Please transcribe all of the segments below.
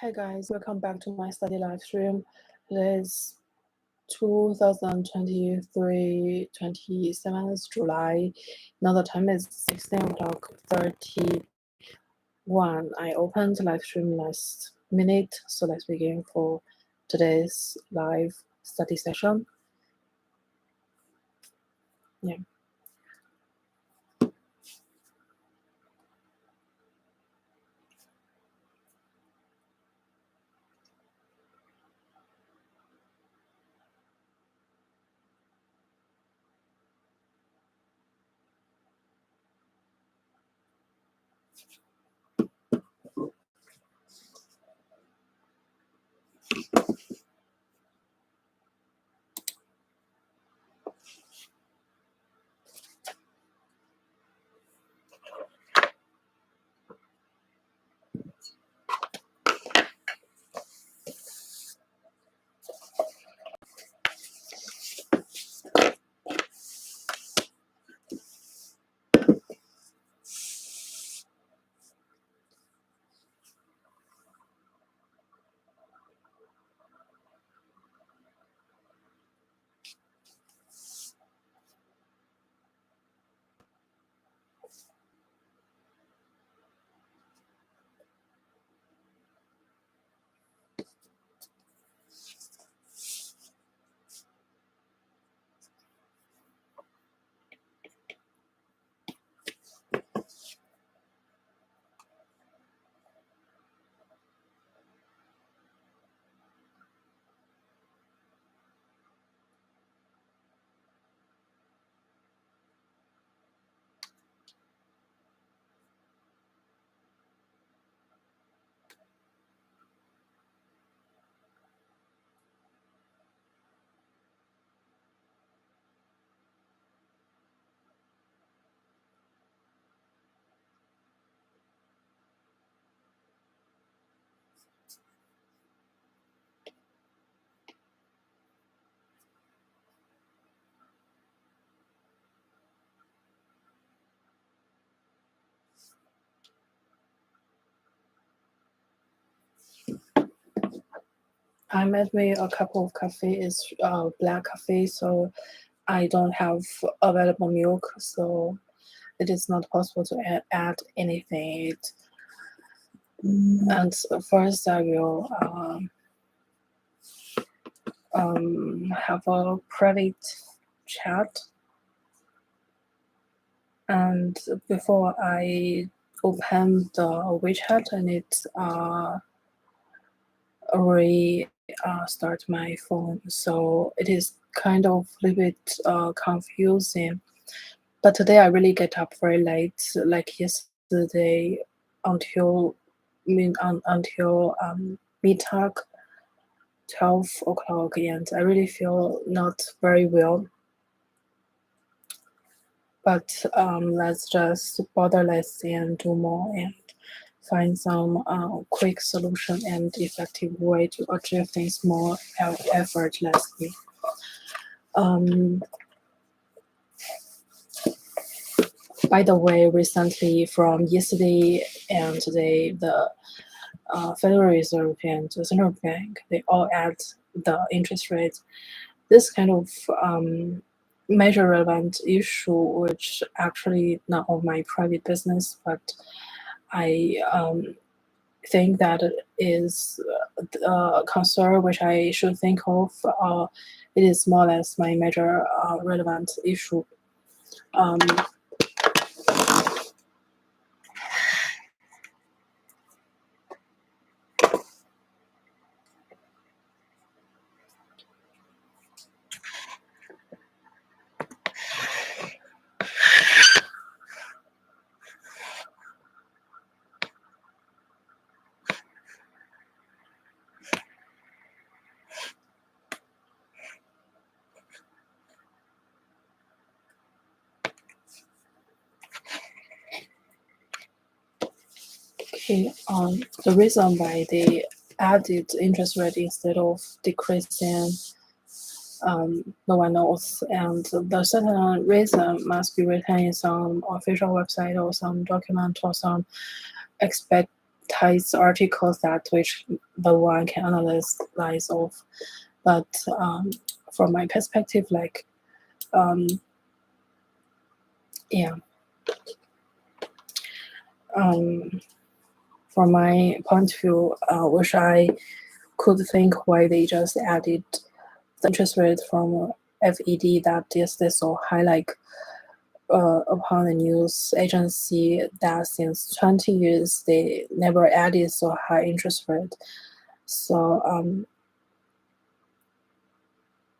Hey guys, welcome back to my study live stream. It is 2023, 27th July. Now the time is 16 o'clock 31. I opened the live stream last minute, so let's begin for today's live study session. Yeah. I made me a cup of coffee. It's black coffee, so I don't have available milk, so it is not possible to add anything. And first, I will have a private chat. And before I open the WeChat, I need restart my phone. So it is kind of a little bit confusing. But today I really get up very late, like yesterday until midnight, 12 o'clock, and I really feel not very well. But let's just bother less and do more and find some quick solution and effective way to achieve things more effortlessly. By the way, recently from yesterday and today, the Federal Reserve and the Central Bank, they all add the interest rate. This kind of major relevant issue, which actually not of my private business, but I think that it is a concern which I should think of. It is more or less my major relevant issue. Okay, the reason why they added interest rate instead of decreasing, no one knows, and the certain reason must be written in some official website or some document or some tight articles that which the one can analyze of. But from my perspective, like yeah, from my point of view, which I could think why they just added the interest rate from FED that yesterday so high, like upon the news agency that since 20 years they never added so high interest rate. So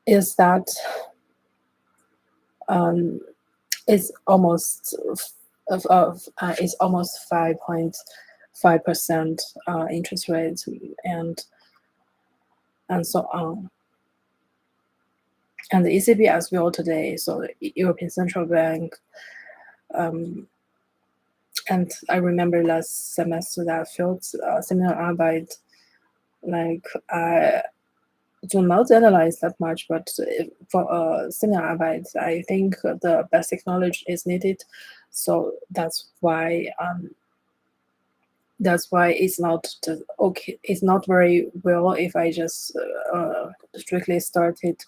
is that it's almost it's almost 5.5% interest rate and so on. And the ECB as well today, so the European Central Bank, and I remember last semester that field Seminararbeit, like I do not analyze that much, but for Seminararbeit, I think the basic knowledge is needed. So that's why it's not okay. It's not very well if I just strictly started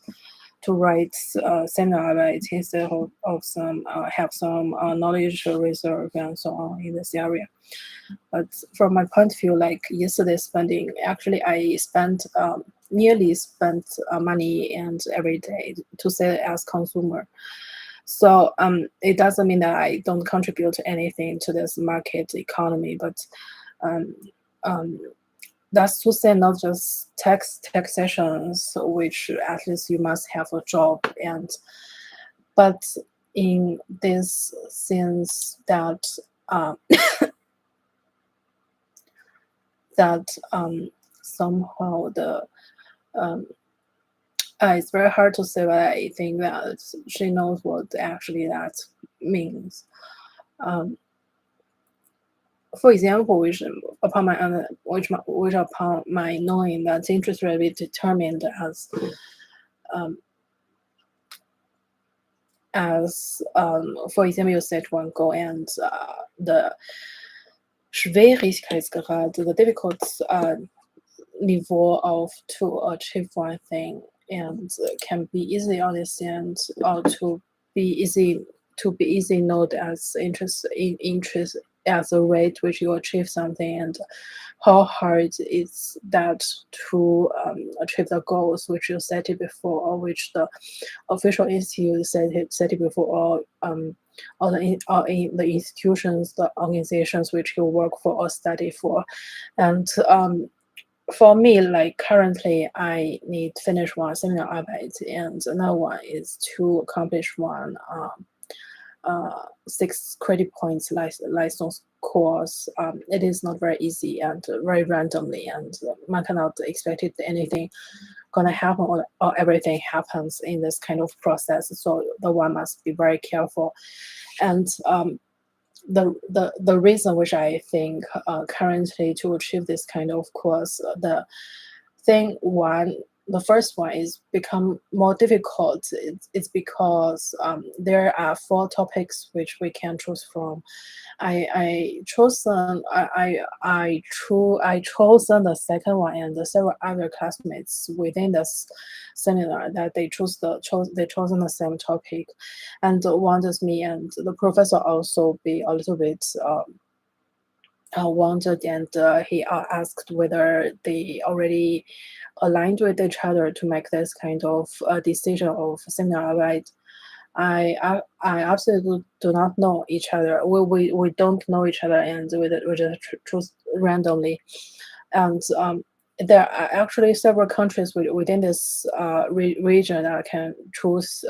to write Seminararbeit instead of some have some knowledge reserve and so on in this area. But from my point of view, like yesterday spending, actually I nearly spent money and every day to say as consumer. So it doesn't mean that I don't contribute to anything to this market economy, but that's to say not just taxations, which at least you must have a job, but in this sense that that somehow the it's very hard to say, but I think that she knows what actually that means. For example, which upon my knowing that interest rate is determined as for example, you set one goal and the Schwierigkeitsgrad, the difficult level of to achieve one thing, and can be easily understand or to be easy note as interest as a rate which you achieve something, and how hard is that to achieve the goals which you set it before, or which the official institute set it before, or in the institutions, the organizations which you work for or study for. And for me, like currently, I need to finish one Seminararbeit, and another one is to accomplish one 6 credit points license course. It is not very easy and very randomly, and one cannot expect anything gonna happen or everything happens in this kind of process. So the one must be very careful. And the reason which I think currently to achieve this kind of course, the first one is become more difficult. It's because there are 4 topics which we can choose from. I chosen the second one, and several other classmates within this seminar that they chosen the same topic, and wanted me and the professor also be a little bit wanted, and he asked whether they already aligned with each other to make this kind of decision of Seminararbeit. I absolutely do not know each other. We don't know each other, and we just choose randomly. And there are actually several countries within this region that can choose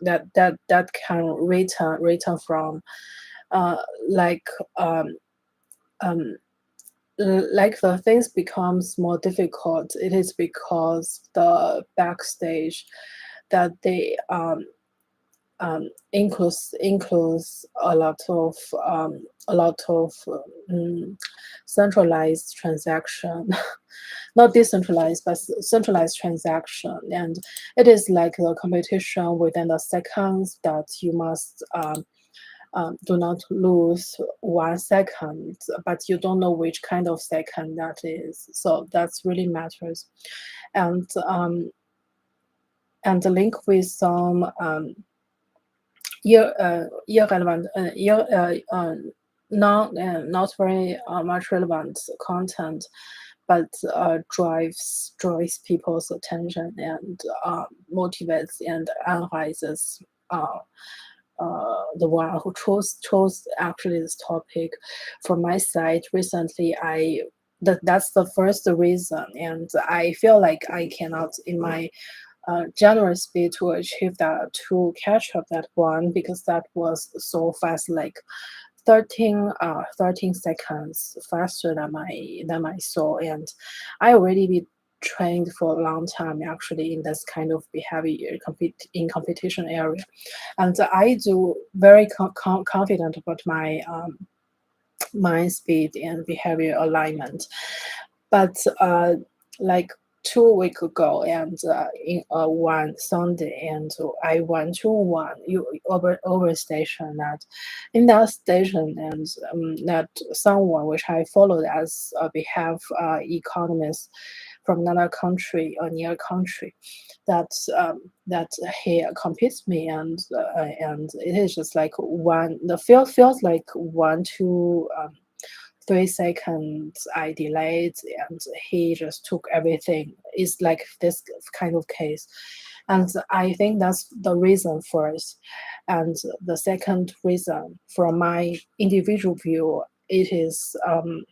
that can return from like the things becomes more difficult. It is because the backstage that they includes a lot of centralized transaction, not decentralized but centralized transaction, and it is like the competition within the seconds that you must do not lose 1 second, but you don't know which kind of second that is. So that's really matters. And and link with some irrelevant, not very much relevant content, but drives people's attention and motivates and analyzes the one who chose actually this topic. From my side, recently that's the first reason, and I feel like I cannot in my general speed to achieve that, to catch up that one, because that was so fast, like 13 seconds faster than my soul. And I already been trained for a long time actually in this kind of behavior in competition area, and I do very confident about my mind speed and behavior alignment. But like 2 weeks ago, and in one Sunday, and I went to one over station, that in that station, and that someone which I followed as a behalf economist from another country, a near country, that that he competes me, and it is just like one, the feels like 1 to 3 seconds I delayed, and he just took everything. It's like this kind of case. And I think that's the reason first. And the second reason, from my individual view, it is um,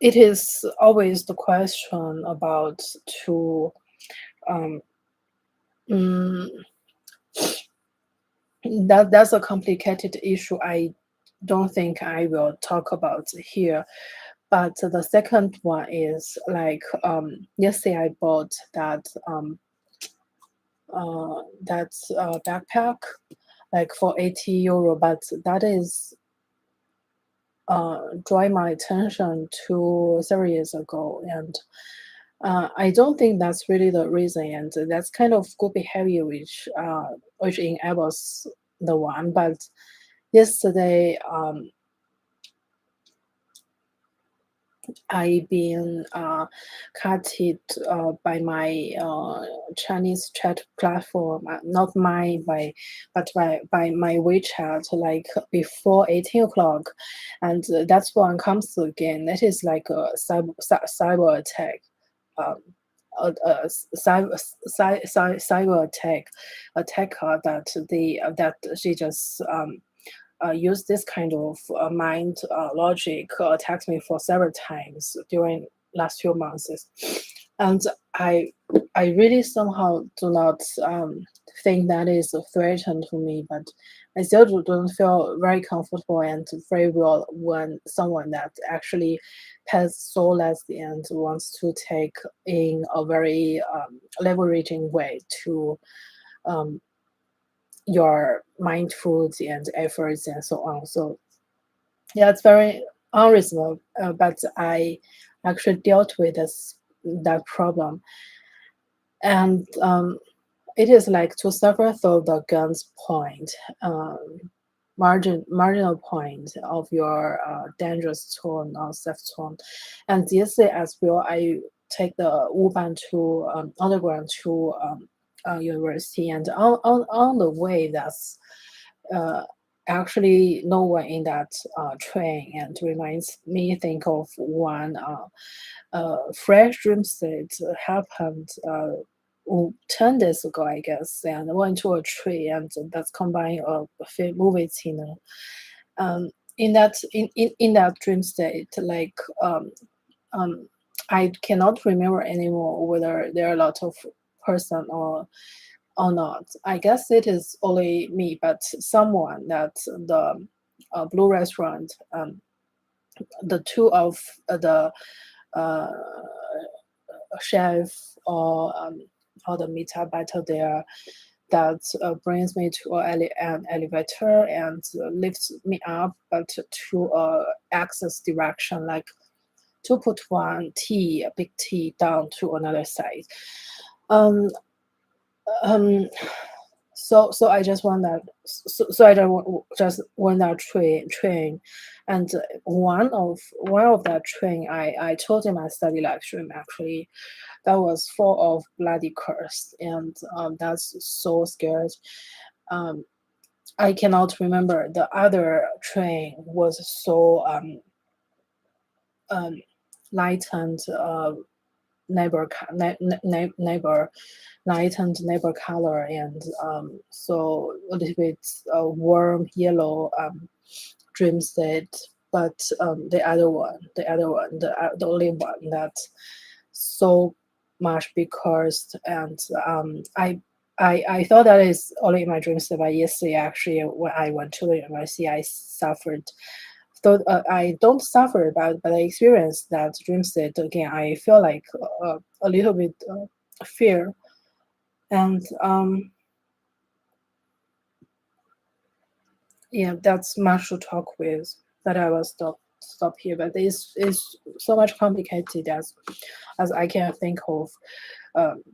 it is always the question about to um, mm, that's a complicated issue. I don't think I will talk about here. But the second one is like yesterday I bought that backpack like for 80 euro, but that is draw my attention to several years ago, and I don't think that's really the reason, and that's kind of good behavior which enables the one. But yesterday I been cutted by my Chinese chat platform, not mine, by my WeChat, like before 18 o'clock, and that's one comes again. That is like a cyber attack. Um, cyber attacker that she just use this kind of mind logic attacked me for several times during last few months, and I I really somehow do not think that is a threat to me, but I still don't feel very comfortable and very well when someone that actually has so less and wants to take in a very leveraging way to um, your mindful and efforts and so on. So yeah, it's very unreasonable, but I actually dealt with that problem. And it is like to suffer through the gun's point, marginal point of your dangerous tone or safe tone. And yesterday as well, I take the U-Bahn to underground to university, and on the way, that's uh, actually no one in that train, and reminds me think of one fresh dream state happened 10 days ago, I guess, and I went to a tree, and that's combined a film movie scene. In that dream state, like I cannot remember anymore whether there are a lot of person or not. I guess it is only me, but someone that the blue restaurant, the two of the uh, chef or the mitarbeiter there, that brings me to an elevator and lifts me up, but to access direction, like to put one T, a big T, down to another side. Um, um, so I just want that. So I just want that train, and one of that train, I told him I study live stream actually. That was full of bloody curse, and that's so scared. Um, I cannot remember the other train was so um lightened neighbor lightened neighbor color, and so a little bit warm yellow dream state. But the only one that so much because, and I thought that is only in my dream state, but yesterday actually when I went to the university I suffered. Though I don't suffer, but I experienced that dream state again. I feel like a little bit fear, and yeah, that's much to talk with. That I will stop here, but this is so much complicated as I can think of. Um,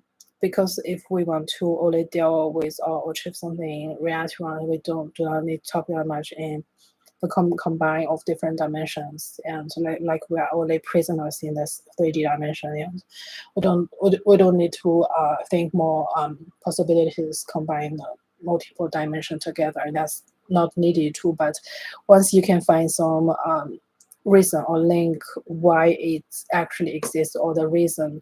because if we want to only deal with or achieve something in reality one, we do not need to talk that much in the combine of different dimensions, and like we are only prisoners in this 3D dimension, and we don't need to think more possibilities combine the multiple dimension together. That's not needed to, but once you can find some reason or link why it actually exists, or the reason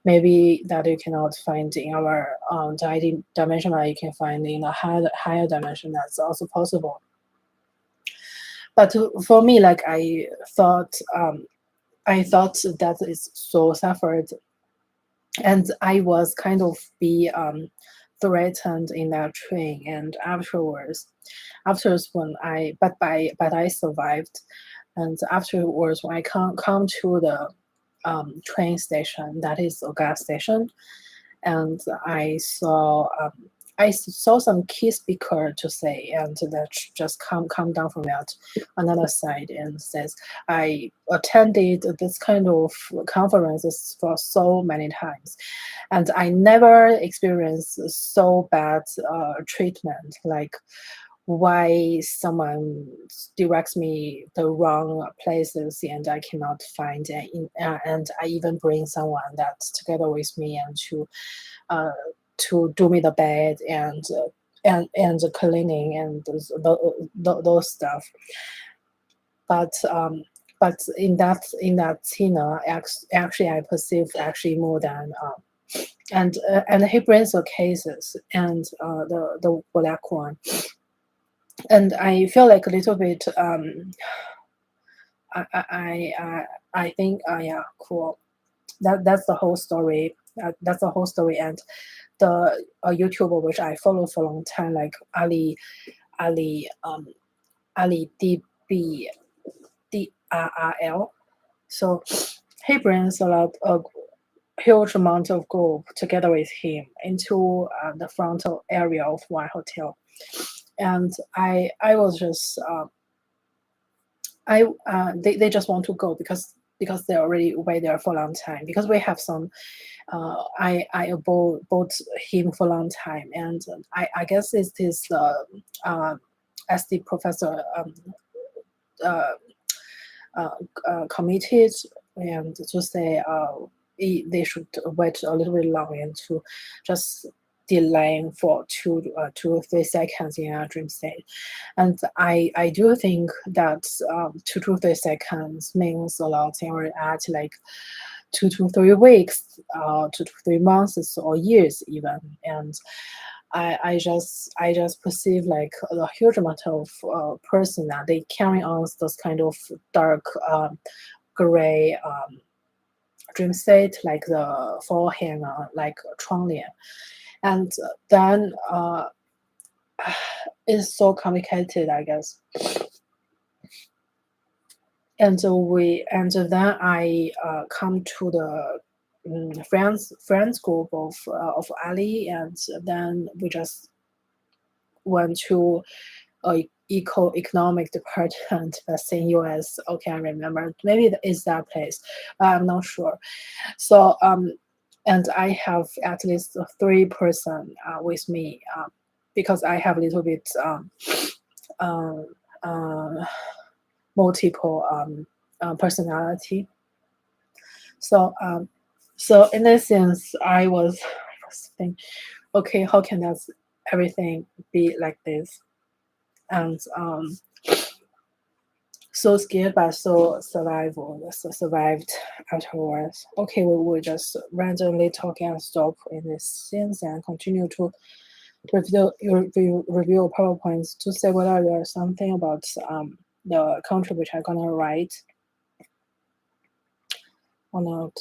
maybe that you cannot find in our dimension, that you can find in a higher dimension, that's also possible. But for me, like I thought that is so suffered, and I was kind of be threatened in that train. And afterwards when I survived, and afterwards when I come to the train station, that is a gas station, and I saw some key speaker to say, and that just come down from that another side and says, I attended this kind of conferences for so many times, and I never experienced so bad treatment, like why someone directs me the wrong places and I cannot find it, and I even bring someone that's together with me and to do me the bed and the cleaning and those stuff. But in that scene, actually I perceived actually more than and he brings the cases and the black one, and I feel like a little bit I think yeah, cool. That's the whole story. That's the whole story. And the YouTuber which I follow for a long time, like Ali Ali DBDRRL. So he brings a huge amount of gold together with him into the frontal area of one hotel, and I was just they just want to go because they already wait there for a long time, because we have some I bought him for a long time, and I guess it is as the professor uh, committed and to say they should wait a little bit long and to just delaying for 2 to 3 seconds in a dream state. And I do think that 2 to 3 seconds means a lot in reality, like 2 to 3 weeks, 2 to 3 months or years even. And I just perceive like a huge amount of person that they carry on those kind of dark gray dream state, like the forehand, like 窗帘, and then it's so complicated, I guess. And then I come to the friends group of Ali, and then we just went to a economic department that's in US. Okay, I remember. Maybe it's that place. I'm not sure. So and I have at least 3 person with me. because I have a little bit um, multiple personality. So so in that sense, I was thinking, okay, how can that everything be like this? And so scared but so survived afterwards. Okay, we will just randomly talk and stop in this sense and continue to review PowerPoints to say whether there's something about the country which I'm gonna write or not.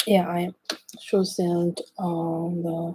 Yeah, I should send on the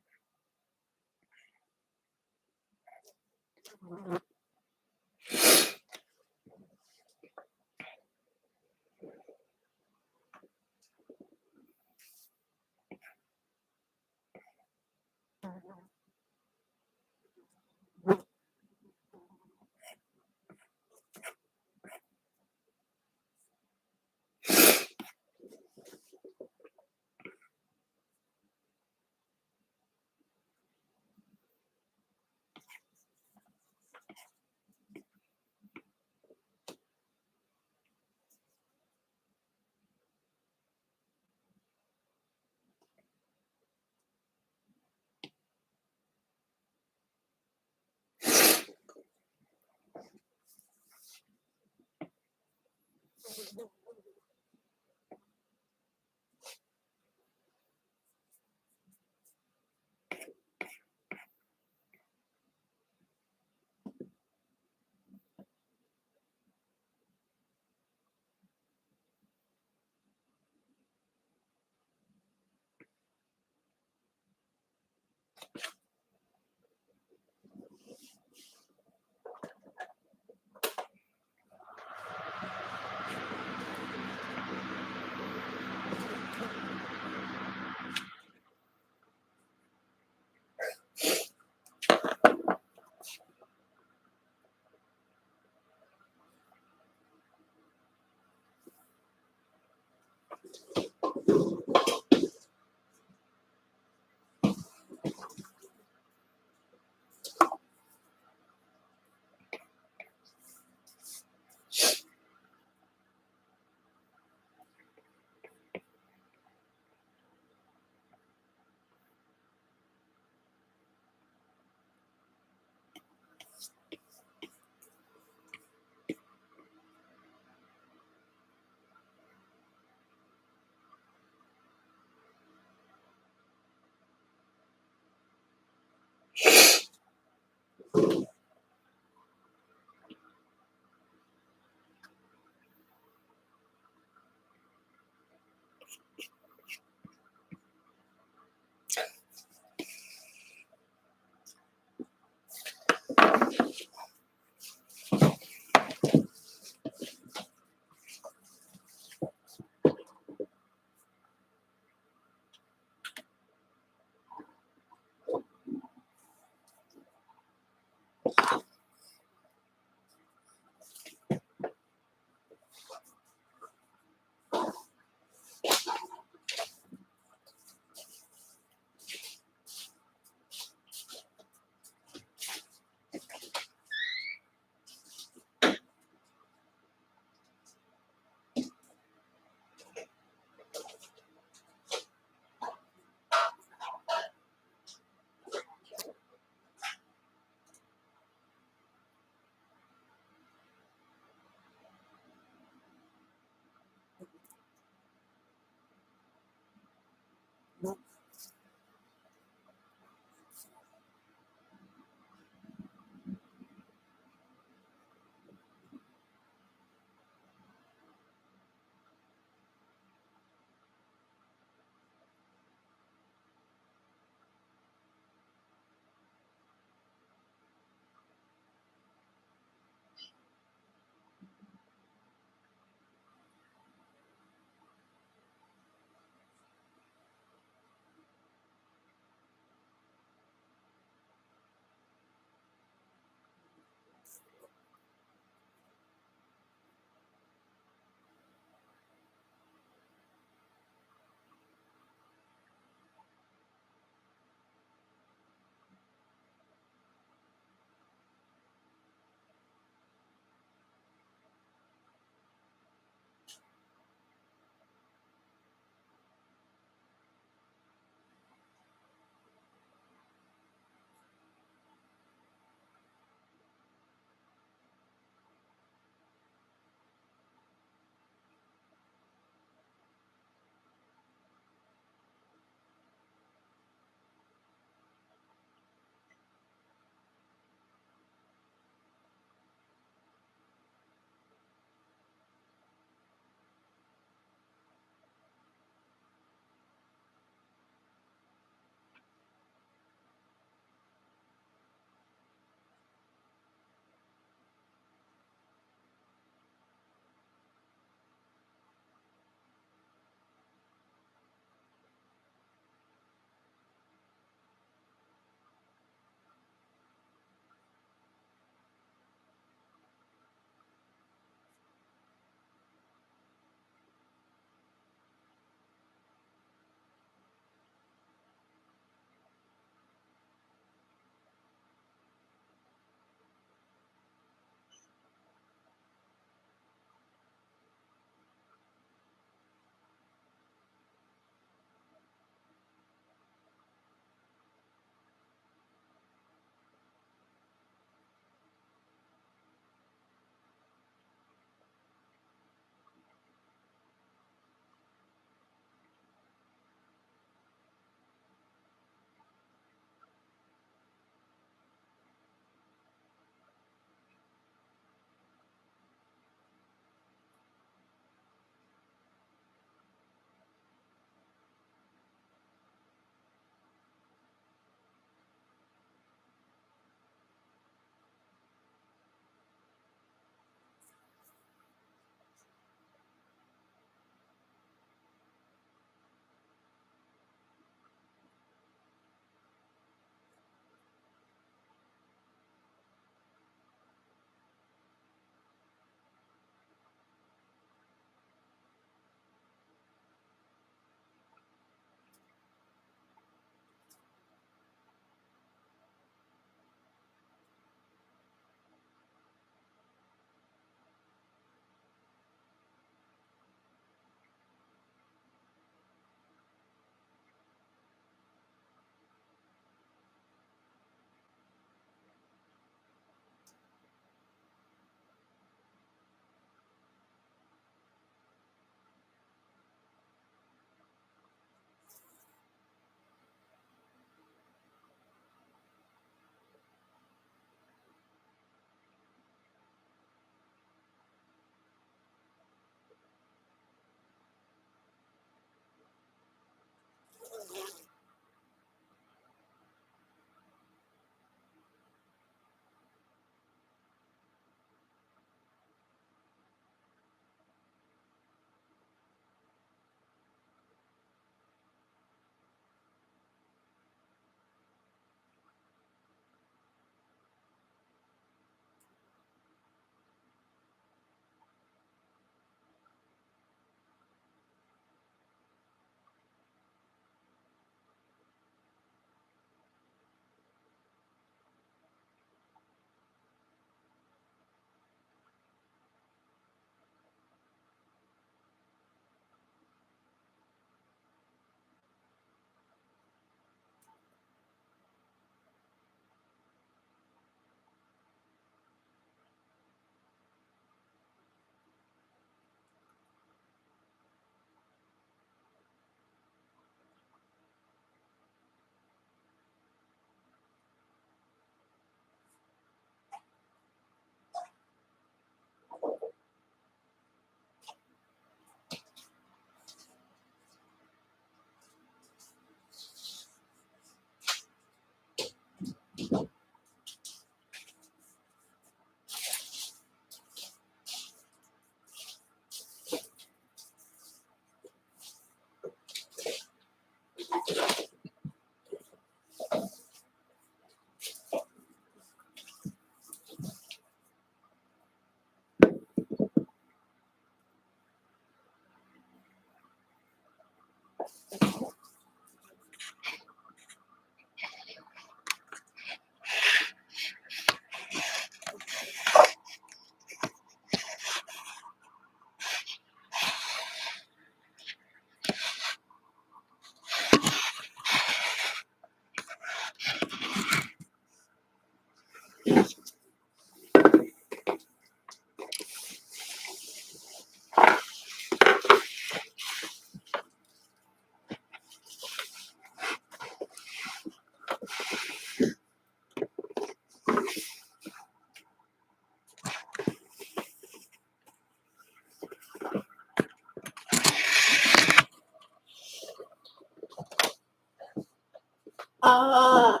啊。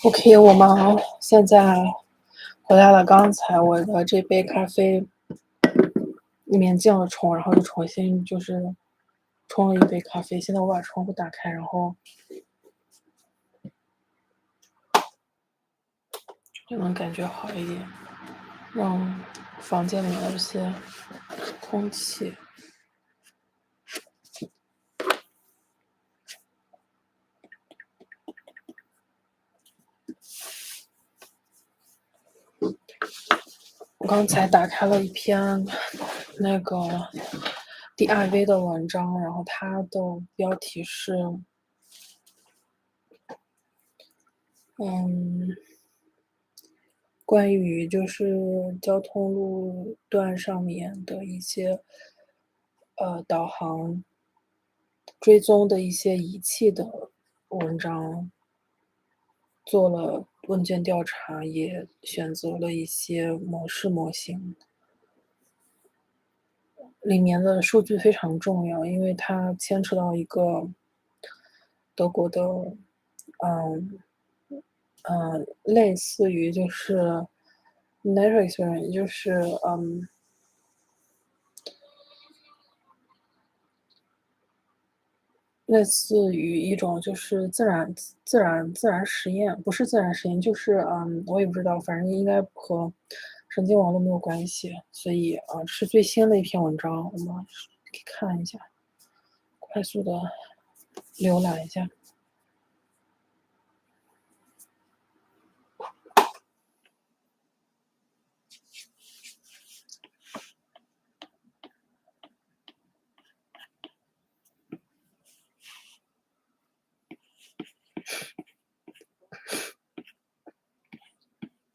OK， 我们现在回来了。刚才我的这杯咖啡里面进了虫，然后就重新就是冲了一杯咖啡。现在我把窗户打开，然后就能感觉好一点，让房间里面的一些空气。我刚才打开了一篇那个 DIV 的文章，然后它的标题是关于就是交通路段上面的一些导航追踪的一些仪器的文章，做了问卷调查，也选择了一些模型。里面的数据非常重要，因为它牵扯到一个德国的，类似于就是 Livestream，就是类似于一种就是自然实验，不是自然实验，就是我也不知道，反正应该和神经网络没有关系，所以是最新的一篇文章，我们可以看一下，快速的浏览一下。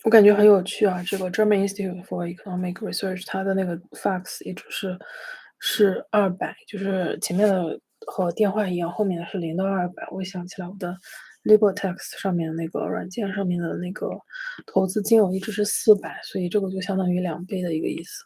我感觉很有趣啊，这个 German Institute for Economic Research 它的那个 fax 一直是200，就是前面的和电话一样，后面的是0到200。我想起来我的 LiberText 上面那个软件上面的那个投资金额一直是400，所以这个就相当于2倍的一个意思。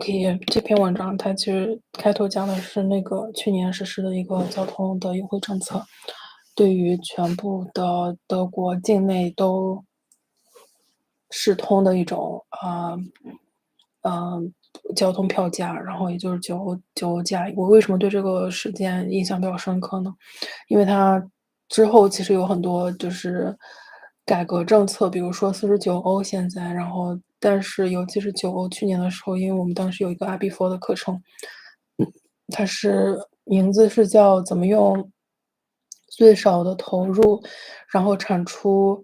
OK，这篇文章它其实开头讲的是那个去年实施的一个交通的优惠政策，对于全部的德国境内都适通的一种呃交通票价，然后也就是九欧价。我为什么对这个事件印象比较深刻呢？因为它之后其实有很多就是改革政策，比如说49欧现在，然后但是尤其是9欧，去年的时候，因为我们当时有一个 IB4 的课程，它是名字是叫怎么用最少的投入，然后产出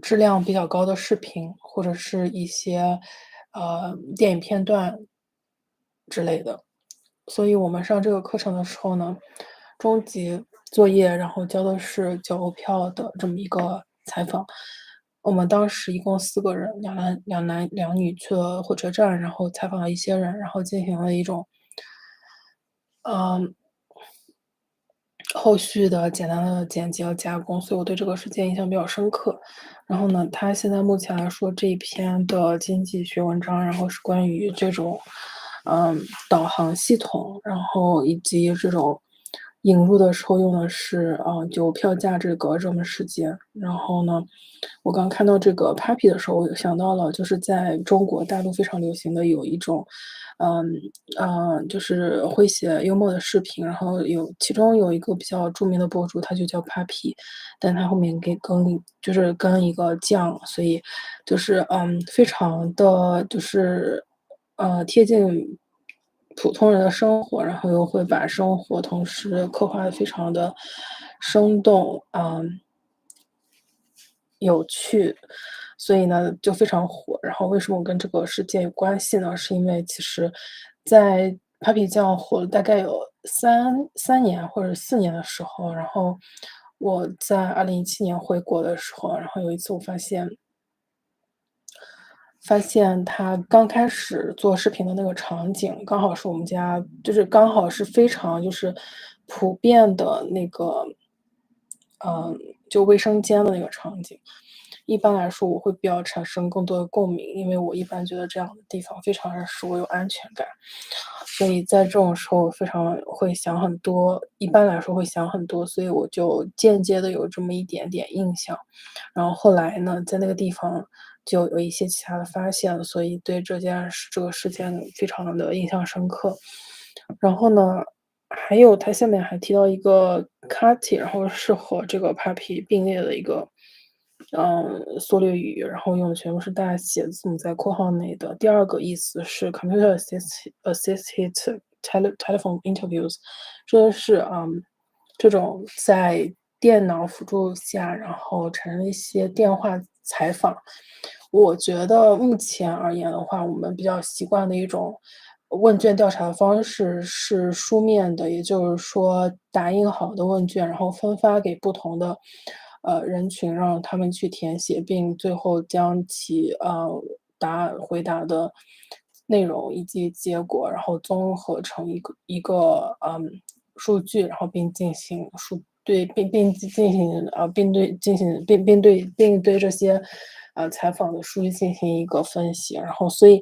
质量比较高的视频，或者是一些电影片段之类的。所以我们上这个课程的时候呢，中级作业，然后交的是9欧票的这么一个采访。我们当时一共4个人，两男2女去了火车站，然后采访了一些人，然后进行了一种嗯，后续的简单的剪辑和加工，所以我对这个事件印象比较深刻。然后呢，它现在目前来说这一篇的经济学文章，然后是关于这种，导航系统，然后以及这种引入的时候用的是，就票价这个热门事件。然后呢，我刚看到这个 Papi 的时候，我就想到了就是在中国大陆非常流行的有一种，嗯，就是诙谐幽默的视频，然后其中有一个比较著名的博主，他就叫 Papi，但他后面就是跟一个酱，所以就是非常的就是贴近普通人的生活，然后又会把生活同时刻画的非常的生动，有趣，所以呢就非常火。然后为什么我跟这个事件有关系呢？是因为其实在 Papi 酱火了大概有三年或者4年的时候，然后我在2017年回国的时候，然后有一次我发现他刚开始做视频的那个场景，刚好是我们家就是刚好是非常就是普遍的那个，嗯，就卫生间的那个场景。一般来说我会比较产生更多的共鸣，因为我一般觉得这样的地方非常使我有安全感。所以在这种时候非常会想很多，一般来说会想很多，所以我就间接的有这么一点点印象。然后后来呢，在那个地方就有一些其他的发现，所以对这个事件非常的印象深刻。然后呢，还有他下面还提到一个 Kati，然后是和这个 Papi 并列的一个，缩略语，然后用的全部是大写字母在括号内的。第二个意思是 computer assisted telephone interviews，说的是，这种在电脑辅助下，然后产生一些电话采访。我觉得目前而言的话，我们比较习惯的一种问卷调查的方式是书面的，也就是说打印好的问卷，然后分发给不同的，人群，让他们去填写，并最后将其，回答的内容以及结果，然后综合成一个数据，然后并进行对这些采访的数据进行一个分析。然后所以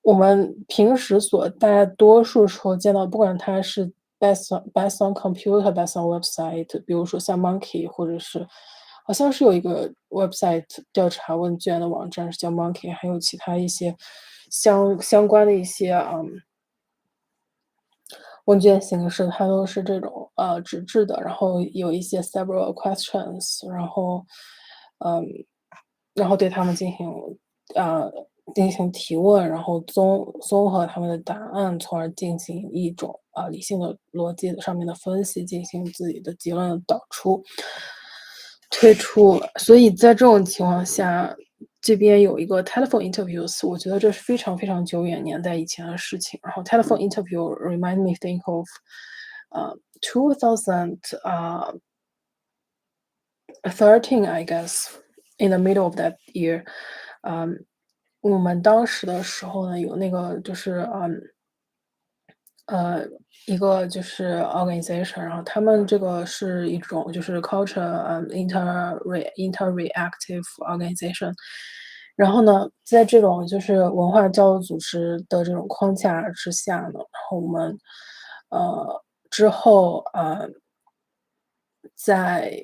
我们平时大多数时候见到，不管它是 based on computer based on website，比如说像 Monkey，或者是好像是有一个 website 调查问卷的网站是叫 Monkey，还有其他一些相关的一些问卷形式，它都是这种纸质的，然后有一些 several questions，嗯，然后对他们呃进行提问，然后综合他们的答案，从而进行一种理性的逻辑上面的分析，进行自己的结论的导出。推出，所以在这种情况下，这边有一个 telephone interviews，我觉得这是非常非常久远年代以前的事情。然后 telephone interview remind me think of 2000 13 I guess in the middle of that year，我们当时的时候呢，有那个就是一个就是 organization，然后他们这个是一种就是 culture interreactive organization，然后呢，在这种就是文化交流组织的这种框架之下呢，然后我们，之后，在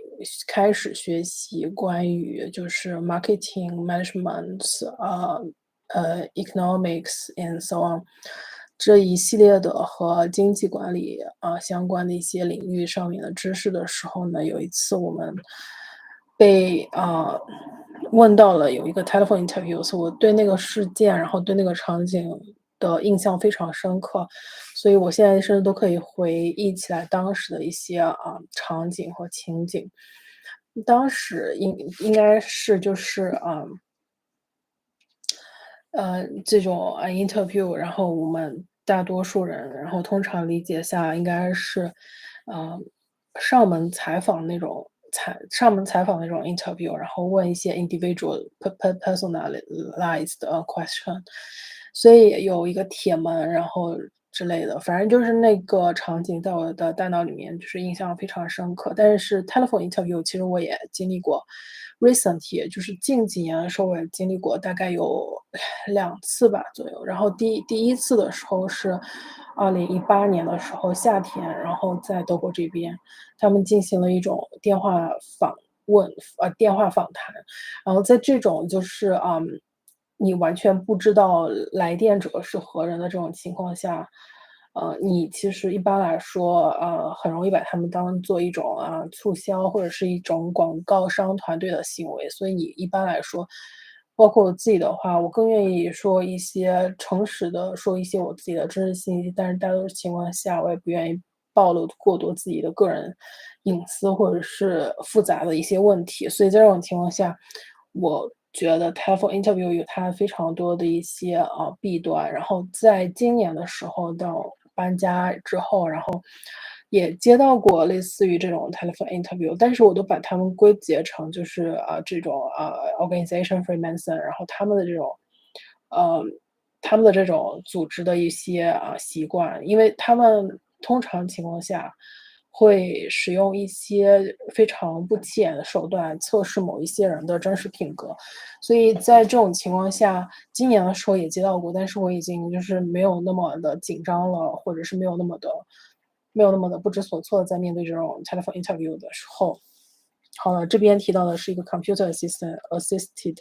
开始学习关于就是 marketing management，economics and so on 这一系列的和经济管理，相关的一些领域上面的知识的时候呢，有一次我们被，问到了有一个 telephone interview，所以我对那个事件，然后对那个场景的印象非常深刻。所以我现在甚至都可以回忆起来当时的一些，场景和情景。当时应该是就是，这种interview，然后我们大多数人，然后通常理解下应该是，呃，上门采访那种 interview，然后问一些 individual personalized question，所以有一个铁门，然后之类的，反正就是那个场景在我的大脑里面就是印象非常深刻。但是 telephone interview 其实我也经历过，recent 也就是近几年的时候我也经历过，大概有2次吧左右。然后第一次的时候是2018年的时候夏天，然后在德国这边，他们进行了一种电话访谈。然后在这种就是，你完全不知道来电者是何人的这种情况下，你其实一般来说，很容易把他们当做一种，促销或者是一种广告商团队的行为。所以你一般来说，包括我自己的话，我更愿意说一些诚实的说一些我自己的真实信息，但是大多数情况下，我也不愿意暴露过多自己的个人隐私或者是复杂的一些问题。所以在这种情况下，我觉得 telephone interview 有它非常多的一些，弊端。然后在今年的时候到搬家之后，然后也接到过类似于这种 telephone interview，但是我都把它们归结成就是，这种，organization freelancer，然后呃，他们的这种组织的一些，习惯。因为他们通常情况下会使用一些非常不起眼的手段测试某一些人的真实品格。所以在这种情况下，今年的时候也接到过，但是我已经就是没有那么的紧张了，或者是没有那么的不知所措，在面对这种 telephone interview 的时候。好了，这边提到的是一个 computer assisted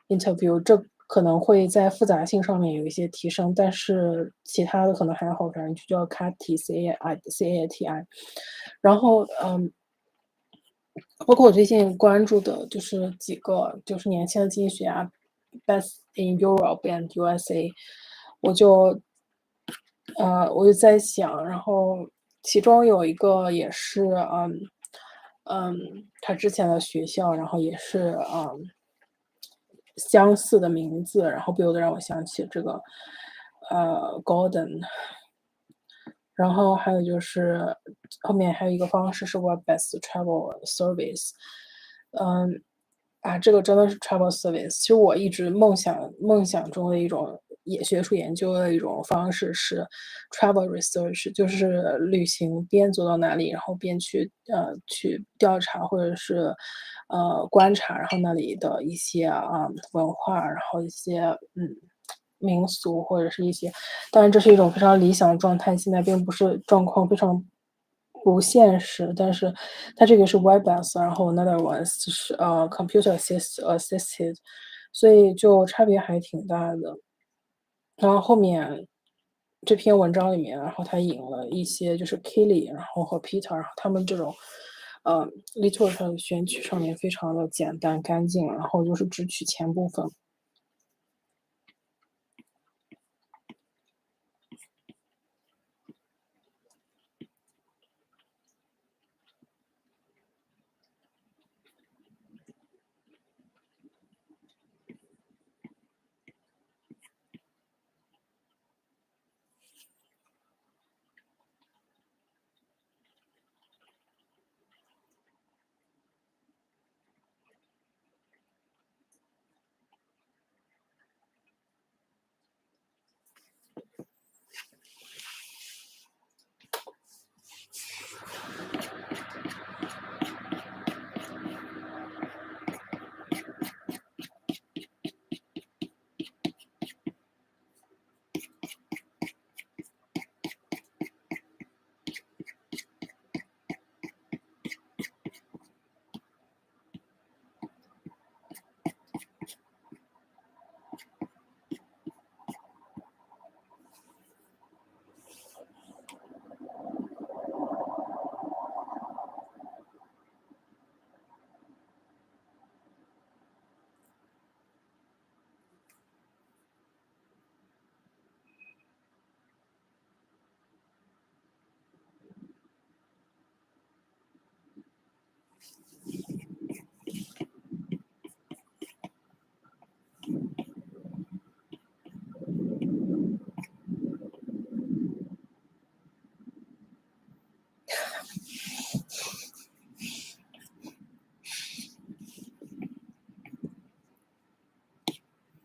interview，这可能会在复杂性上面有一些提升，但是其他的可能还好，反正就叫 CATI。然后，包括我最近关注的就是几个就是年轻的经济学家，Best in Europe and USA，我就我就在想，然后其中有一个也是，他之前的学校，然后也是，相似的名字，然后不由得让我想起这个，Gordon。然后还有就是后面还有一个方式是 Web-based travel service。嗯，这个真的是 travel service。其实我一直梦想中的一种学术研究的一种方式是 travel research，就是旅行边走到哪里，然后边去调查或者是，观察，然后那里的一些，文化，然后一些，民俗或者是一些当然这是一种非常理想的状态，现在并不是状况非常不现实，但是它这个是 web-based，然后 another one 是computer assisted，所以就差别还挺大的。然后后面这篇文章里面，然后他引了一些就是 Kelly，然后和 Peter，然后他们这种literature 的选取上面非常的简单干净，然后就是只取前部分。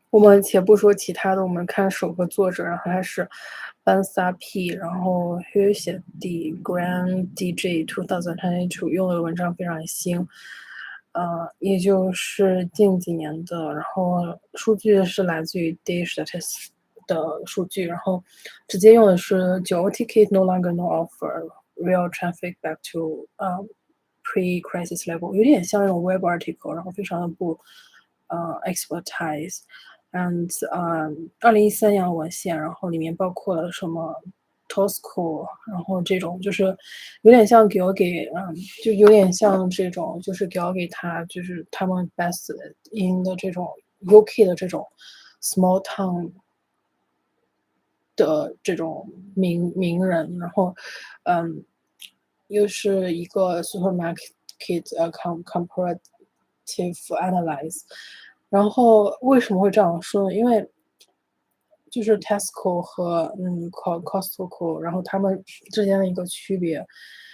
我们且不说其他的，我们看首个作者，然后他是班萨 P， 然后 Huset D Grand DJ 2022用的文章非常新，也就是近几年的，然后数据是来自于 Statistics 的数据，然后直接用的是9 ticket no longer no offer real traffic back to pre-crisis level， 有点像那种 web article， 然后非常的不expertise。and 2013年的文献，然后里面包括了什么 Tosco， 然后这种就是有点像给就有点像这种就是给他就是他们 best in 的这种 UK 的这种 small town 的这种名人，然后又是一个 supermarket comparative analyze。然后为什么会这样说呢？因为就是 Tesco 和Costco， 然后他们之间的一个区别，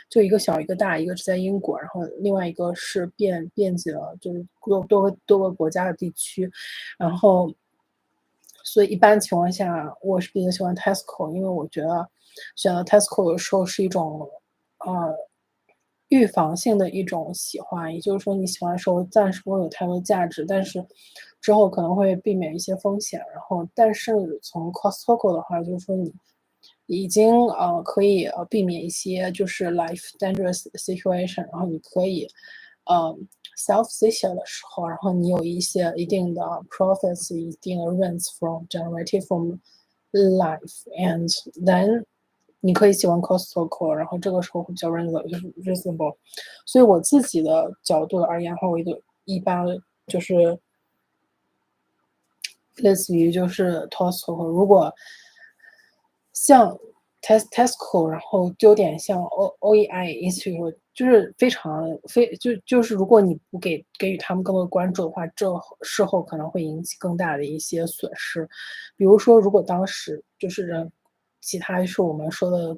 就一个小一个大，一个是在英国，然后另外一个是遍及了就是多个国家的地区，然后所以一般情况下，我是比较喜欢 Tesco， 因为我觉得选择 Tesco 有时候是一种预防性的一种喜欢，也就是说你喜欢的时候暂时不会有太多价值，但是之后可能会避免一些风险。然后，但是从 Costco 的话，就是说你已经可以避免一些就是 life dangerous situation，然后你可以self sufficient 的时候，然后你有一些一定的 profits， 一定的 rents from generated from life，and then 你可以喜欢 Costco， 然后这个时候会比较 reasonable。所以我自己的角度而言的话，我一般就是类似于就是 Costco， 如果像 Tesco， 然后就有点像 OEI Institute， 就是就是如果你不给予他们更多的关注的话，这事后可能会引起更大的一些损失。比如说，如果当时就是其他是我们说的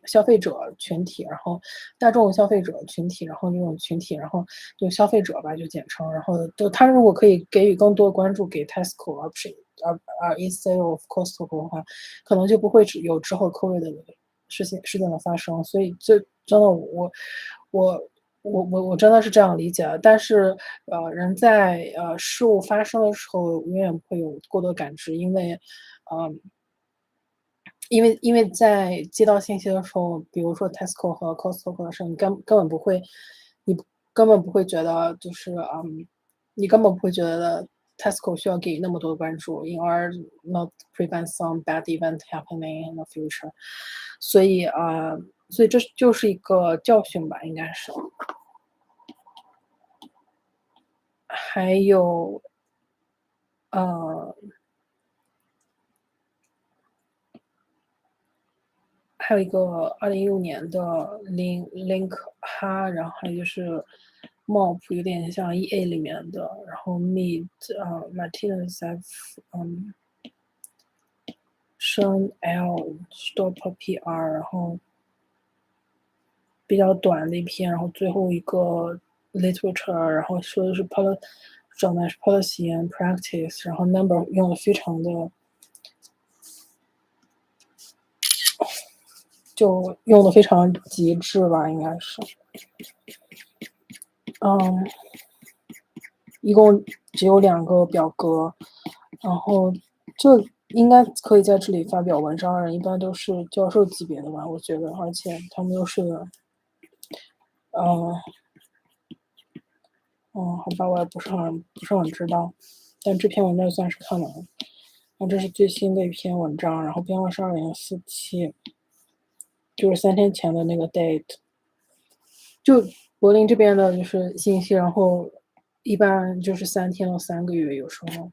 消费者群体，然后大众消费者群体，然后这种群体，然后就消费者吧就简称，然后就他如果可以给予更多的关注给 Tesco， instead of Costco 的话，可能就不会有之后 COVID 的事件的发生。所以这真的我真的是这样理解的。但是人在事物发生的时候永远不会有过多感知，因为因为在接到信息的时候，比如说 Tesco 和 Costco 的时候，你根本不会觉得就是你根本不会觉得 Tesco 需要给予那么多的关注，in order not prevent some bad event happening in the future。所以这就是一个教训吧，应该是。还有呃还有一个2015年的 Link 哈，然后还有就是 MOP 有点像 EA 里面的，然后 Meet Martinez F 升 L Stop PR， 然后比较短的一篇，然后最后一个 literature， 然后说的是讲的是 policy and practice， 然后 number 用的非常的就用的非常极致吧，应该是。一共只有2个表格，然后就应该可以在这里发表文章的人，一般都是教授级别的吧，我觉得，而且他们都是，好吧，我也不是很知道，但这篇文章算是看完了。然后这是最新的一篇文章，然后编号是2047，就是3天前的那个 date。就柏林这边的就是信息，然后一般就是3天到3个月，有时候。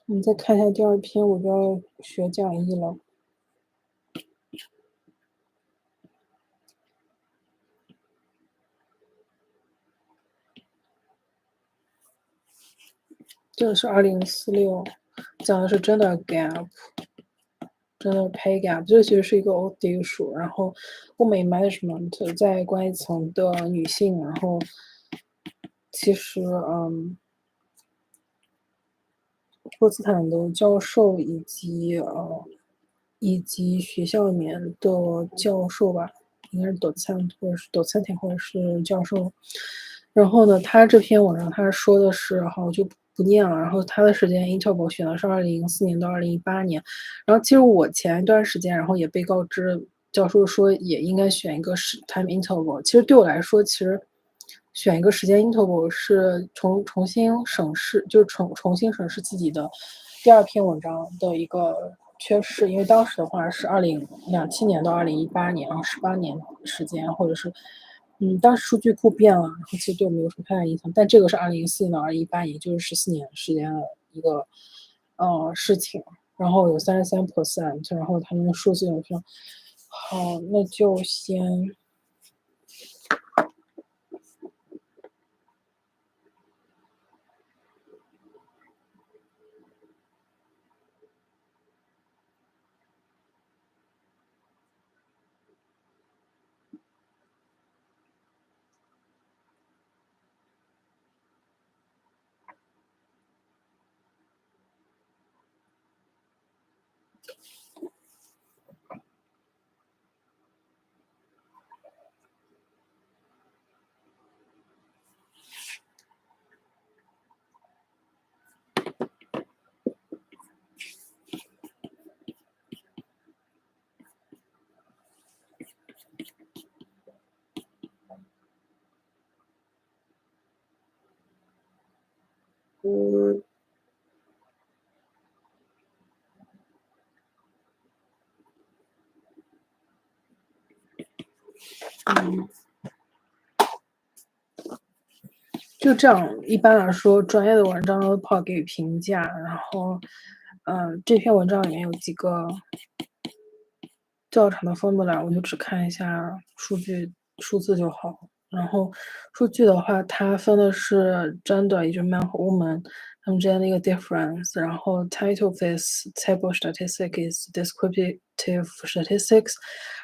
我们再看一下第2篇，我就要学讲义了。这个是2046，讲的是 gender gap。gender pay gap，这其实是一个 old issue。然后欧美 management 在管理层的女性，然后其实波茨坦的教授以及学校里面的教授吧，应该是 docent 或者是 docent 或者是教授。然后呢，他这篇文章他说的是，好，我就不念了。然后他的时间 interval 选的是2004年到2018年。然后其实我前一段时间，然后也被告知教授说也应该选一个time interval。其实对我来说，其实选一个时间 interval 是重新审视，就是重新审视自己的第二篇文章的一个缺失。因为当时的话是2027年到2018年，然后18年时间，或者是当时数据库变了，然后其实对我没有什么太大影响。但这个是2004年到2018年，也就是14年时间的一个事情。然后有33%，然后他们的数字有非常好。那就先就这样。一般来说，专业的文章都不好给评价。然后，这篇文章里面有几个较长的 formula，我就只看一下数字就好。然后数据的话，它分的是 gender，也就是 man 和 woman 他们之间的一个 difference。然后 title of this table statistic is descriptive statistics。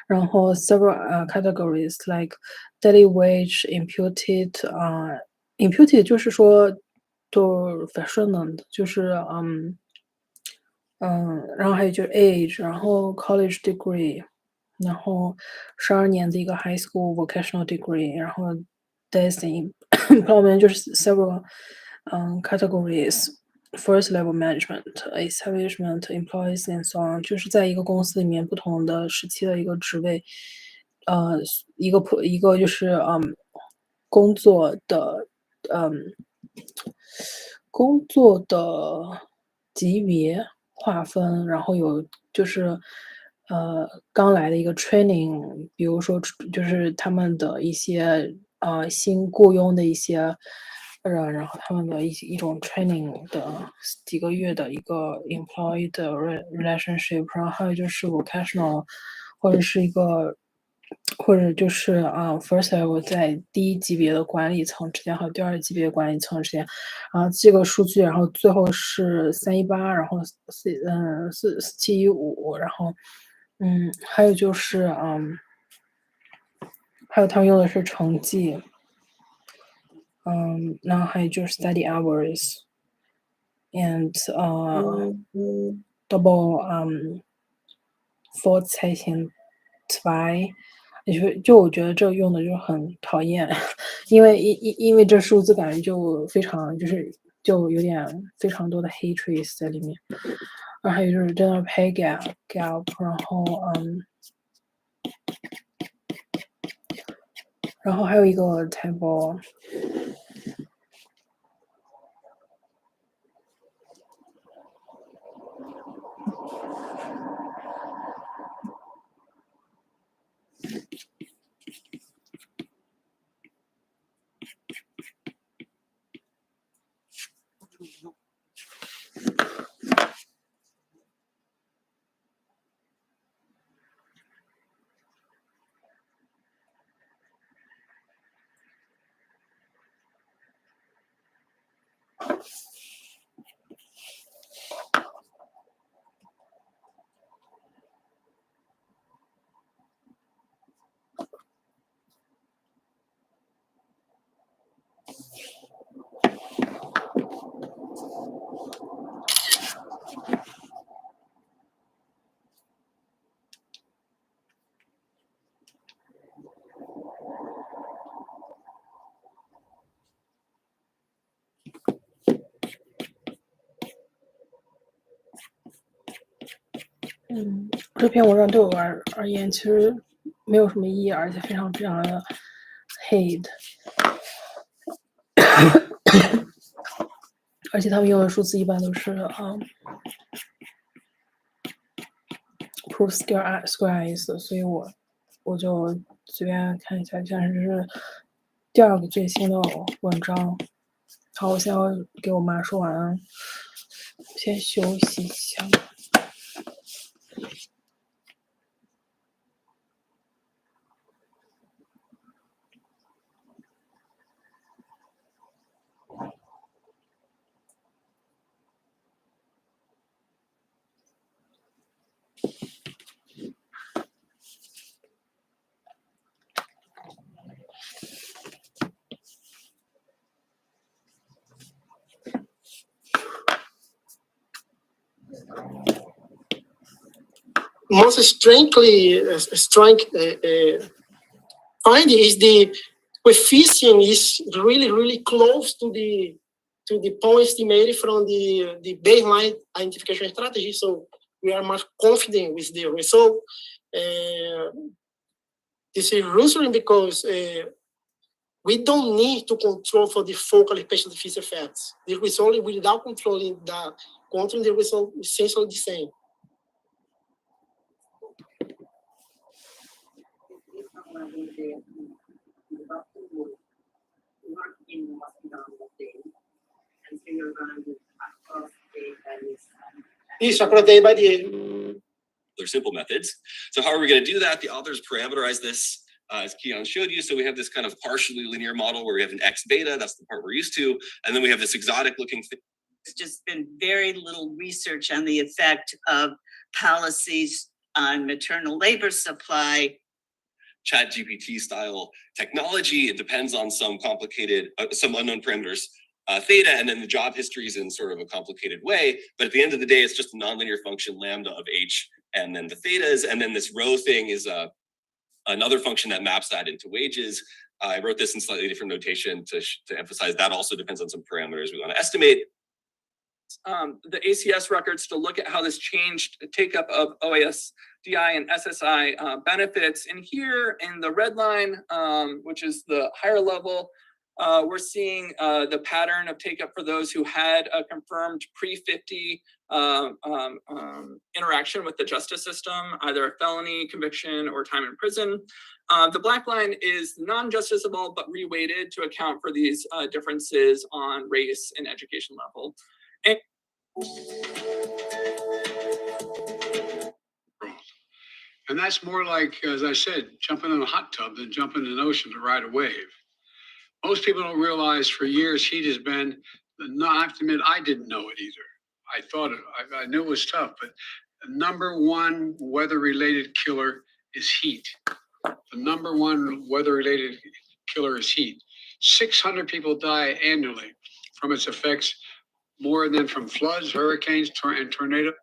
然后 several categories like daily wage imputed 就是说就 fulfillment 就是然后还有就是 age，然后 college degree，然后12年的一个 high school vocational degree，然后 employment 就是 several categories。First level management, establishment, employees and so on，就是在一个公司里面不同的时期的一个职位，一个就是工作的嗯工作的级别划分。然后有就是刚来的一个 training，比如说就是他们的一些新雇佣的一些人，然后他们的一种 training 的几个月的一个 employee 的 relationship。然后还有就是 vocational，或者是一个或者就是first level 在第一级别的管理层之间和第二级别管理层之间。然后这个数据，然后最后是318，然后4715。然后还有就是还有他们用的是成绩。然后还有就是 study hours and double Vorzeichen 2。就我觉得这用的就很讨厌。因为这数字感觉就非常就有点非常多的 hatred 在里面。然后还有就是 gender pay gap，然后还有一个 table。这篇文章对我而言其实没有什么意义，而且非常非常的 hate， 而且他们用的数字一般都是proof square is， 所以我就随便看一下，现在是第2个最新的文章。好，我先要给我妈说晚安，先休息一下。Most strongly finding is the coefficient is really close to the point estimated from the baseline identification strategy. So we are much confident with the result. This is reassuring because we don't need to control for the focal special diffuse effects. The result without controlling the result is essentially the same. They're simple methods. So how are we going to do that? The authors parameterize this as Keon showed you. So we have this kind of partially linear model where we have an X beta, that's the part we're used to. And then we have this exotic looking thing. There's just been very little research on the effect of policies on maternal labor supply. ChatGPT style technology. It depends on some complicated, some unknown parameters, theta, and then the job history is in sort of a complicated way. But at the end of the day, it's just a nonlinear function lambda of H, and then the thetas, and then this rho thing is another function that maps that into wages. I wrote this in slightly different notation to emphasize that also depends on some parameters we want to estimate. The ACS records to look at how this changed take up of OASDI and SSI benefits. And here in the red line, which is the higher level, we're seeing the pattern of take up for those who had a confirmed pre-50 interaction with the justice system, either a felony conviction or time in prison. The black line is non-justiciable but reweighted to account for these differences on race and education level. And that's more like, as I said, jumping in a hot tub than jumping in an ocean to ride a wave. Most people don't realize for years heat has been, I have to admit, I didn't know it either. I thought I knew it was tough, but the number one weather-related killer is heat. The number one weather-related killer is heat. 600 people die annually from its effects, more than from floods, hurricanes, and tornadoes.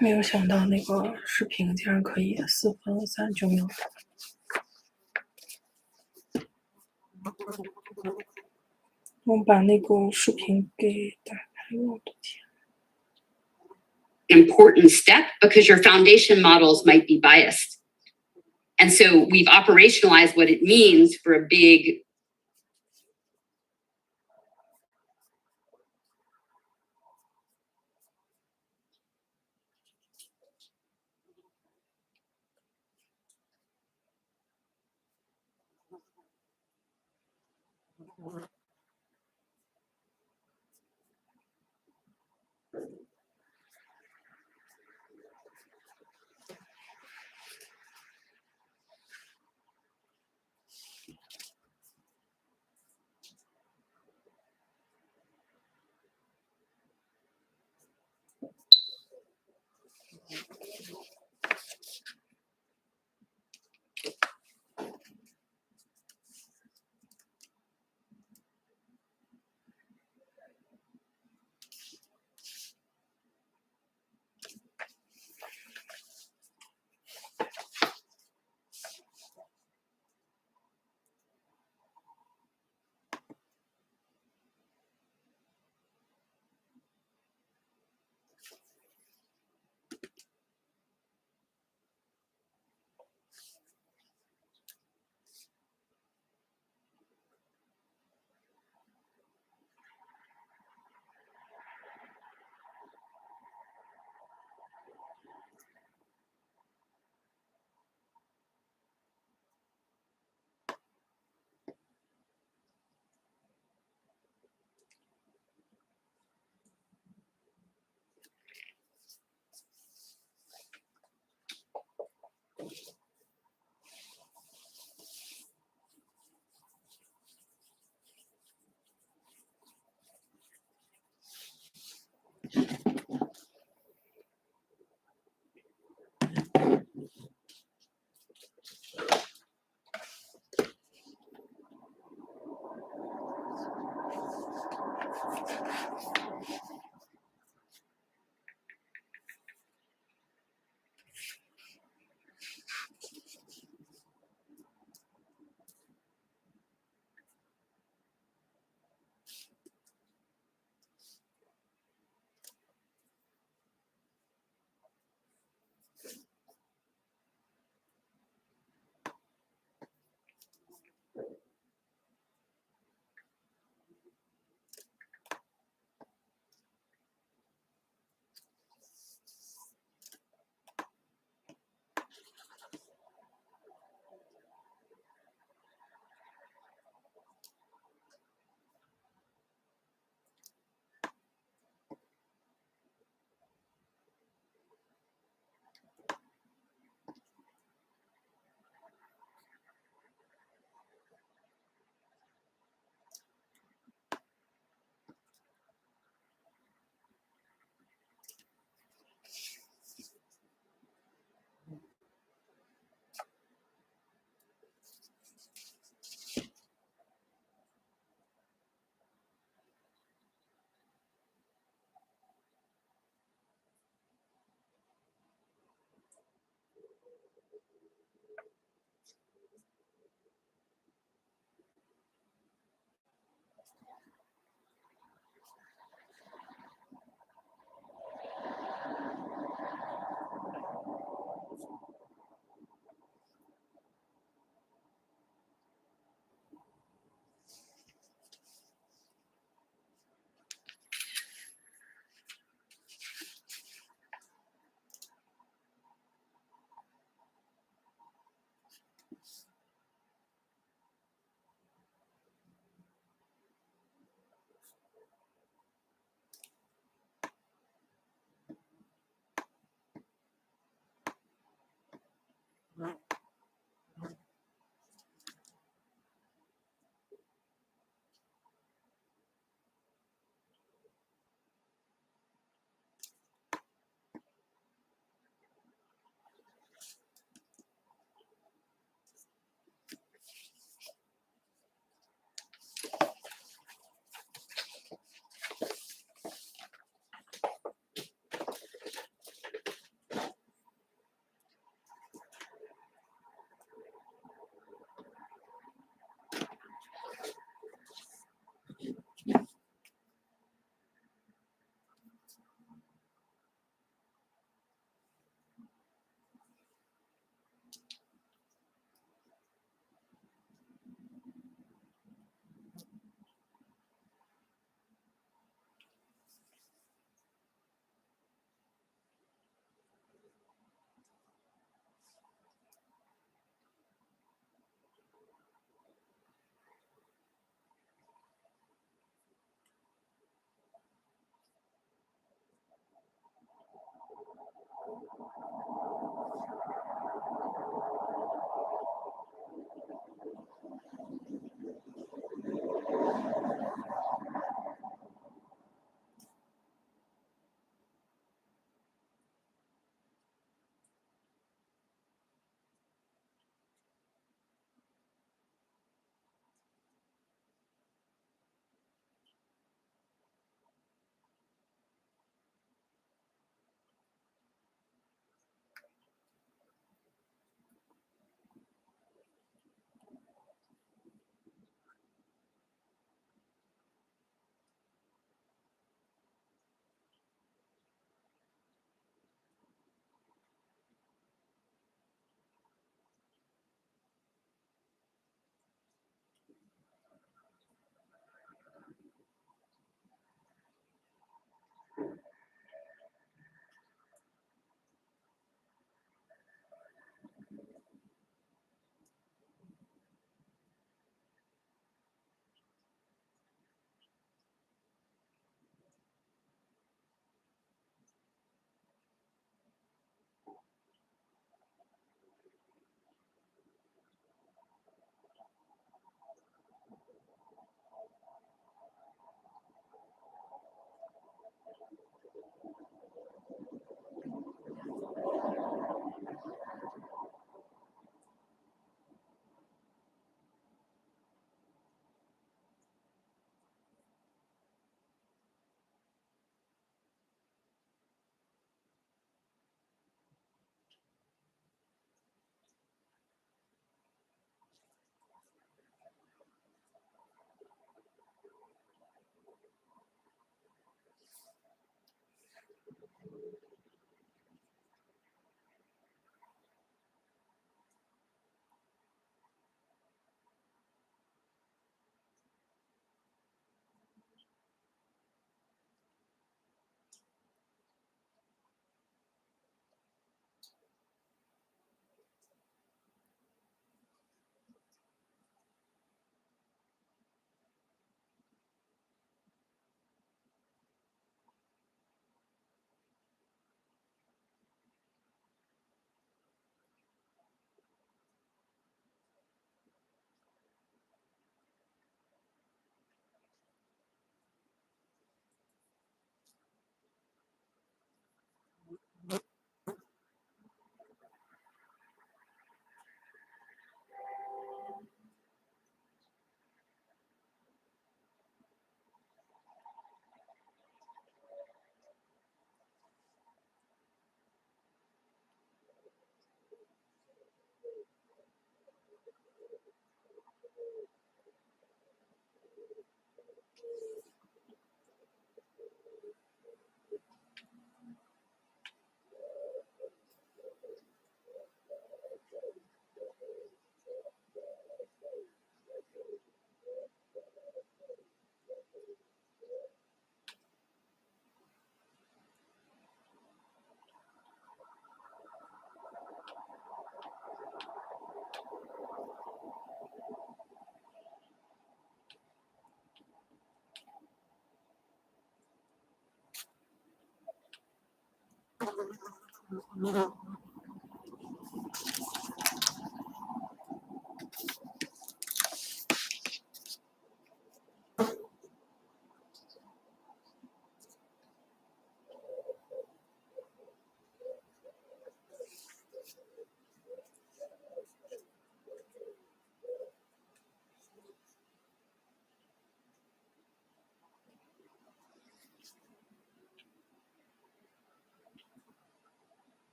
没有想到那个视频竟然可以4分39秒。我把那个视频给打开了，我的天。Important step because your foundation models might be biased. And so we've operationalized what it means for a big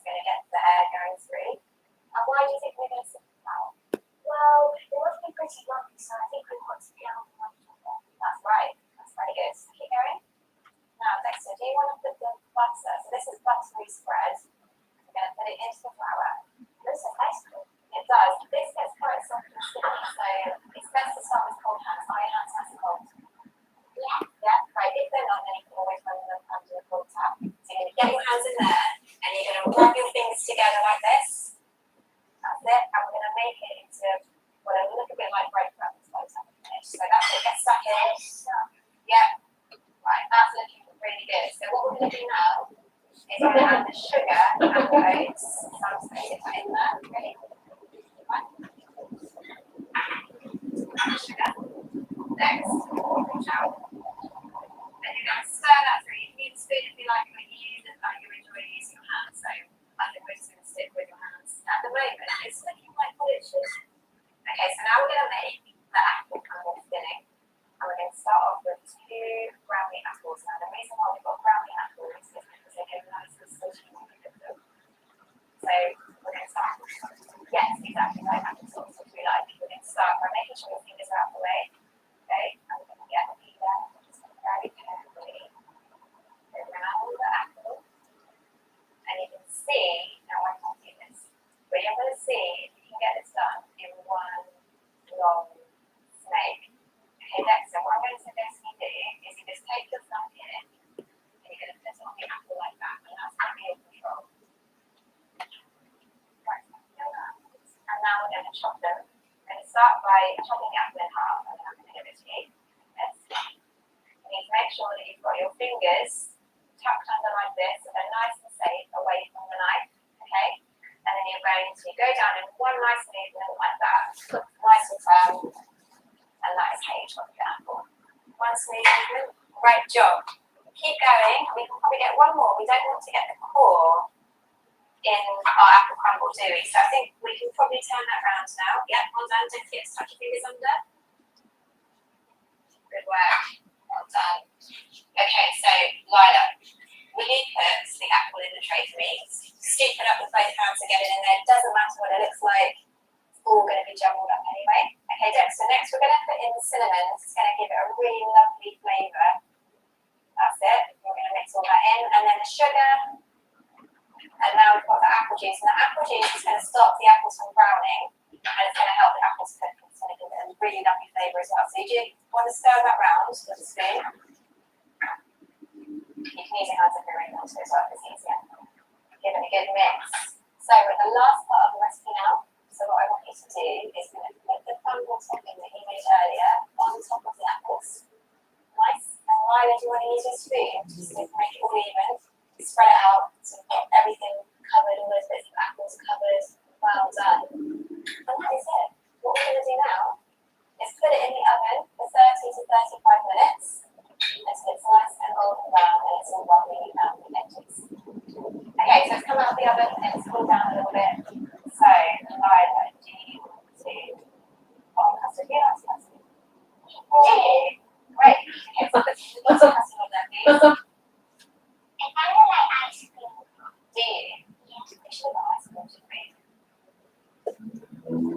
are going to get the air going through. And why do you think we're going to sit now? Well, it must be pretty lucky, so I think we want to be able to watch it. That's right. That's very good. Keep going. Now, Dexter, do you want to put the butter? So this is buttery spread. We're going to put it into the flour. This is ice cream. It does. This gets quite soft and sticky, so it's best to start with cold hands. Are your hands nice and cold? Yeah. Yeah, right. If they're not, then you can always run them under the cold tap. So you're going to get your hands in there, and you're going to rub your fingers together like this. That's it. And we're going to make it into what a little bit like breadcrumbs by the time we finish. So that's it. Get stuck in. Yeah. Right. That's looking really good. So what we're going to do now is we're going to add the sugar and the oats. So I'm just going to get that in there. Ready? Right. Add the sugar. Next, watch out. Then you're going to stir that through. You can use a spoon if you like, but you use it like you enjoy using your hands. So I think we're just going to stick with your hands. At the moment, it's looking like what it should. Okay, so now we're going to make the apple crumble filling. And we're going to start off with 2 brownie apples. Now, the reason why we've got brownie apples is because they get nice and squishy when we cook them. So we're going to start. Yes, exactly like apple sauce, which we like. We're going to start by making sure your fingers are out of the way. Okay, and we're going to get the peeler just very carefully around the apple. And you can see, now I can't do this, but you're going to see if you can get this done in one long snake. Okay, Dexter, what I'm going to suggest you do is you just take your thumb here and you're going to put it on the apple like that, and that's going to be your control. Right, and now we're going to chop them. We're going to start by chopping the apple in half, and then I'm going to give it to you. Yes. You need to make sure that you've got your fingers tucked under like this, so they're nice and safe away from the knife. Okay? And then you're going to go down in one nice movement like that, nice and firm. And that is how you chop the apple. One smooth movement. Great job. Keep going. We can probably get one more. We don't want to get the core in our apple crumble, do we? So I think we can probably turn that round now. Yep, well done. Don't forget to tuck your fingers under. Good work. Well done. Okay, so Lila, will you put the apple in the tray for me? Scoop it up with both hands and get it in there. It doesn't matter what it looks like. All going to be jumbled up anyway. Okay, Dexter, next we're going to put in the cinnamon. This is going to give it a really lovely flavour. That's it. We're going to mix all that in. And then the sugar. And now we've got the apple juice. And the apple juice is going to stop the apples from browning. And it's going to help the apples cook. It's going to give it a really lovely flavour as well. So you want to stir that round with a spoon. You can use your hands if you're in as well, it's easier. Give it a good mix. So we're at the last part of the recipe now. So what I want you to do is going to put the crumble topping that you made earlier on top of the apples. Nice. And Lila, do you want to use your spoon just to make it all even? Spread it out so you've got everything covered, all those bits of apples covered. Well done. And that is it. What we're going to do now is put it in the oven for 30 to 35 minutes until it's nice and golden brown and it's all bubbly around the edges. Okay, so it's come out of the oven and it's cooled down a little bit. So, Lila, do you want to custard? Yeah, that's custard. Great. Okay, so put some custard on there, please. I kind of like ice cream. Do you? Yeah. We should have got ice cream, shouldn't we?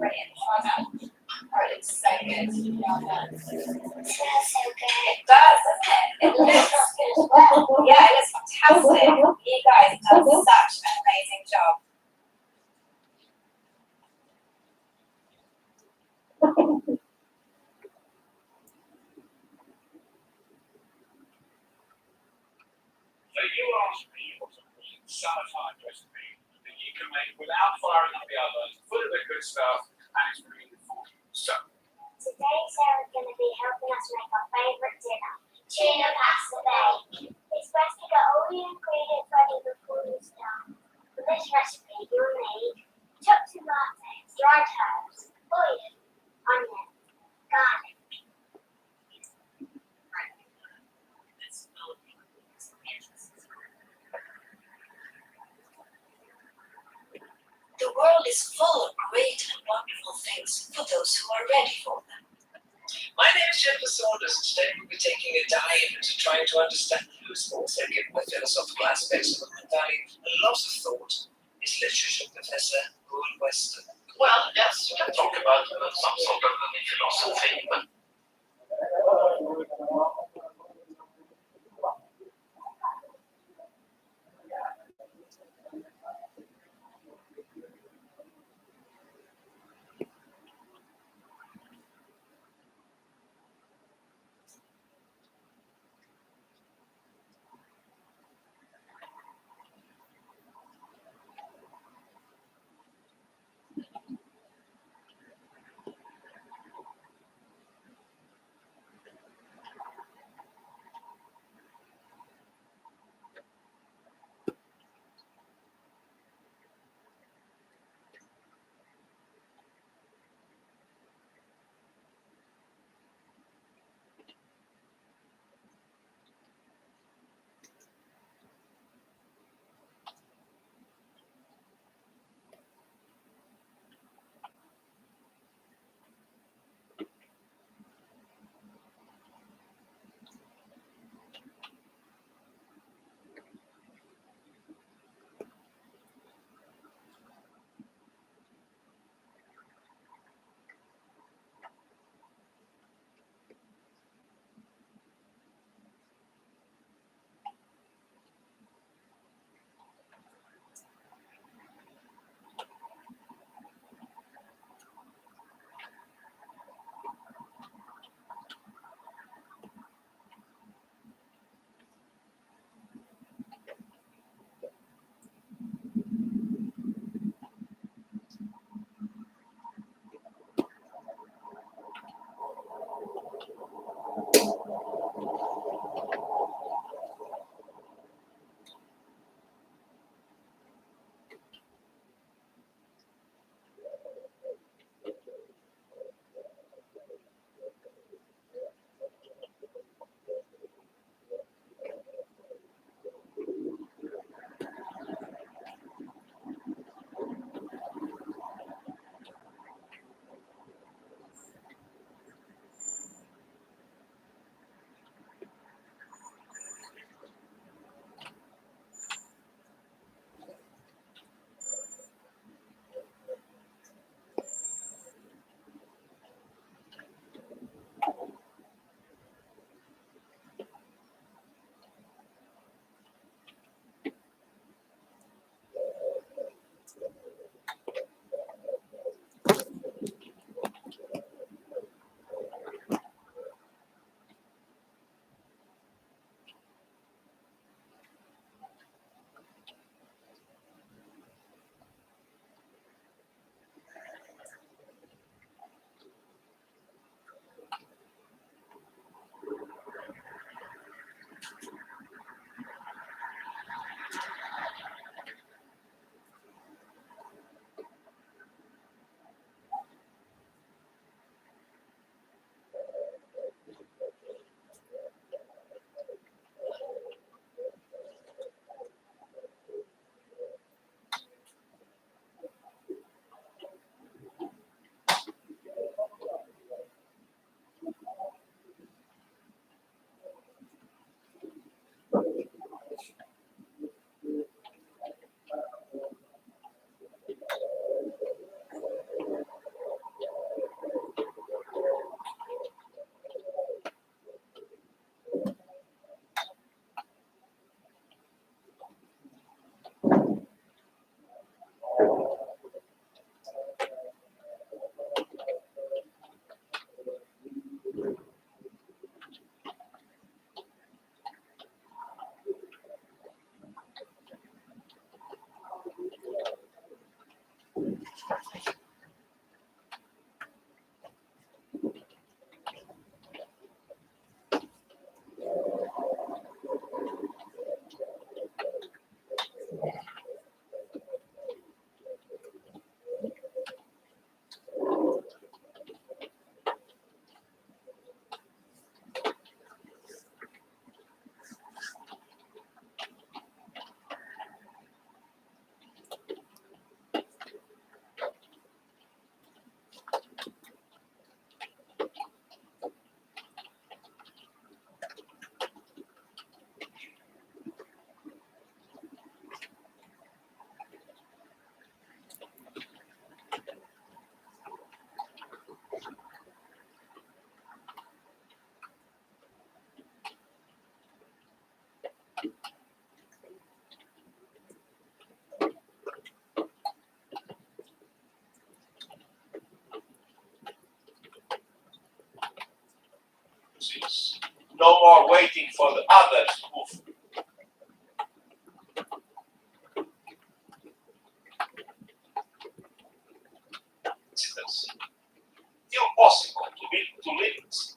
Brilliant. Well done. Oh, it looks so good. Well done. It smells so good. It does, doesn't it? It looks good as well. Yeah, it looks fantastic. You guys have done such an amazing job. So you asked me what's a really satisfying recipe that you can make without firing up the oven, full of the good stuff, and it's really good for you. So Today, Sarah's going to be helping us make our favourite dinner, tuna pasta bake. It's best to get all the ingredients ready before you start. For this recipe, you'll need chopped tomatoes, dried herbs, oil, onion, garlic. The world is full of great and wonderful things for those who are ready for them. my name is Jennifer Saunders, and today we'll be taking a dive into trying to understand those thoughts that give my philosophical aspects of the Valley a lot of thought. literature professor Paul Weston. Well, yes, you can talk about some sort of philosophy, but No more waiting for the others to move. It's still possible to limit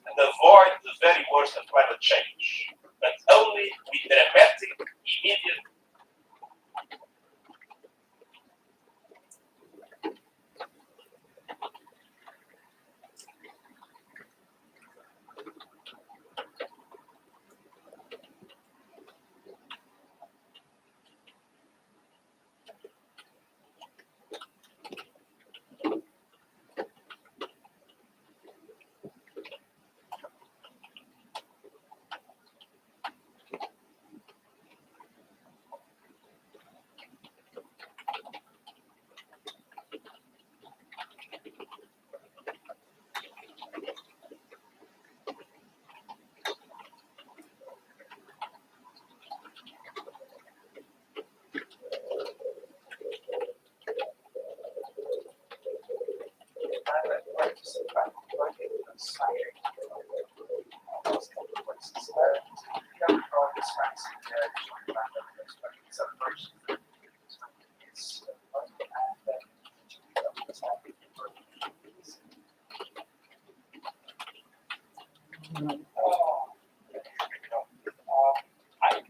and avoid the very worst of climate change, but only with dramatic, immediate.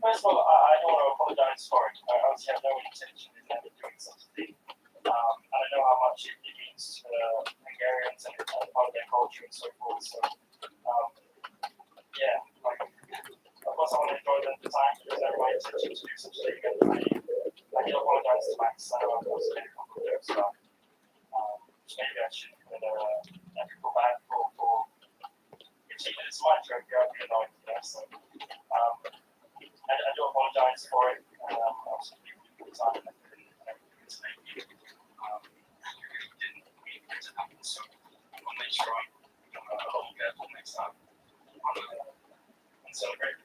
First of all, I don't want to apologize for it. I obviously have no intention in ever doing such a thing. I don't know how much it means to Hungarians and part of their culture and so forth. So, yeah, like, of course, I want to enjoy the time because I have my intention to do such a thing. And I do apologize to Max. I know I was a couple of jokes about maybe I should go back for it's my joke. I'd be annoyed, so. I do apologize for it. Obviously, the time and it's maybe didn't mean it to happen. So I'll make sure I'm a little careful next time and celebrate.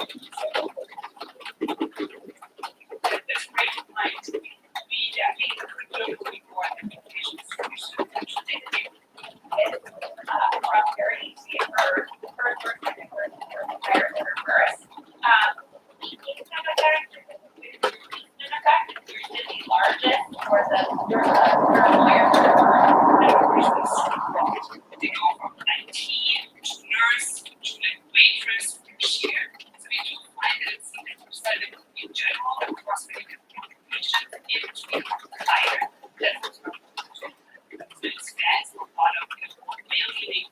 this rate might be, I think, critically more implementation solution actually from very easy for higher or reverse. In effect, usually the largest or the higher they go from 19 to nurse to like waitress to cashier. So we do find that it's percentage in general across many different occupations in between higher than so it spans a lot of mainly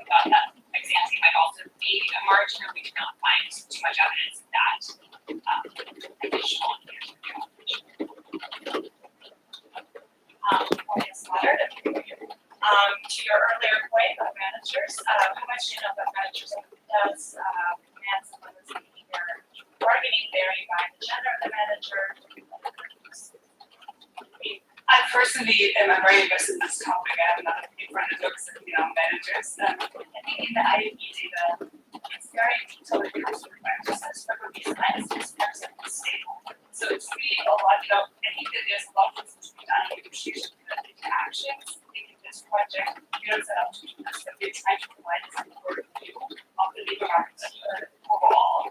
about that example might also be a margin, and we did not find too much evidence of that additional to your earlier point about managers, how much do you know about managers does command someone's behavior bargaining vary by the gender of the manager? I personally am very interested in this topic. I have another big friend who looks at managers. I think in the IAP data, it's very detailed in customer practices, but for these lenses, there's a stable. So it's really a lot, I think that there's a lot of things to be done in negotiation with the actions. I think in this project, set up to do this, that we're trying to provide some overview of the labor market overall.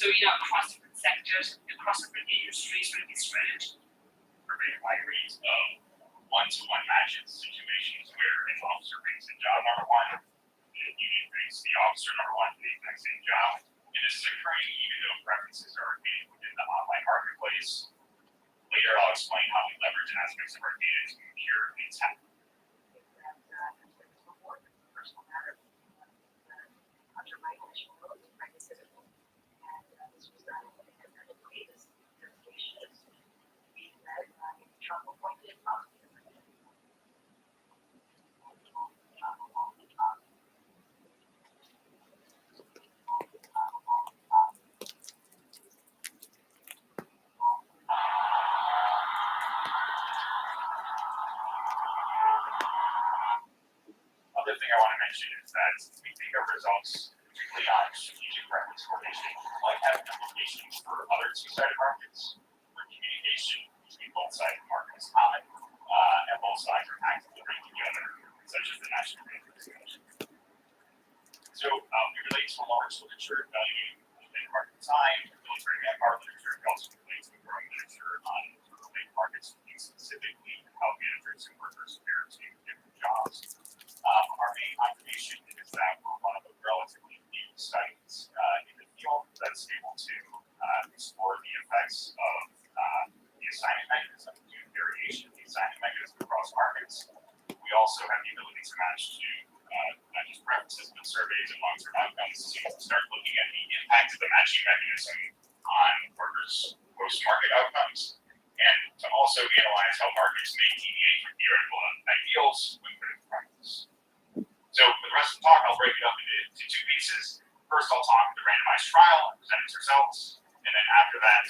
So, across different sectors, across different industries with this strategy. For very high rates of one-to-one matches situations where an officer brings in job number one, the unit brings the officer number one for the exact same job. And this is occurring even though preferences are made within the online marketplace. Later, I'll explain how we leverage aspects of our data to cure intent. Other thing I want to mention is that we think our results, particularly on strategic preference coordination, might have implications for other two-sided markets, where communication between both sides of the market is common, and both sides are actively bringing together, such as the national data discussion. So we relate to a large literature evaluating labor market design, military manpower literature. We also relate to the growing literature on labor markets, looking specifically at how managers and workers compare to different jobs. Our main observation is that we're one of the relatively few studies in the field that's able to explore the effects of the assignment mechanism due to variation of the assignment mechanism across markets. We also have the ability to match to not just preferences, but surveys and long-term outcomes to start looking at the impact of the matching mechanism on workers' post-market outcomes, and to also analyze how markets may deviate from theoretical ideals when put into practice. So for the rest of the talk, I'll break it up into two pieces. First, I'll talk the randomized trial and present its results. And then after that,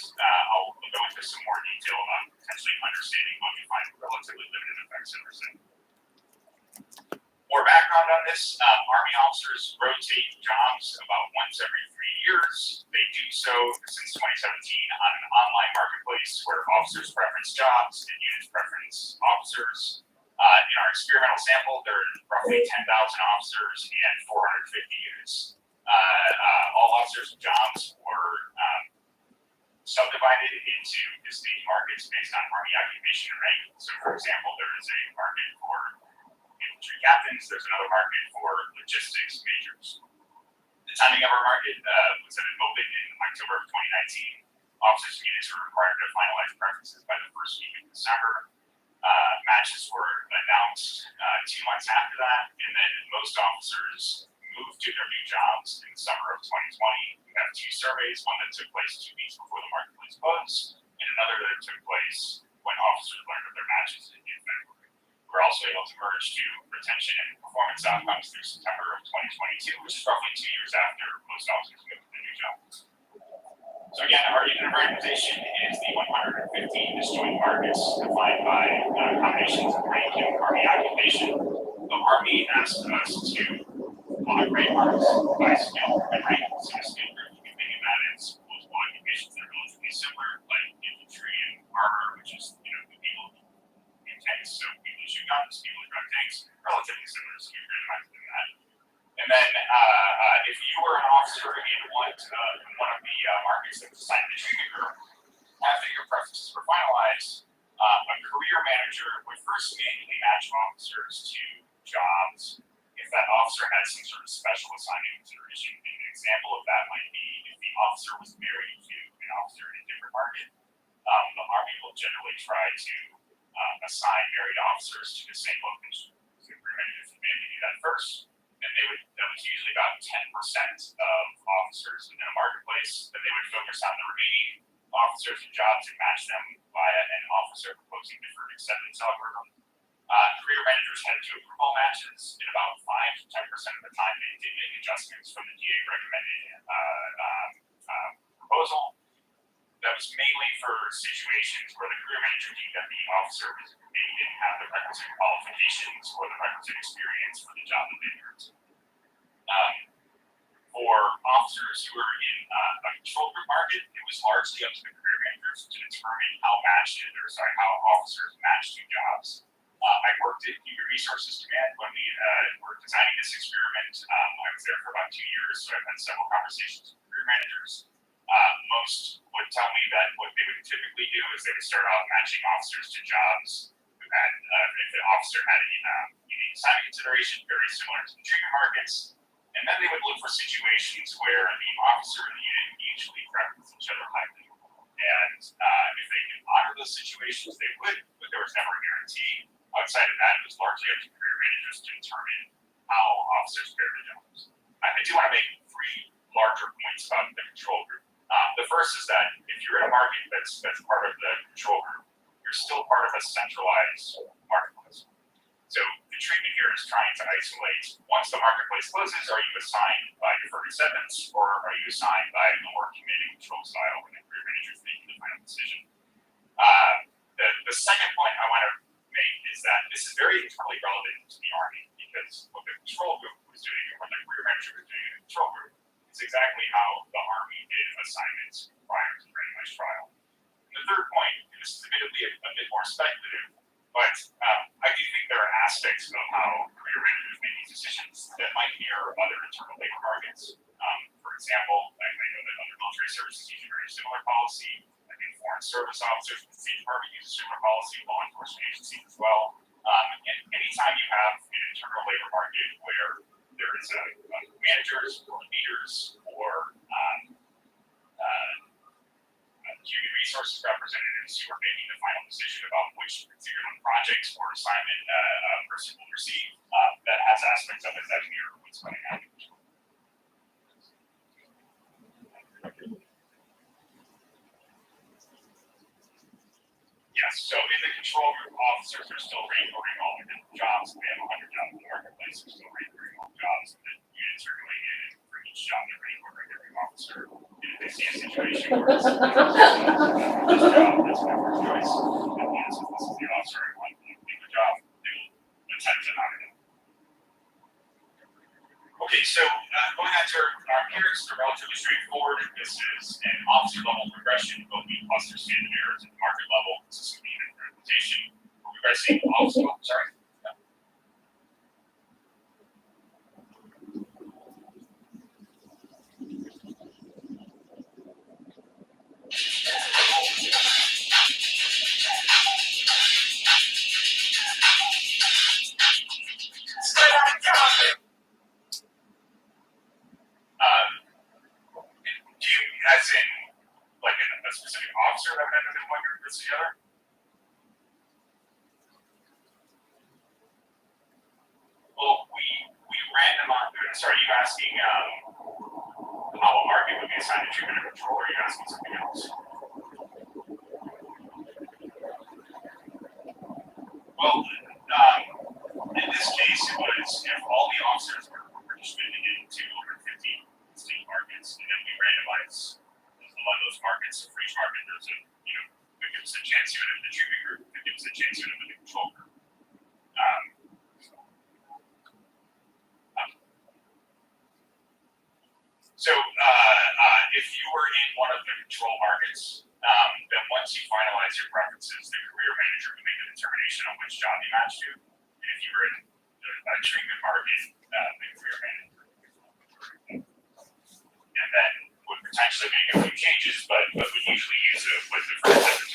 I'll go into some more detail on potentially understanding what we find relatively limited effects in percent. More background on this, Army officers rotate jobs about once every 3 years. They do so since 2017 on an online marketplace where officers preference jobs and units preference officers. In our experimental sample, there are roughly 10,000 officers and 450 units. All officers' jobs were subdivided into distinct markets based on Army occupation and rank. So, for example, there is a market for infantry captains. There's another market for logistics majors. The timing of our market was that it opened in October of 2019. Officers and units were required to finalize preferences by the first week of December. Matches were announced 2 months after that, and then most officers moved to their new jobs in the summer of 2020. We have 2 surveys, one that took place 2 weeks before the marketplace closed, and another that took place when officers learned of their matches in February. We're also able to merge to retention and performance outcomes through September of 2022, which is roughly 2 years after most officers moved to their new jobs. So again, our unit of randomization is the 115 disjoint markets defined by combinations of rank and Army occupation. The Army asked us to plot rank marks by skill and rank. So the skill group, you can think of that as multiple occupations that are relatively similar, like infantry and armor, which is, the people in tanks. So people who shoot guns, people who drive tanks, relatively similar. So we randomized in that. And then if you were an officer in one of the markets that was assigned to the treatment group, after your preferences were finalized, a career manager would first manually match officers to jobs if that officer had some sort of special assignment consideration. And an example of that might be if the officer was married to an officer in a different market. The Army will generally try to assign married officers to the same location. So career managers would manually do that first. And that was usually about 10% of officers within a marketplace. Then they would focus on the remaining officers and jobs and match them via an officer proposing deferred acceptance algorithm. Career managers had to approve all matches. In about 5 to 10% of the time, they did make adjustments from the DA recommended proposal. That was mainly for situations where the career manager deemed that the officer maybe didn't have the requisite qualifications or the requisite experience for the job that they were in. For officers who were in a control group market, it was largely up to the career managers to determine how officers matched to jobs. I worked at Human Resources Command when we were designing this experiment. I was there for about 2 years, so I've had several conversations with career managers. most would tell me that what they would typically do is they would start off matching officers to jobs who had, if the officer had a unique assignment consideration, very similar to the treatment markets. And then they would look for situations where the officer and the unit mutually preference each other highly. And if they could honor those situations, they would, but there was never a guarantee. Outside of that, it was largely up to career managers to determine how officers pair the jobs. I do want to make three larger points about the control group. The first is that if you're in a market that's part of the control group, you're still part of a centralized marketplace. So the treatment here is trying to isolate, once the marketplace closes, are you assigned by deferred acceptance or are you assigned by a more committed control style when the career manager is making the final decision? The second point I want to make is that this is very internally relevant to the Army, because what the control group was doing and what the career manager was doing in the control group is exactly how the Army did assignments prior to the randomized trial. And the third point, and this is admittedly a bit more speculative, but I do think there are aspects of how career managers make these decisions that might mirror other internal labor markets. For example, I know that other military services use a very similar policy. I think foreign service officers in the State Department use a similar policy, law enforcement agencies as well. And anytime you have an internal labor market where there is managers or leaders or human resources representatives who are making the final decision about which particular projects or assignment a person will receive, that has aspects of it that mirror what's going on. Yes, so in the control group, officers are still ranked all the different jobs. They have 100 jobs in the marketplace, they're still ranked all the jobs, and then units are going in and for each job they're ranked every officer. And if they see a situation where it's this job, that's my first choice, and yes, if this is the officer I want to do the job, they will attempt to honor them. Okay, so going on to our peers, they're relatively straightforward. This is an officer level progression, both the cluster standard errors at the market level, consistent with unit implementation. We're progressing officer level, sorry. Do you, as in, like a specific officer that would have been one group this together? Well, we randomize. Sorry, are you asking how a market would be assigned to treatment or control, or are you asking something else? Well, in this case, it was if all the officers were distributed into 250 state markets, and then we randomize among those markets. For each market, there's a 50% chance you would have the treatment group, 50% chance you would have the control group. So if you were in one of the control markets, then once you finalize your preferences, the career manager would make a determination on which job you match to. And if you were in a treatment market, the career manager and then would potentially make a few changes, but would usually use it with the first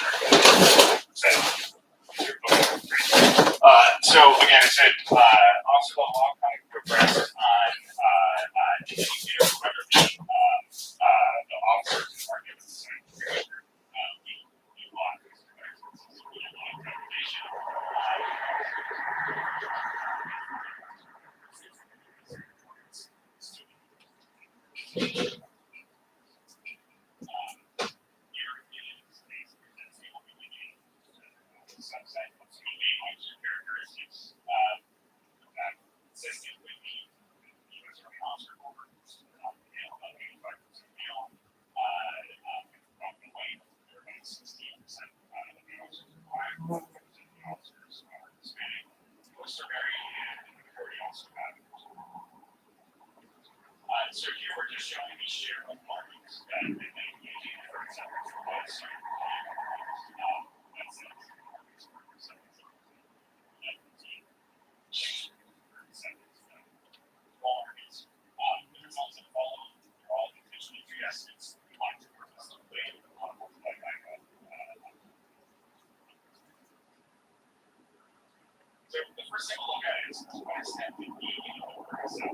so again, I said officer level outcome progress on the officers in markets. Consistent with the U.S. Army officer board, about 85% male, white, about 16% of the officers are black, 40% of the officers are Hispanic. Most are married, and the majority also have. So here we're just showing the this is what a step would be, for a step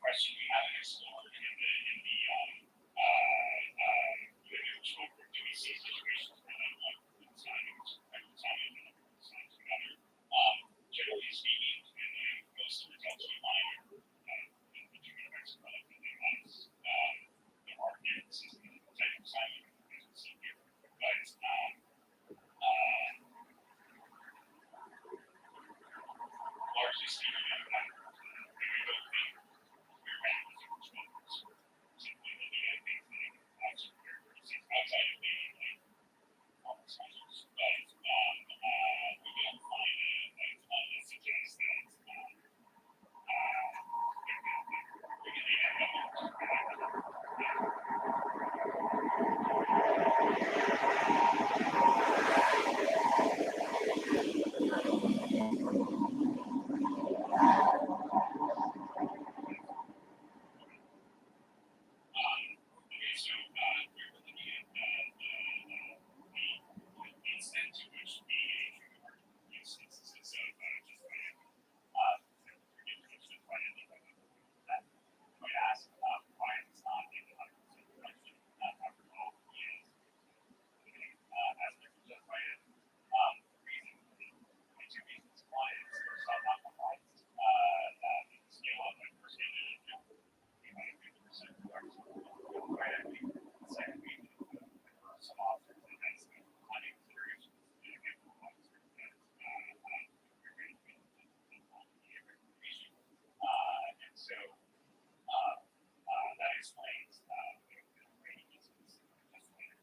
question we haven't explored in the individual or DVC situations where that one signing together. Generally speaking, and most of the results we find in the treatment effects are relatively modest. There are differences in the type of signing as we see here, but largely speaking, outside of being like performance measures, but we don't find a ton that suggests that extent to which the instances of just that might ask why it's not in the 100% direction after all is aspects of just by it. Reason two reasons. One is first off not compliance. Scale up like first aid and 50% reduction. Second reason some officers that has planning considerations and officers that and so that explains the rating instances just later.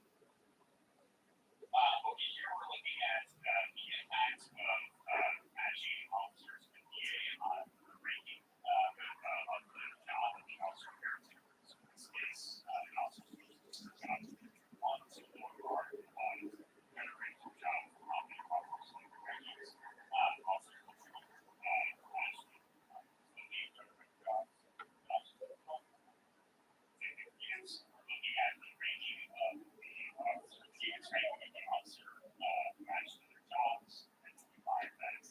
Over here we're looking at the impact of matching officers with DA on the ranking of the job and the officer characteristics. In this case, an officer job on to or kind of range of job on the officers like the ranks. Officers looking at the ranking of the officer teams, right? When an officer matched their jobs, and we find that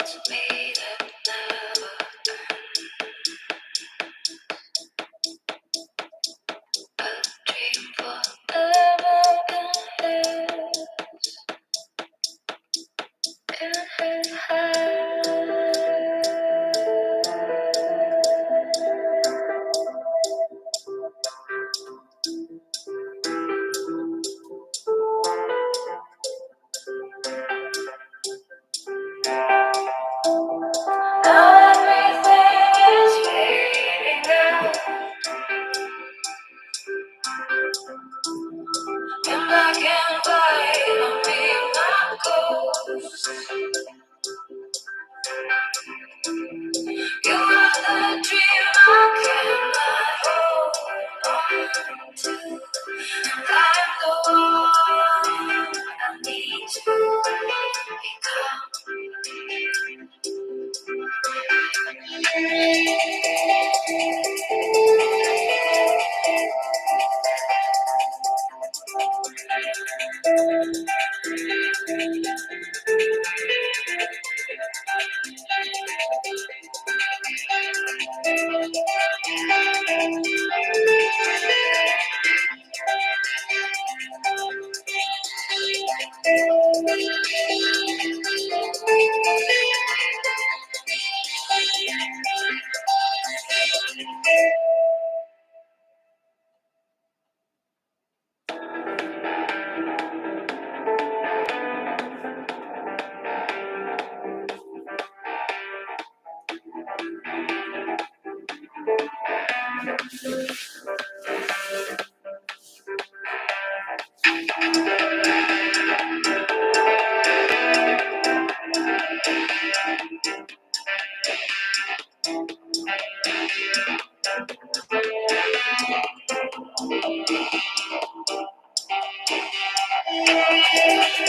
it's me that never ends. A dream forever in his head. Everything is fading out in black and white. I mean, my ghost. You are the dream I cannot hold on to, and I'm the one I need to become.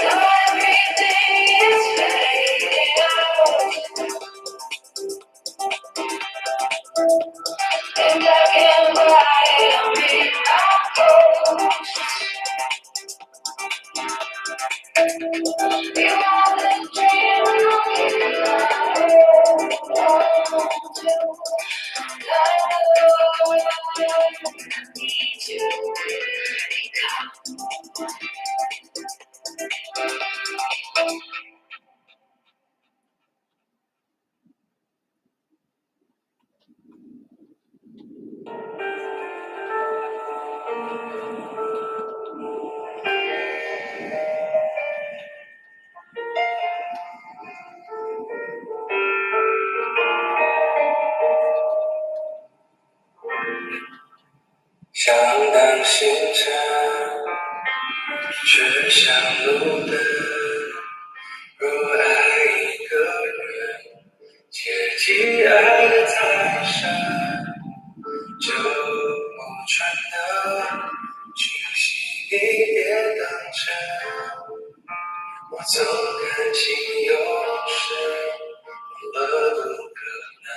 Everything is fading out in black and white. I mean, my ghost. You are the dream I cannot hold on to, and I'm the one I need to become.想当星辰，却像路灯。若爱一个人，切记爱得太深，就不穿的清晰一点当真。我总感情有时忘了不可能，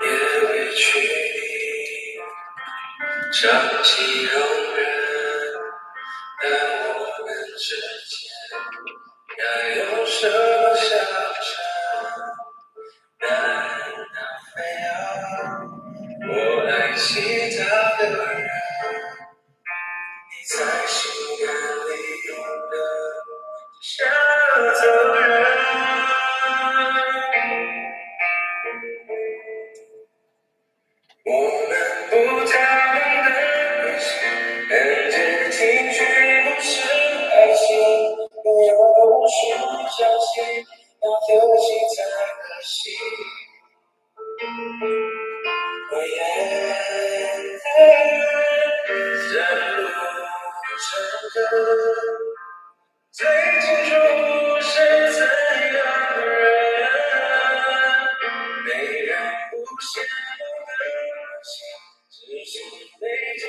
也委屈你长期容忍，但我们之间该有什么相衬？难道非要我爱其他的人，你在心眼里的这种人？我们不讨论的关系，很接近却不是爱情，我又无数相信那的心才可惜。我也在路上的最清楚是怎样的人，没人不羡慕的心，只是没机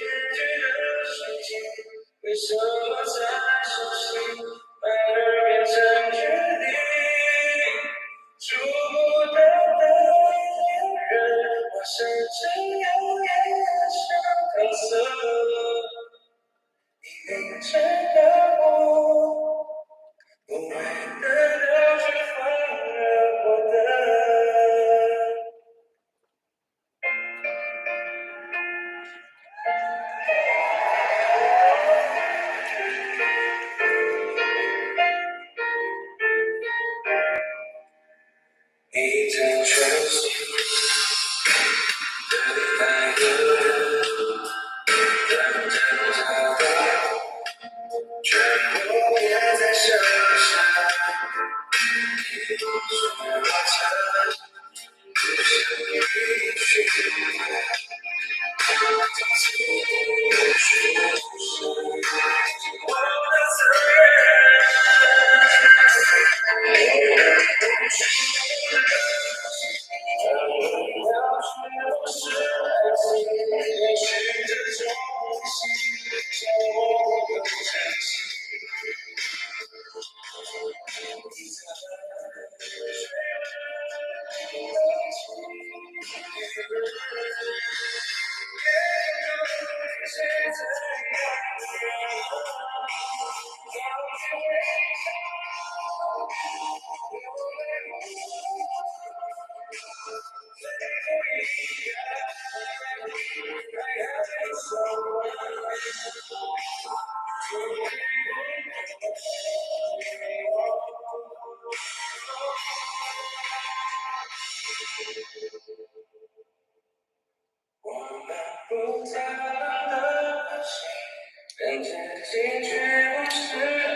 人之间绝不是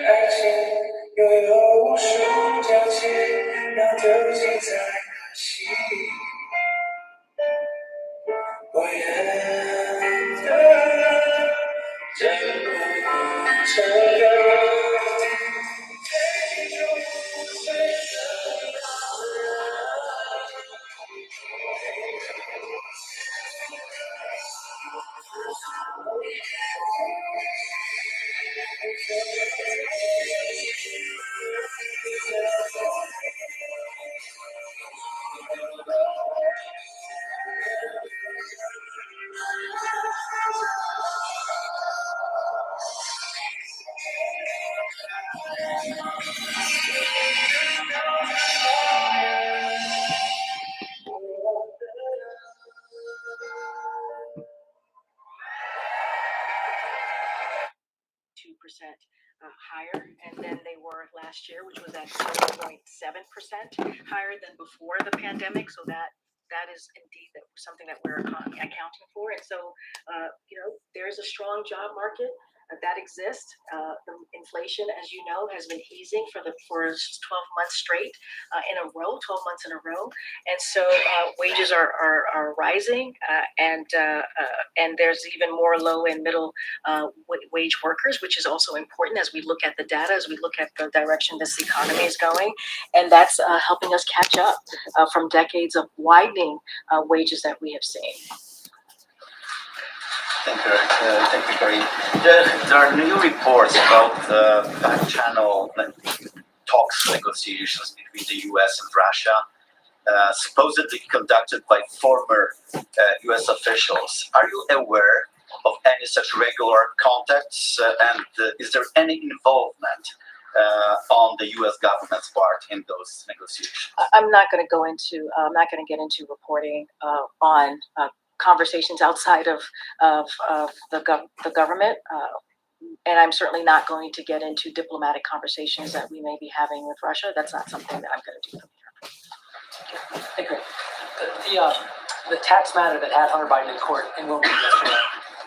爱情，拥有无数交集，那都尽在可惜。我愿的真不成个higher, and then they were last year, which was at 0.7% higher than before the pandemic. So that is indeed something that we're accounting for. And so, there is a strong job market that exists. The inflation, as you know, has been easing for 12 months straight in a row, 12 months in a row. And so wages are rising, and there's even more low and middle wage workers, which is also important as we look at the data, as we look at the direction this economy is going. And that's helping us catch up from decades of widening wages that we have seen. Thank you, Corinne. There are new reports about back-channel talks, negotiations between the U.S. and Russia, supposedly conducted by former U.S. officials. Are you aware of any such regular contacts, and is there any involvement on the U.S. government's part in those negotiations? I'm not going to get into reporting on conversations outside of the government, and I'm certainly not going to get into diplomatic conversations that we may be having with Russia. That's not something that I'm going to do from here. Okay. The tax matter that had Hunter Biden in court in Wilmington yesterday,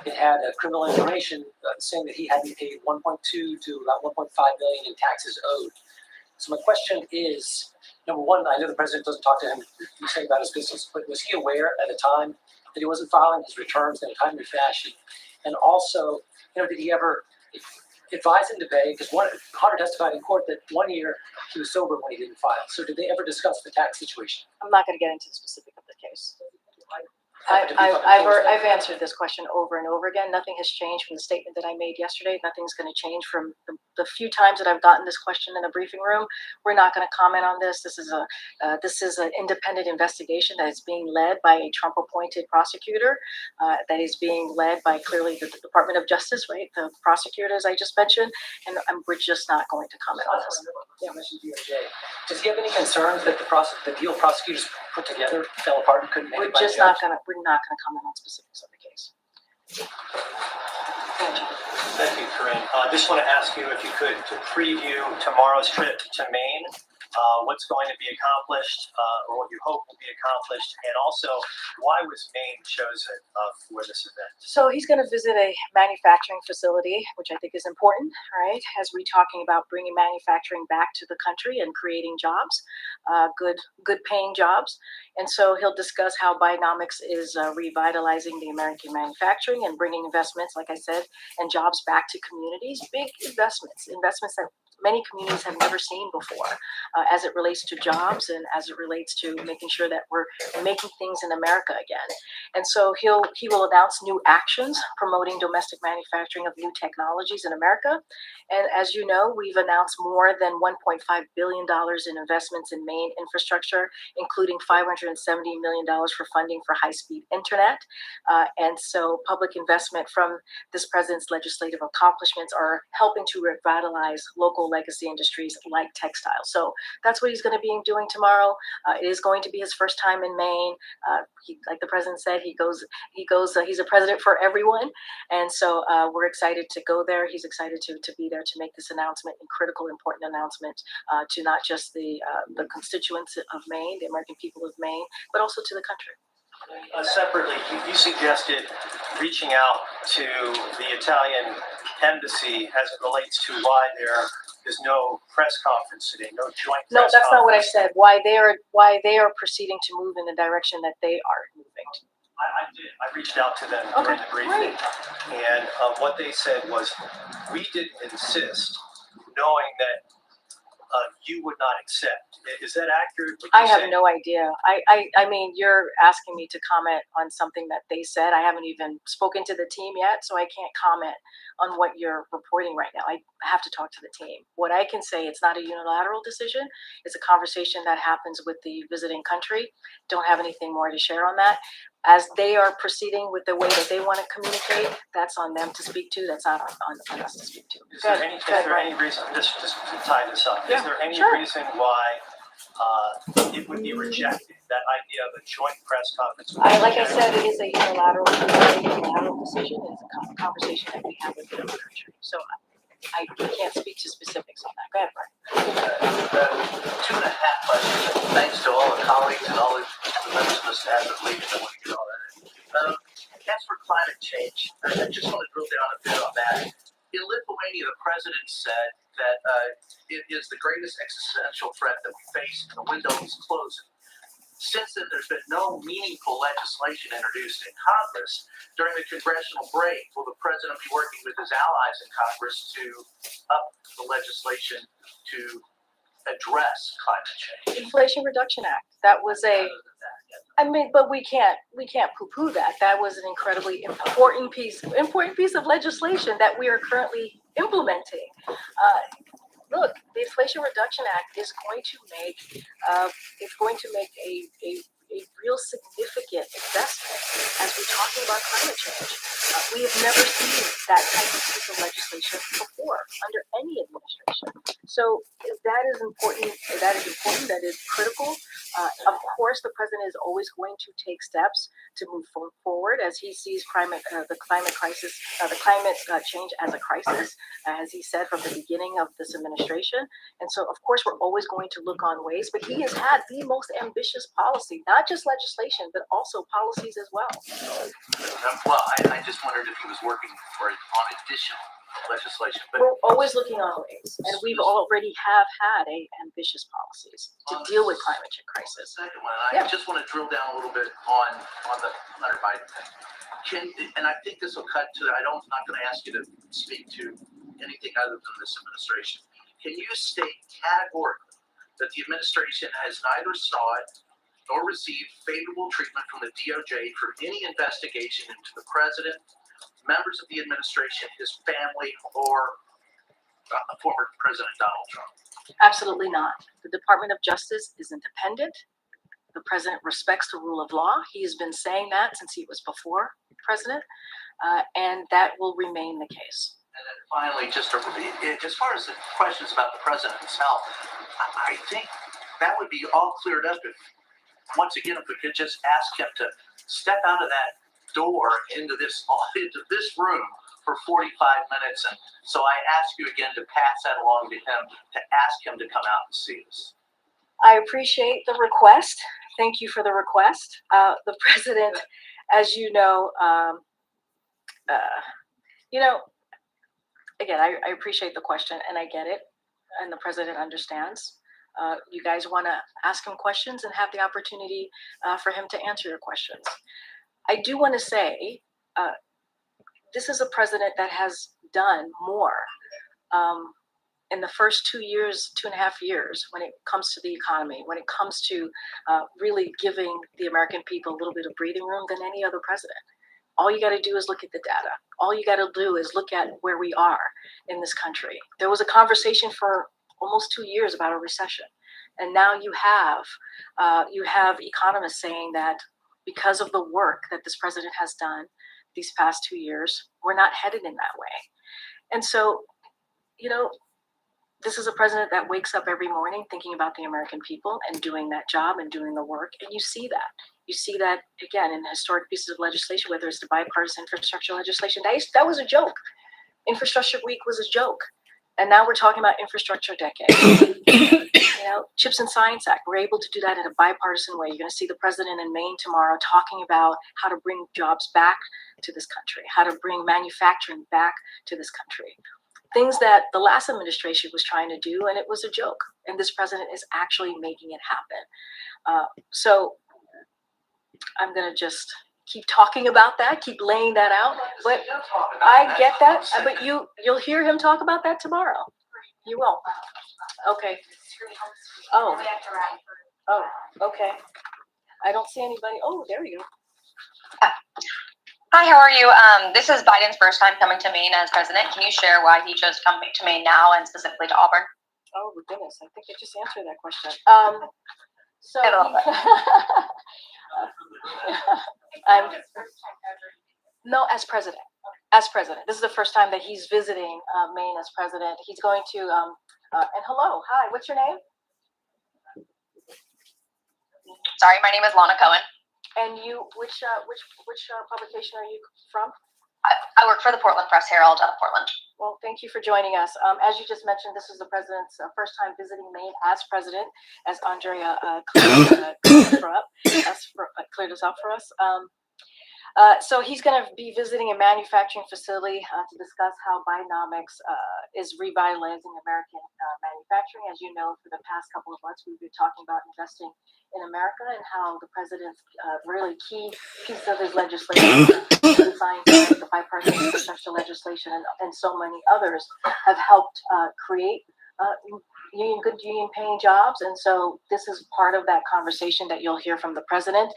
it had criminal information saying that he hadn't paid 1.2 to about 1.5 million in taxes owed. So my question is, number one, I know the president doesn't talk to him about his business, but was he aware at the time that he wasn't filing his returns in a timely fashion? And also, did he ever advise him to pay? Because Hunter testified in court that 1 year he was sober when he didn't file. So did they ever discuss the tax situation? I'm not going to get into the specific of the case. I've answered this question over and over again. Nothing has changed from the statement that I made yesterday. Nothing's going to change from the few times that I've gotten this question in a briefing room. We're not going to comment on this. This is an independent investigation that is being led by a Trump-appointed prosecutor. That is being led by clearly the Department of Justice, right? The prosecutors I just mentioned, and we're just not going to comment on this. Yeah, does he have any concerns that the deal prosecutors put together fell apart and couldn't make it by the judge? We're not going to comment on specifics of the case. Thank you, Corinne. I just want to ask you if you could to preview tomorrow's trip to Maine. what's going to be accomplished, or what you hope will be accomplished, and also why was Maine chosen for this event? So he's going to visit a manufacturing facility, which I think is important, right? As we're talking about bringing manufacturing back to the country and creating jobs, good paying jobs. And so he'll discuss how Bidenomics is revitalizing the American manufacturing and bringing investments, like I said, and jobs back to communities. Big investments that many communities have never seen before, as it relates to jobs and as it relates to making sure that we're making things in America again. And so he will announce new actions promoting domestic manufacturing of new technologies in America. And as you know, we've announced more than $1.5 billion in investments in Maine infrastructure, including $570 million for funding for high-speed internet. And so public investment from this president's legislative accomplishments are helping to revitalize local legacy industries like textiles. So that's what he's going to be doing tomorrow. It is going to be his first time in Maine. Like the president said, he's a president for everyone. And so we're excited to go there. He's excited to be there to make this announcement, and critical, important announcement to not just the constituents of Maine, the American people of Maine, but also to the country. Separately, you suggested reaching out to the Italian embassy as it relates to why there is no press conference today, no joint press conference. No, that's not what I said. Why they are proceeding to move in the direction that they are moving. I did. I reached out to them during the briefing, and what they said was, we didn't insist, knowing that you would not accept. Is that accurate? I have no idea. I mean, you're asking me to comment on something that they said. I haven't even spoken to the team yet, so I can't comment on what you're reporting right now. I have to talk to the team. What I can say, it's not a unilateral decision. It's a conversation that happens with the visiting country. Don't have anything more to share on that. As they are proceeding with the way that they want to communicate, that's on them to speak to. That's not on us to speak to. Is there any reason, just to tie this up, is there any reason why it would be rejected, that idea of a joint press conference? Like I said, it is a unilateral decision. It's a conversation that we have with the country. So I can't speak to specifics on that. Go ahead, Brian. 2.5 questions. Thanks to all the colleagues and all the members of the staff that lead and want to get all that. As for climate change, I just want to drill down a bit on that. In Lithuania, the president said that it is the greatest existential threat that we face, and the window is closing. Since then, there's been no meaningful legislation introduced in Congress. During the congressional break, will the president be working with his allies in Congress to up the legislation to address climate change? Inflation Reduction Act. That was but we can't poo-poo that. That was an incredibly important piece of legislation that we are currently implementing. Look, the Inflation Reduction Act is going to make a real significant investment as we're talking about climate change. We have never seen that type of piece of legislation before under any administration. So that is important. That is critical. Of course, the president is always going to take steps to move forward as he sees the climate crisis, the climate change as a crisis, as he said from the beginning of this administration. And so, of course, we're always going to look on ways. But he has had the most ambitious policy, not just legislation, but also policies as well. Well, I just wondered if he was working on additional legislation. But we're always looking on ways, and we've already have had ambitious policies to deal with climate change crisis. Second one, I just want to drill down a little bit on the Hunter Biden thing. And I think this will cut to. I'm not going to ask you to speak to anything other than this administration. Can you state categorically that the administration has neither sought nor received favorable treatment from the DOJ for any investigation into the president, members of the administration, his family, or former President Donald Trump? Absolutely not. The Department of Justice is independent. The president respects the rule of law. He has been saying that since he was before president, and that will remain the case. And then finally, just as far as the questions about the president himself, I think that would be all cleared up if, once again, if we could just ask him to step out of that door into this room for 45 minutes. And so I ask you again to pass that along to him, to ask him to come out and see us. I appreciate the request. Thank you for the request. The president, as you know, you know, again, I appreciate the question and I get it, and the president understands. You guys want to ask him questions and have the opportunity for him to answer your questions. I do want to say this is a president that has done more in the first 2 years, 2.5 years, when it comes to the economy, when it comes to really giving the American people a little bit of breathing room than any other president. All you got to do is look at the data. All you got to do is look at where we are in this country. There was a conversation for almost 2 years about a recession. And now you have economists saying that because of the work that this president has done these past 2 years, we're not headed in that way. And so, you know, this is a president that wakes up every morning thinking about the American people and doing that job and doing the work. And you see that. You see that, again, in historic pieces of legislation, whether it's the bipartisan infrastructure legislation. That was a joke. Infrastructure Week was a joke. And now we're talking about infrastructure decade. You know, Chips and Science Act, we're able to do that in a bipartisan way. You're going to see the president in Maine tomorrow talking about how to bring jobs back to this country, how to bring manufacturing back to this country. Things that the last administration was trying to do, and it was a joke. And this president is actually making it happen. So I'm going to just keep talking about that, keep laying that out. But I get that. But you'll hear him talk about that tomorrow. You will. Okay. Oh, okay. I don't see anybody. Oh, there you go. Hi, how are you? This is Biden's first time coming to Maine as president. Can you share why he chose to come to Maine now and specifically to Auburn? Oh, goodness. I think I just answered that question. No, as president. As president. This is the first time that he's visiting Maine as president. He's going to, and hello, hi, what's your name? Sorry, my name is Lana Cohen. And you, which publication are you from? I work for the Portland Press Herald out of Portland. Well, thank you for joining us. As you just mentioned, this is the president's first time visiting Maine as president, as Andrea cleared us up for us. So he's going to be visiting a manufacturing facility to discuss how Bidenomics is revitalizing American manufacturing. As you know, for the past couple of months, we've been talking about investing in America and how the president's really key piece of his legislation, the science, the bipartisan infrastructure legislation, and so many others have helped create good union paying jobs. And so this is part of that conversation that you'll hear from the president,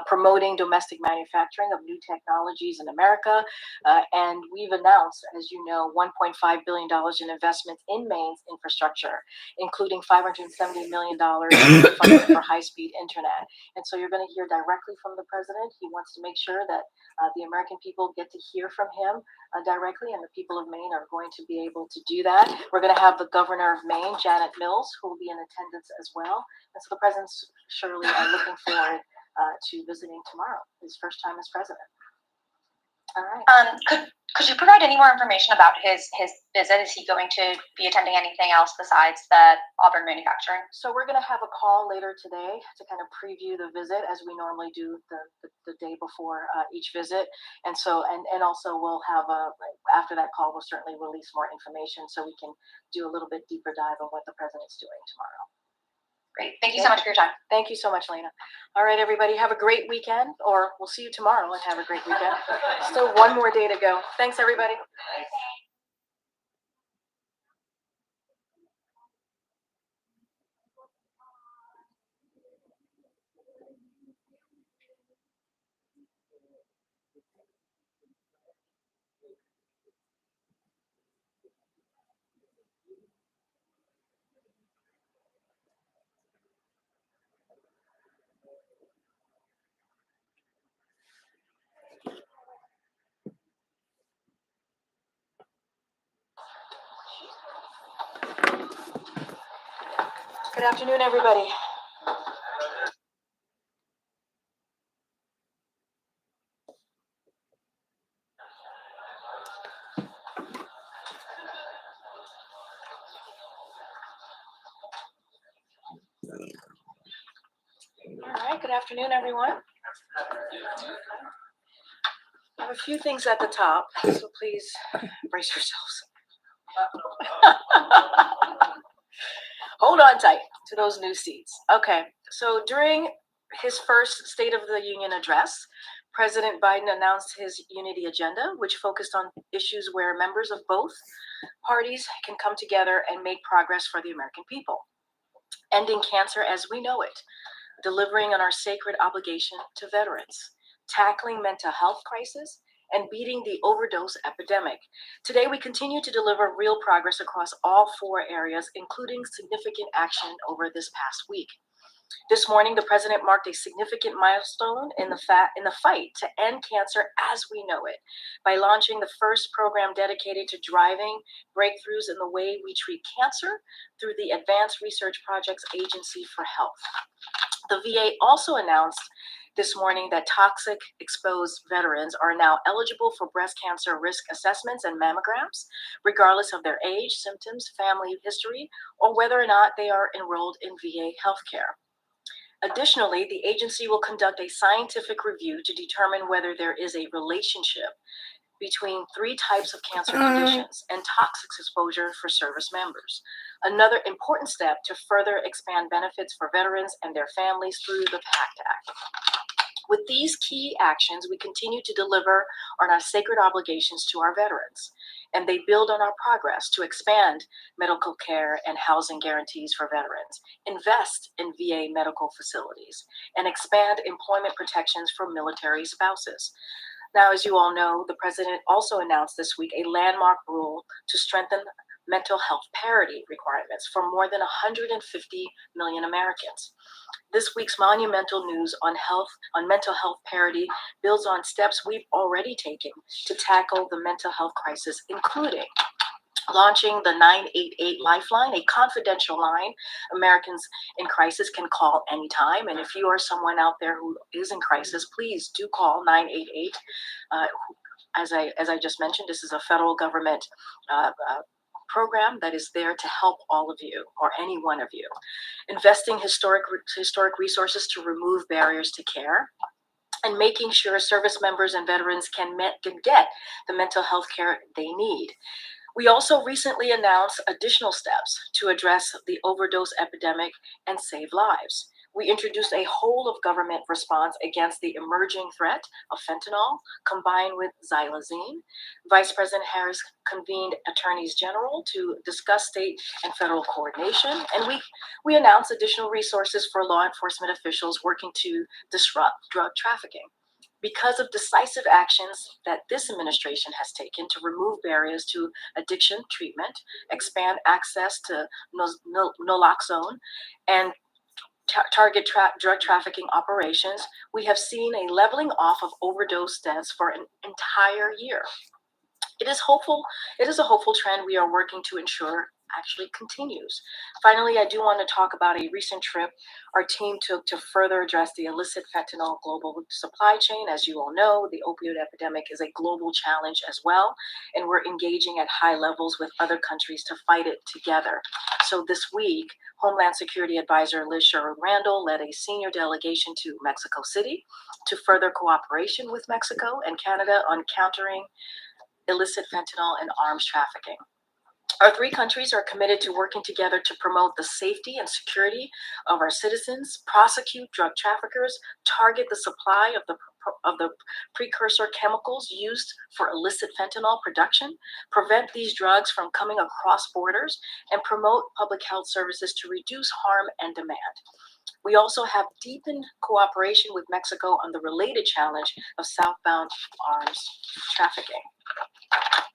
promoting domestic manufacturing of new technologies in America. And we've announced, as you know, $1.5 billion in investments in Maine's infrastructure, including $570 million funding for high-speed internet. And so you're going to hear directly from the president. He wants to make sure that the American people get to hear from him directly, and the people of Maine are going to be able to do that. We're going to have the governor of Maine, Janet Mills, who will be in attendance as well. And so the president's surely looking forward to visiting tomorrow, his first time as president. All right. Could you provide any more information about his visit? Is he going to be attending anything else besides the Auburn manufacturing? So we're going to have a call later today to kind of preview the visit, as we normally do the day before each visit. And so, and also we'll have after that call, we'll certainly release more information so we can do a little bit deeper dive on what the president's doing tomorrow. Great. Thank you so much for your time. Thank you so much, Lena. All right, everybody, have a great weekend, or we'll see you tomorrow and have a great weekend. Still one more day to go. Thanks, everybody. Good afternoon, everybody. right, good afternoon, everyone. I have a few things at the top, so please brace yourselves. Hold on tight to those new seats. Okay, so during his first State of the Union address, President Biden announced his unity agenda, which focused on issues where members of both parties can come together and make progress for the American people. Ending cancer as we know it, delivering on our sacred obligation to veterans, tackling mental health crisis, and beating the overdose epidemic. Today, we continue to deliver real progress across all four areas, including significant action over this past week. This morning, the president marked a significant milestone in the fight to end cancer as we know it by launching the first program dedicated to driving breakthroughs in the way we treat cancer through the Advanced Research Projects Agency for Health. The VA also announced this morning that toxic exposed veterans are now eligible for breast cancer risk assessments and mammograms, regardless of their age, symptoms, family history, or whether or not they are enrolled in VA healthcare. Additionally, the agency will conduct a scientific review to determine whether there is a relationship between 3 types of cancer conditions and toxic exposure for service members. Another important step to further expand benefits for veterans and their families through the PACT Act. With these key actions, we continue to deliver on our sacred obligations to our veterans, and they build on our progress to expand medical care and housing guarantees for veterans, invest in VA medical facilities, and expand employment protections for military spouses. Now, as you all know, the president also announced this week a landmark rule to strengthen mental health parity requirements for more than 150 million Americans. This week's monumental news on mental health parity builds on steps we've already taken to tackle the mental health crisis, including launching the 988 Lifeline, a confidential line Americans in crisis can call anytime. And if you are someone out there who is in crisis, please do call 988. As I just mentioned, this is a federal government program that is there to help all of you or any one of you. Investing historic resources to remove barriers to care, and making sure service members and veterans can get the mental health care they need. We also recently announced additional steps to address the overdose epidemic and save lives. We introduced a whole of government response against the emerging threat of fentanyl combined with xylazine. Vice President Harris convened attorneys general to discuss state and federal coordination. And we announced additional resources for law enforcement officials working to disrupt drug trafficking. Because of decisive actions that this administration has taken to remove barriers to addiction treatment, expand access to naloxone, and target drug trafficking operations, we have seen a leveling off of overdose deaths for an entire year. It is a hopeful trend we are working to ensure actually continues. Finally, I do want to talk about a recent trip our team took to further address the illicit fentanyl global supply chain. As you all know, the opioid epidemic is a global challenge as well, and we're engaging at high levels with other countries to fight it together. So this week, Homeland Security Advisor Liz Sherwood-Randall led a senior delegation to Mexico City to further cooperation with Mexico and Canada on countering illicit fentanyl and arms trafficking. Our 3 countries are committed to working together to promote the safety and security of our citizens, prosecute drug traffickers, target the supply of the precursor chemicals used for illicit fentanyl production, prevent these drugs from coming across borders, and promote public health services to reduce harm and demand. We also have deepened cooperation with Mexico on the related challenge of southbound arms trafficking.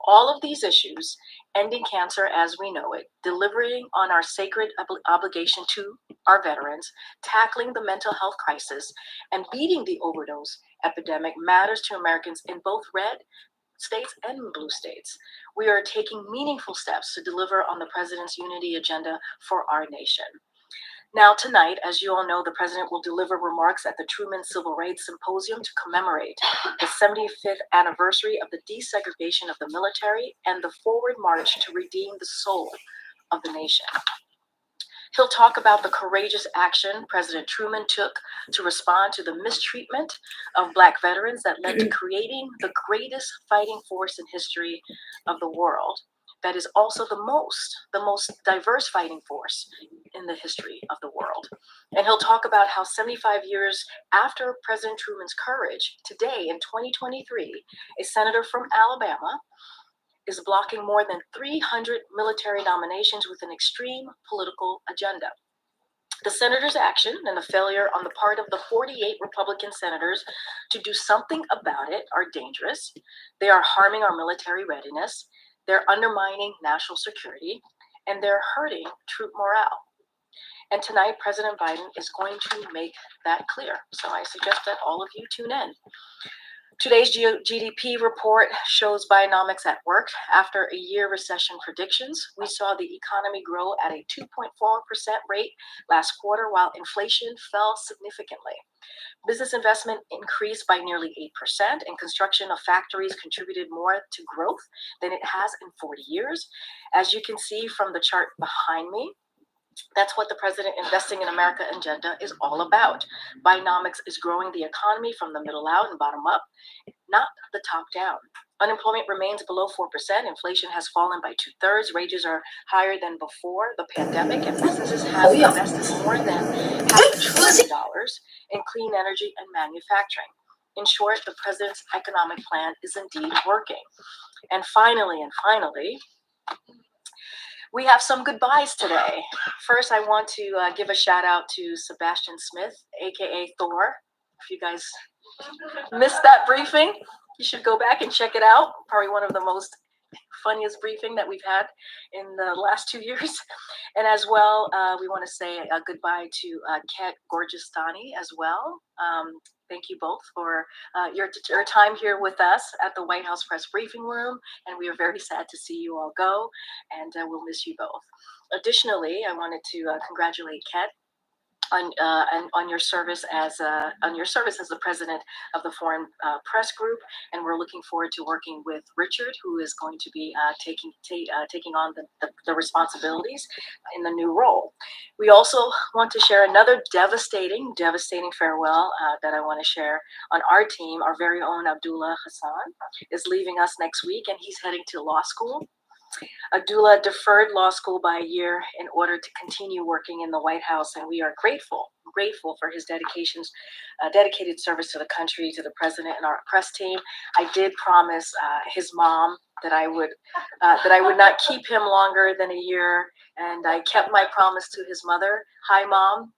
All of these issues, ending cancer as we know it, delivering on our sacred obligation to our veterans, tackling the mental health crisis, and beating the overdose epidemic matters to Americans in both red states and blue states. We are taking meaningful steps to deliver on the president's unity agenda for our nation. Now tonight, as you all know, the president will deliver remarks at the Truman Civil Rights Symposium to commemorate the 75th anniversary of the desegregation of the military and the forward march to redeem the soul of the nation. He'll talk about the courageous action President Truman took to respond to the mistreatment of Black veterans that led to creating the greatest fighting force in history of the world. That is also the most diverse fighting force in the history of the world. And he'll talk about how 75 years after President Truman's courage, today in 2023, a senator from Alabama is blocking more than 300 military nominations with an extreme political agenda. The senator's action and the failure on the part of the 48 Republican senators to do something about it are dangerous. They are harming our military readiness. They're undermining national security, and they're hurting troop morale. And tonight, President Biden is going to make that clear. So I suggest that all of you tune in. Today's GDP report shows Bidenomics at work. After a year recession predictions, we saw the economy grow at a 2.4% rate last quarter, while inflation fell significantly. Business investment increased by nearly 8%, and construction of factories contributed more to growth than it has in 40 years. As you can see from the chart behind me, that's what the President Investing in America agenda is all about. Bidenomics is growing the economy from the middle out and bottom up, not the top down. Unemployment remains below 4%. Inflation has fallen by 2/3. Wages are higher than before the pandemic, and businesses have invested more than $500 billion in clean energy and manufacturing. In short, the president's economic plan is indeed working. And finally, we have some goodbyes today. First, I want to give a shout out to Sebastian Smith, aka Thor. If you guys missed that briefing, you should go back and check it out. Probably one of the most funniest briefing that we've had in the last 2 years. And as well, we want to say a goodbye to Kat Gorgistani as well. Thank you both for your time here with us at the White House Press Briefing Room. And we are very sad to see you all go, and we'll miss you both. Additionally, I wanted to congratulate Kat on your service as the president of the Foreign Press Group, and we're looking forward to working with Richard, who is going to be taking on the responsibilities in the new role. We also want to share another devastating farewell that I want to share on our team. Our very own Abdullah Hassan is leaving us next week, and he's heading to law school. Abdullah deferred law school by a year in order to continue working in the White House, and we are grateful for his dedicated service to the country, to the president and our press team. I did promise his mom that I would not keep him longer than a year, and I kept my promise to his mother. Hi, Mom.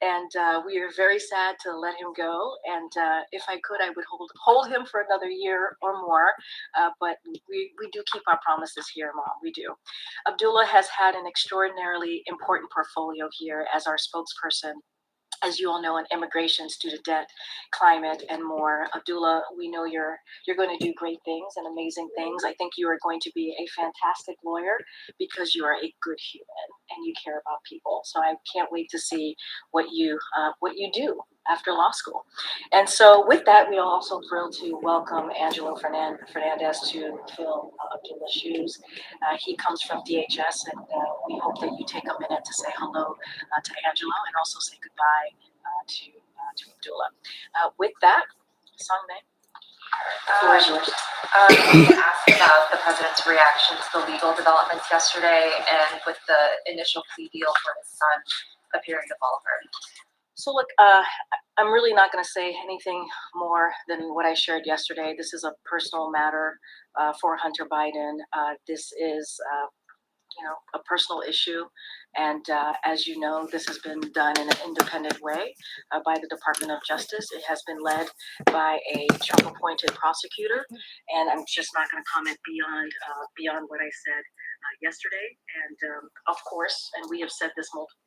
And we are very sad to let him go. And if I could, I would hold him for another year or more. But we do keep our promises here, Mom. We do. Abdullah has had an extraordinarily important portfolio here as our spokesperson, as you all know, on immigration, student debt, climate, and more. Abdullah, we know you're going to do great things and amazing things. I think you are going to be a fantastic lawyer because you are a good human and you care about people. So I can't wait to see what you do after law school. And so with that, we are also thrilled to welcome Angelo Fernandez to fill Abdullah's shoes. He comes from DHS, and we hope that you take a minute to say hello to Angelo and also say goodbye to Abdullah. With that, Sangme, the floor is yours. I wanted to ask about the president's reaction to the legal developments yesterday and with the initial plea deal for his son appearing to fall apart. So look, I'm really not going to say anything more than what I shared yesterday. This is a personal matter for Hunter Biden. This is a personal issue. And as you know, this has been done in an independent way by the Department of Justice. It has been led by a Trump-appointed prosecutor. And I'm just not going to comment beyond what I said yesterday. And of course, and we have said this multiple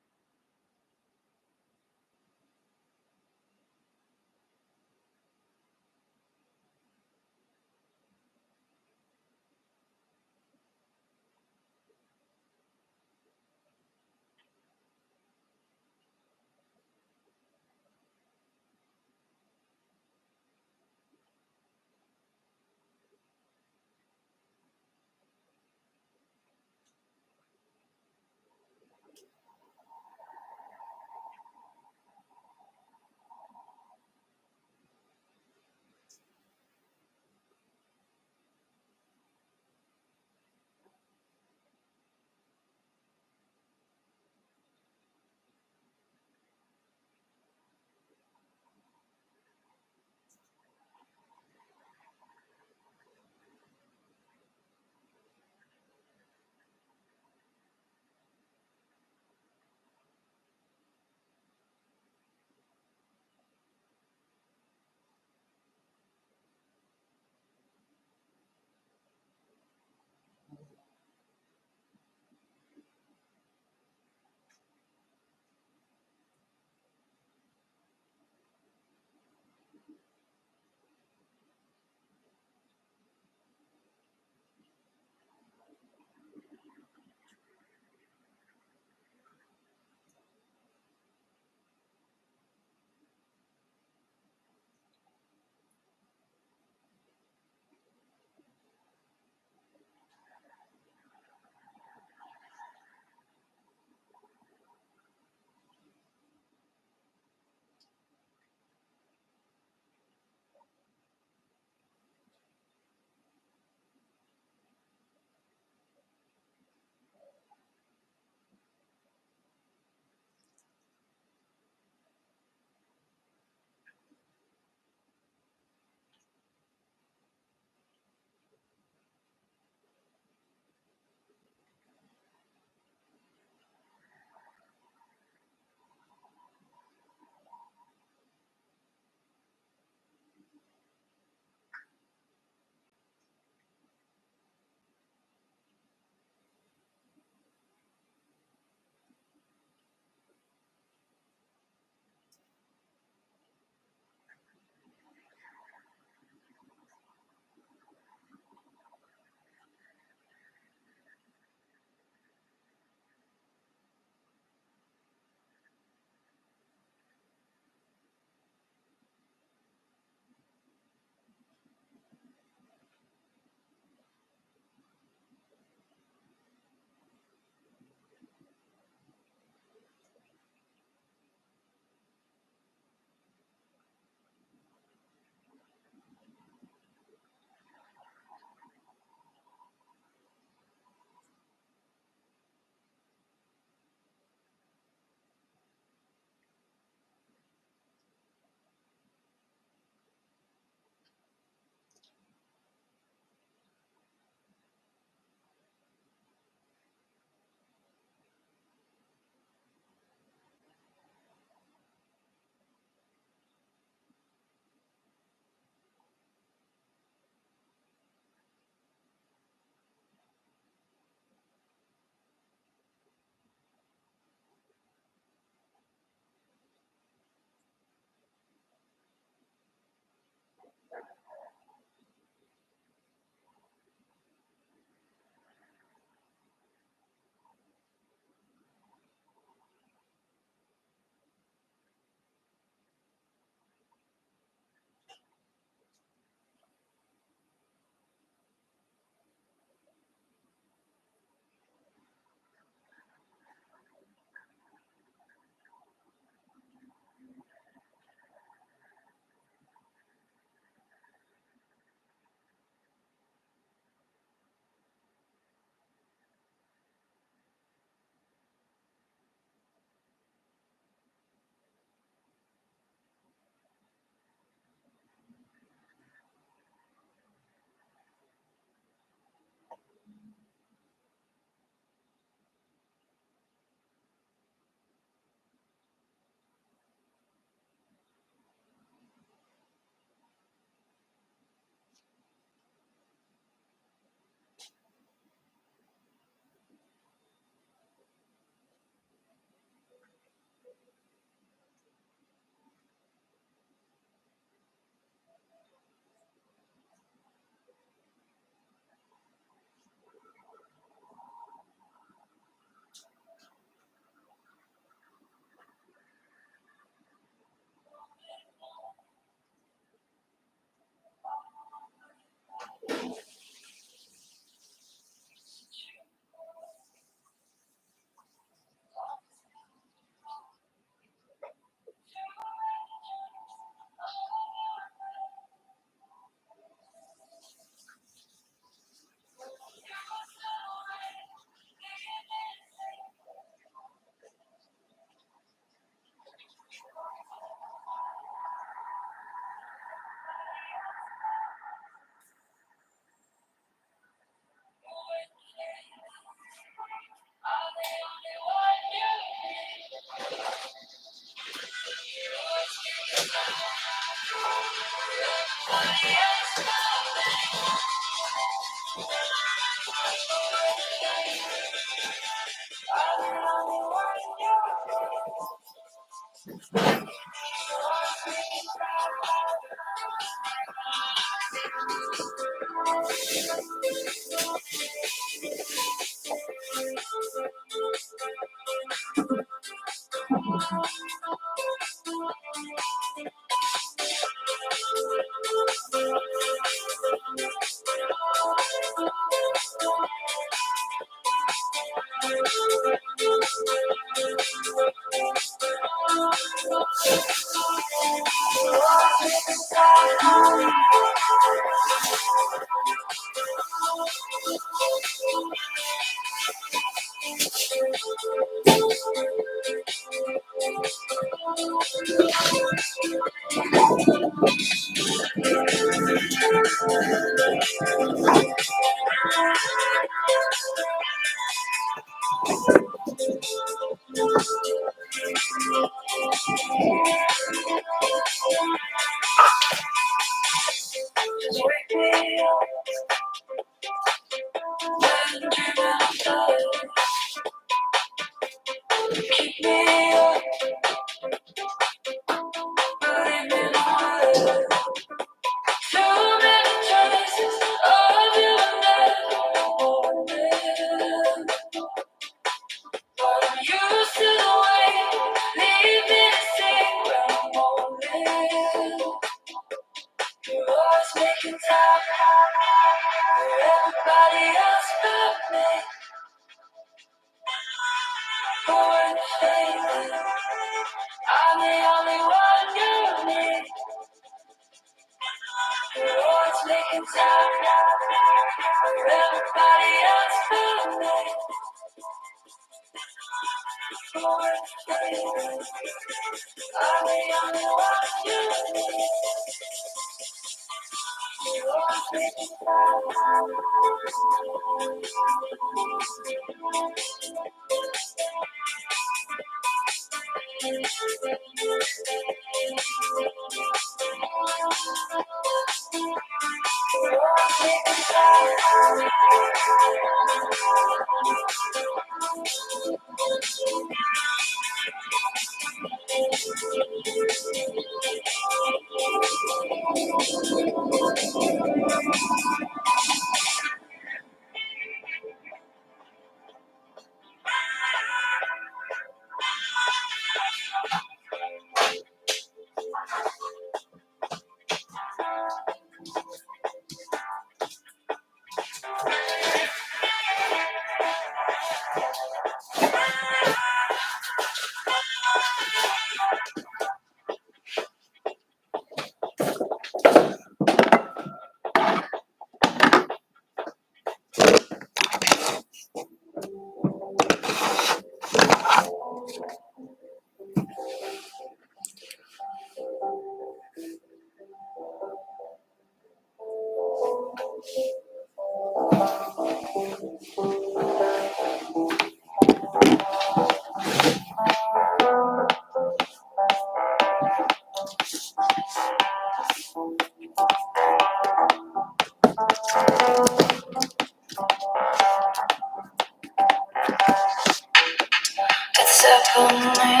It's happening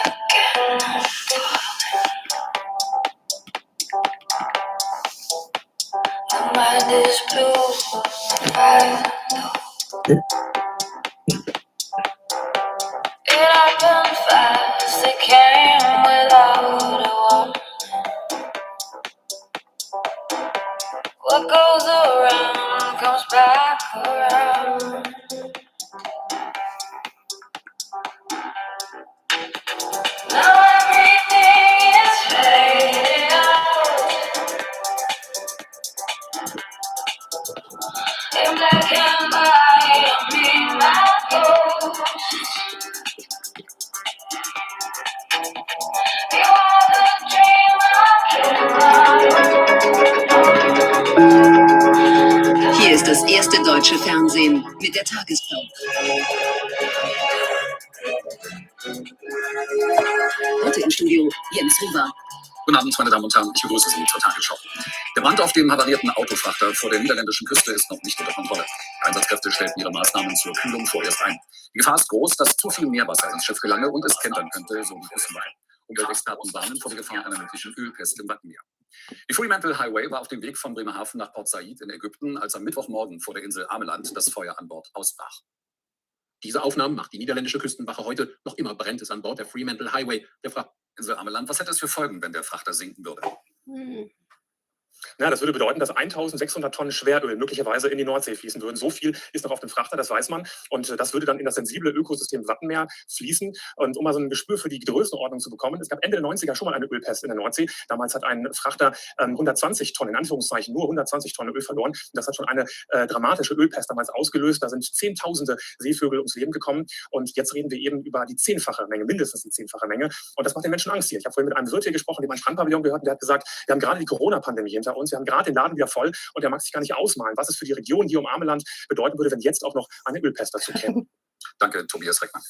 again. My mind is blue. It happened fast. It came without a warning. What goes around comes back around. Now everything is fading out. In black and white, I mean my ghost. You are the dream Hier ist das erste deutsche Fernsehen mit der Tagesschau. Heute im Studio Jens Huber. Guten Abend, meine Damen und Herren, ich begrüße Sie zur Tagesschau. Der Brand auf dem havarierten Autofrachter vor der niederländischen Küste ist noch nicht unter Kontrolle. Einsatzkräfte stellten ihre Maßnahmen zur Kühlung vorerst ein. Die Gefahr ist groß, dass zu viel Meerwasser ins Schiff gelange und es kentern könnte, so die Küstenwache. Umweltexperten warnen vor der Gefahr einer möglichen Ölpest im Wattenmeer. Die Fremantle Highway war auf dem Weg von Bremerhaven nach Port Said in Ägypten, als am Mittwochmorgen vor der Insel Ameland das Feuer an Bord ausbrach. Diese Aufnahmen macht die niederländische Küstenwache heute. Noch immer brennt es an Bord der Fremantle Highway. Der Insel Ameland, was hätte es für Folgen, wenn der Frachter sinken würde? Ja, das würde bedeuten, dass 1600 Tonnen Schweröl möglicherweise in die Nordsee fließen würden. So viel ist noch auf dem Frachter, das weiß man. Und das würde dann in das sensible Ökosystem Wattenmeer fließen. Und um mal so ein Gespür für die Größenordnung zu bekommen, es gab Ende der 90er schon mal eine Ölpest in der Nordsee. Damals hat ein Frachter 120 Tonnen, in Anführungszeichen nur 120 Tonnen Öl verloren. Und das hat schon eine dramatische Ölpest damals ausgelöst. Da sind Zehntausende Seevögel ums Leben gekommen. Und jetzt reden wir eben über die 10-fache Menge, mindestens die 10-fache Menge. Und das macht den Menschen Angst hier. Ich habe vorhin mit einem Wirt hier gesprochen, dem ein Strandpavillon gehört, und der hat gesagt, wir haben gerade die Corona-Pandemie hinter uns, wir haben gerade den Laden wieder voll und der mag sich gar nicht ausmalen, was es für die Region hier um Ameland bedeuten würde, wenn jetzt auch noch eine Ölpest dazu käme. Danke, Tobias Reckmann.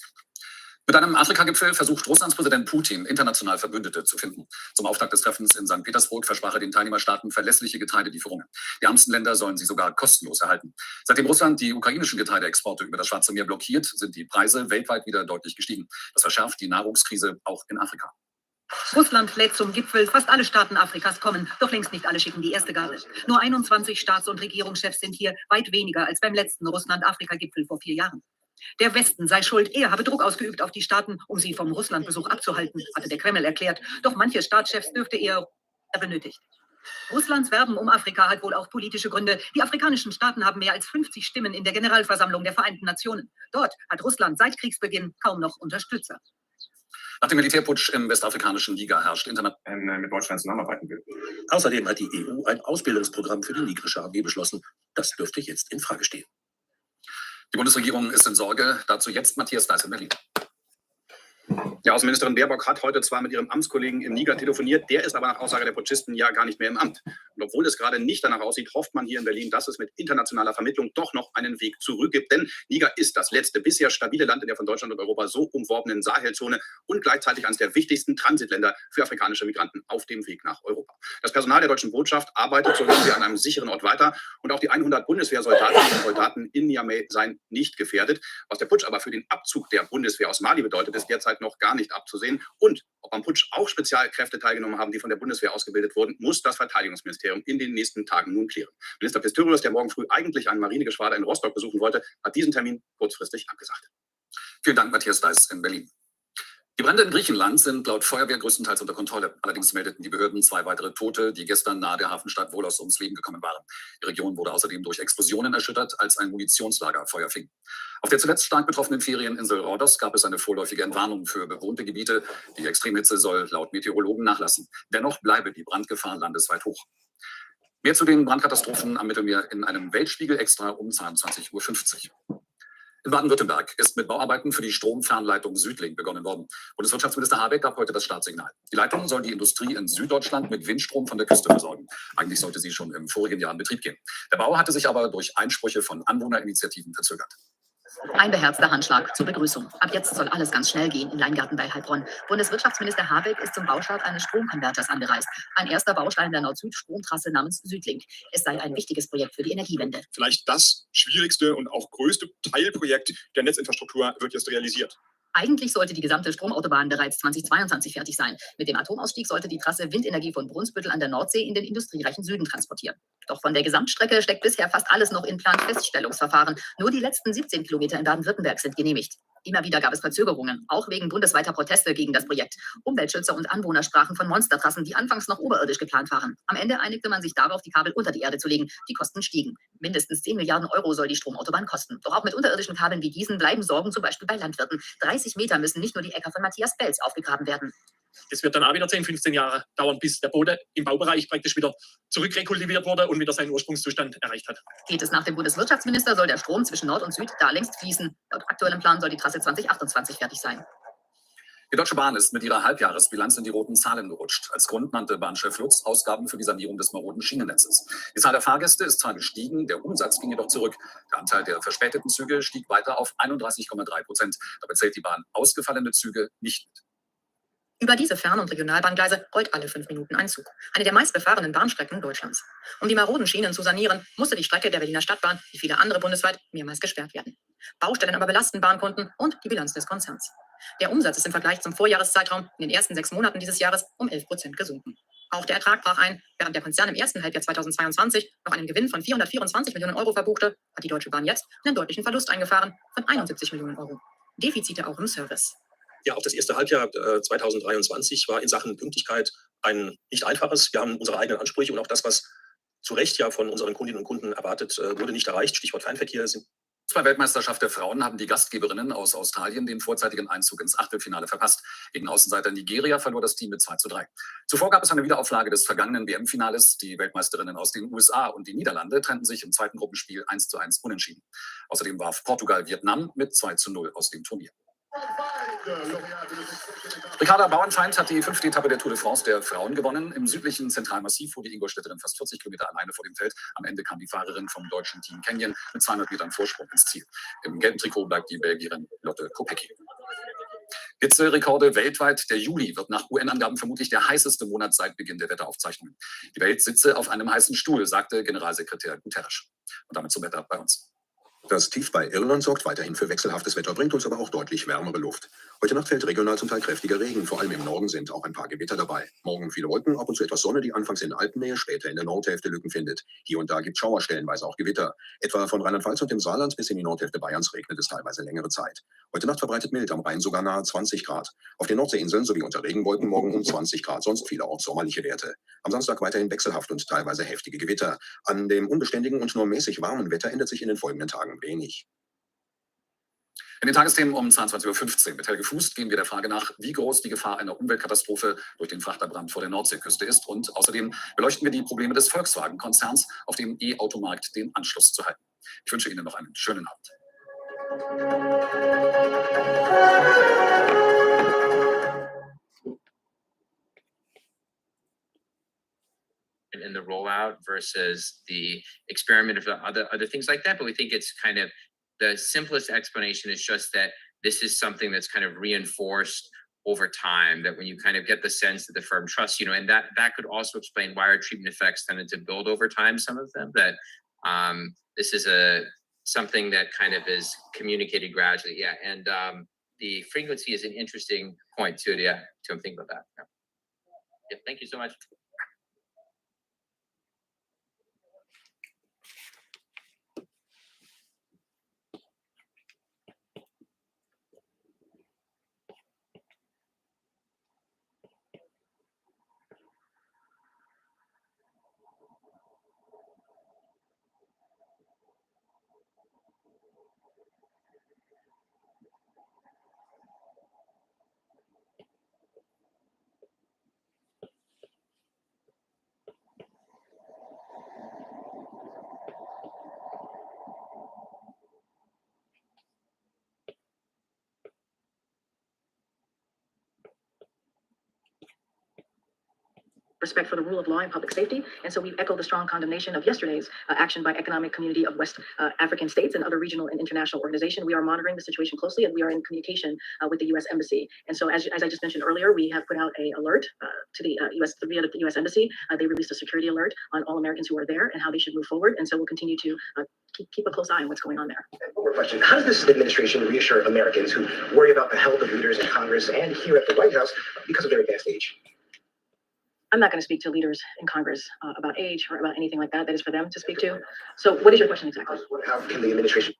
Mit einem Afrika-Gipfel versucht Russlands Präsident Putin, international Verbündete zu finden. Zum Auftakt des Treffens in St. Petersburg versprach er den Teilnehmerstaaten verlässliche Getreidelieferungen. Die ärmsten Länder sollen sie sogar kostenlos erhalten. Seitdem Russland die ukrainischen Getreideexporte über das Schwarze Meer blockiert, sind die Preise weltweit wieder deutlich gestiegen. Das verschärft die Nahrungskrise auch in Afrika. Russland lädt zum Gipfel. Fast alle Staaten Afrikas kommen, doch längst nicht alle schicken die erste Garde. Nur 21 Staats- und Regierungschefs sind hier, weit weniger als beim letzten Russland-Afrika-Gipfel vor 4 Jahren. Der Westen sei schuld, er habe Druck ausgeübt auf die Staaten, um sie vom Russlandbesuch abzuhalten, hatte der Kreml erklärt. Doch manche Staatschefs dürfte er benötigt. Russlands Werben um Afrika hat wohl auch politische Gründe. Die afrikanischen Staaten haben mehr als 50 Stimmen in der Generalversammlung der Vereinten Nationen. Dort hat Russland seit Kriegsbeginn kaum noch Unterstützer. Nach dem Militärputsch im westafrikanischen Niger herrscht international mit Deutschland zusammenarbeiten will. Außerdem hat die EU ein Ausbildungsprogramm für die nigerische Armee beschlossen. Das dürfte jetzt in Frage stehen. Die Bundesregierung ist in Sorge. Dazu jetzt Matthias Deiß in Berlin. Die Außenministerin Baerbock hat heute zwar mit ihrem Amtskollegen im Niger telefoniert, der ist aber nach Aussage der Putschisten ja gar nicht mehr im Amt. Und obwohl es gerade nicht danach aussieht, hofft man hier in Berlin, dass es mit internationaler Vermittlung doch noch einen Weg zurück gibt. Denn Niger ist das letzte bisher stabile Land in der von Deutschland und Europa so umworbenen Sahelzone und gleichzeitig eines der wichtigsten Transitländer für afrikanische Migranten auf dem Weg nach Europa. Das Personal der deutschen Botschaft arbeitet, so hören wir, an einem sicheren Ort weiter. Und auch die 100 Bundeswehrsoldatinnen und Soldaten in Niamey seien nicht gefährdet. Was der Putsch aber für den Abzug der Bundeswehr aus Mali bedeutet, ist derzeit noch gar nicht abzusehen. Und ob am Putsch auch Spezialkräfte teilgenommen haben, die von der Bundeswehr ausgebildet wurden, muss das Verteidigungsministerium in den nächsten Tagen nun klären. Minister Pistorius, der morgen früh eigentlich ein Marinegeschwader in Rostock besuchen wollte, hat diesen Termin kurzfristig abgesagt. Vielen Dank, Matthias Deiß in Berlin. Die Brände in Griechenland sind laut Feuerwehr größtenteils unter Kontrolle. Allerdings meldeten die Behörden 2 weitere Tote, die gestern nahe der Hafenstadt Volos ums Leben gekommen waren. Die Region wurde außerdem durch Explosionen erschüttert, als ein Munitionslager Feuer fing. Auf der zuletzt stark betroffenen Ferieninsel Rhodos gab es eine vorläufige Entwarnung für bewohnte Gebiete. Die Extremhitze soll laut Meteorologen nachlassen. Dennoch bleibe die Brandgefahr landesweit hoch. Mehr zu den Brandkatastrophen am Mittelmeer in einem Weltspiegel extra um 22:50 Uhr. In Baden-Württemberg ist mit Bauarbeiten für die Stromfernleitung Südlink begonnen worden. Bundeswirtschaftsminister Habeck gab heute das Startsignal. Die Leitung soll die Industrie in Süddeutschland mit Windstrom von der Küste versorgen. Eigentlich sollte sie schon im vorigen Jahr in Betrieb gehen. Der Bau hatte sich aber durch Einsprüche von Anwohnerinitiativen verzögert. Ein beherzter Handschlag zur Begrüßung. Ab jetzt soll alles ganz schnell gehen in Leingarten bei Heilbronn. Bundeswirtschaftsminister Habeck ist zum Baustart eines Stromkonverters angereist. Ein erster Baustein der Nord-Süd-Stromtrasse namens Südlink. Es sei ein wichtiges Projekt für die Energiewende. Vielleicht das schwierigste und auch größte Teilprojekt der Netzinfrastruktur wird jetzt realisiert. Eigentlich sollte die gesamte Stromautobahn bereits 2022 fertig sein. Mit dem Atomausstieg sollte die Trasse Windenergie von Brunsbüttel an der Nordsee in den industriereichen Süden transportieren. Doch von der Gesamtstrecke steckt bisher fast alles noch in Planfeststellungsverfahren. Nur die letzten 17 Kilometer in Baden-Württemberg sind genehmigt. Immer wieder gab es Verzögerungen, auch wegen bundesweiter Proteste gegen das Projekt. Umweltschützer und Anwohner sprachen von Monstertrassen, die anfangs noch oberirdisch geplant waren. Am Ende einigte man sich darauf, die Kabel unter die Erde zu legen. Die Kosten stiegen. Mindestens 10 Milliarden Euro soll die Stromautobahn kosten. Doch auch mit unterirdischen Kabeln wie diesen bleiben Sorgen, zum Beispiel bei Landwirten. 30 Meter müssen nicht nur die Äcker von Matthias Belz aufgegraben werden. Es wird dann auch wieder 10, 15 Jahre dauern, bis der Boden im Baubereich praktisch wieder zurückrekultiviert wurde und wieder seinen Ursprungszustand erreicht hat. Geht es nach dem Bundeswirtschaftsminister, soll der Strom zwischen Nord und Süd da längst fließen. Laut aktuellem Plan soll die Trasse 2028 fertig sein. Die Deutsche Bahn ist mit ihrer Halbjahresbilanz in die roten Zahlen gerutscht. Als Grund nannte Bahnchef Lutz Ausgaben für die Sanierung des maroden Schienennetzes. Die Zahl der Fahrgäste ist zwar gestiegen, der Umsatz ging jedoch zurück. Der Anteil der verspäteten Züge stieg weiter auf 31,3%. Dabei zählt die Bahn ausgefallene Züge nicht mit. Über diese Fern- und Regionalbahngleise rollt alle 5 Minuten ein Zug. Eine der meistbefahrenen Bahnstrecken Deutschlands. Um die maroden Schienen zu sanieren, musste die Strecke der Berliner Stadtbahn, wie viele andere bundesweit, mehrmals gesperrt werden. Baustellen aber belasten Bahnkunden und die Bilanz des Konzerns. Der Umsatz ist im Vergleich zum Vorjahreszeitraum in den ersten 6 Monaten dieses Jahres um 11% gesunken. Auch der Ertrag brach ein. Während der Konzern im ersten Halbjahr 2022 noch einen Gewinn von 424 Millionen Euro verbuchte, hat die Deutsche Bahn jetzt einen deutlichen Verlust eingefahren von 71 Millionen Euro. Defizite auch im Service. Ja, auch das erste Halbjahr 2023 war in Sachen Pünktlichkeit ein nicht einfaches. Wir haben unsere eigenen Ansprüche und auch das, was zu Recht ja von unseren Kundinnen und Kunden erwartet, wurde nicht erreicht. Stichwort Fernverkehr. Bei Weltmeisterschaft der Frauen haben die Gastgeberinnen aus Australien den vorzeitigen Einzug ins Achtelfinale verpasst. Gegen Außenseiter Nigeria verlor das Team mit 2:3. Zuvor gab es eine Wiederauflage des vergangenen WM-Finales. Die Weltmeisterinnen aus den USA und die Niederlande trennten sich im zweiten Gruppenspiel 1:1 unentschieden. Außerdem warf Portugal Vietnam mit 2:0 aus dem Turnier. Ricarda Bauernfeind hat die 5. Etappe der Tour de France der Frauen gewonnen. Im südlichen Zentralmassiv fuhr die Ingolstädterin fast 40 Kilometer alleine vor dem Feld. Am Ende kam die Fahrerin vom deutschen Team Canyon mit 200 Metern Vorsprung ins Ziel. Im gelben Trikot bleibt die Belgierin Lotte Kopecky. Hitzerekorde weltweit. Der Juli wird nach UN-Angaben vermutlich der heißeste Monat seit Beginn der Wetteraufzeichnungen. Die Welt sitze auf einem heißen Stuhl, sagte Generalsekretär Guterres. Und damit zum Wetter bei uns. Das Tief bei Irland sorgt weiterhin für wechselhaftes Wetter, bringt uns aber auch deutlich wärmere Luft. Heute Nacht fällt regional zum Teil kräftiger Regen, vor allem im Norden sind auch ein paar Gewitter dabei. Morgen viele Wolken, ab und zu etwas Sonne, die anfangs in Alpennähe, später in der Nordhälfte Lücken findet. Hier und da gibt es Schauer, stellenweise auch Gewitter. Etwa von Rheinland-Pfalz und dem Saarland bis in die Nordhälfte Bayerns regnet es teilweise längere Zeit. Heute Nacht verbreitet mild, am Rhein sogar nahe 20 Grad. Auf den Nordseeinseln sowie unter Regenwolken morgen um 20 Grad, sonst vielerorts sommerliche Werte. Am Samstag weiterhin wechselhaft und teilweise heftige Gewitter. An dem unbeständigen und nur mäßig warmen Wetter ändert sich in den folgenden Tagen wenig. In den Tagesthemen um 22:15 Uhr mit Helge Fuß gehen wir der Frage nach, wie groß die Gefahr einer Umweltkatastrophe durch den Frachterbrand vor der Nordseeküste ist. Und außerdem beleuchten wir die Probleme des Volkswagen-Konzerns, auf dem E-Automarkt den Anschluss zu halten. Ich wünsche Ihnen noch einen schönen Abend. In the rollout versus the experiment of other things like that, but we think it's kind of the simplest explanation is just that this is something that's kind of reinforced over time, that when you kind of get the sense that the firm trusts, and that could also explain why our treatment effects tended to build over time, some of them, that this is something that kind of is communicated gradually. Yeah. And the frequency is an interesting point too. Yeah. To think about that. Yeah. Thank you so much. Respect for the rule of law and public safety. And so we echo the strong condemnation of yesterday's action by Economic Community of West African States and other regional and international organizations. We are monitoring the situation closely, and we are in communication with the U.S. Embassy. And so as I just mentioned earlier, we have put out an alert to the via the U.S. Embassy. They released a security alert on all Americans who are there and how they should move forward. And so we'll continue to keep a close eye on what's going on there. One more question. How does this administration reassure Americans who worry about the health of leaders in Congress and here at the White House because of their advanced age? I'm not going to speak to leaders in Congress about age or about anything like that. That is for them to speak to. So what is your question exactly? How can the administration...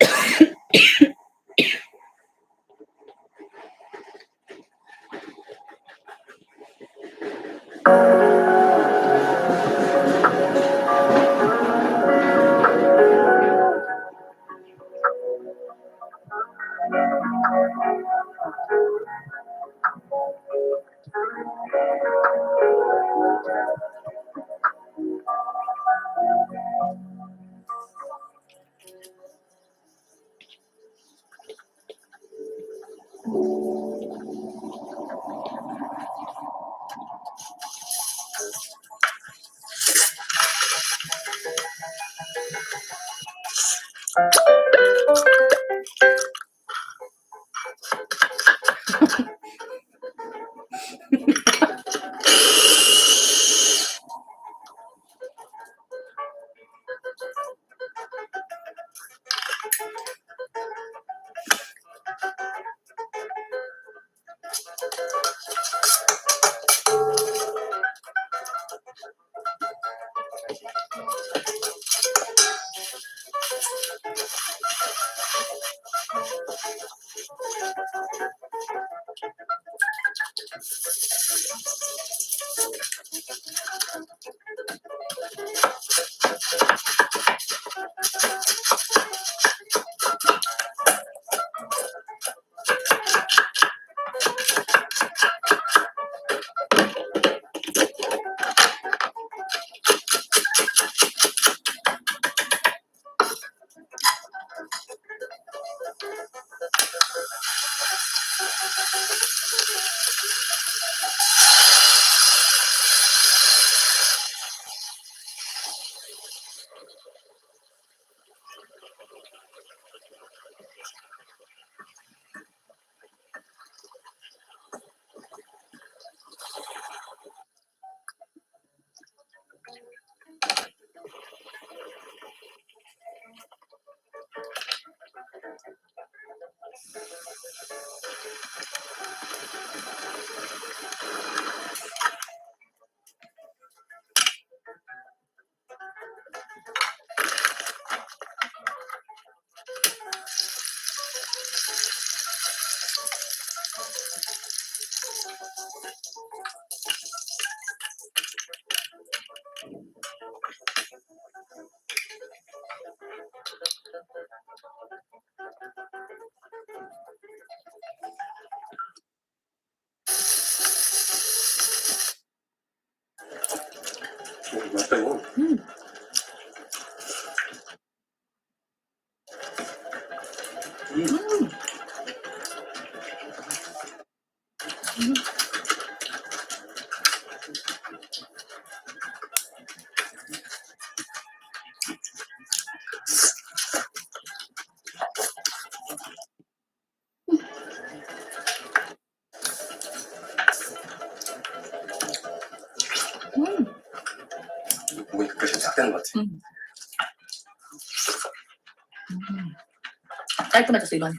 깔끔해졌어, 이건.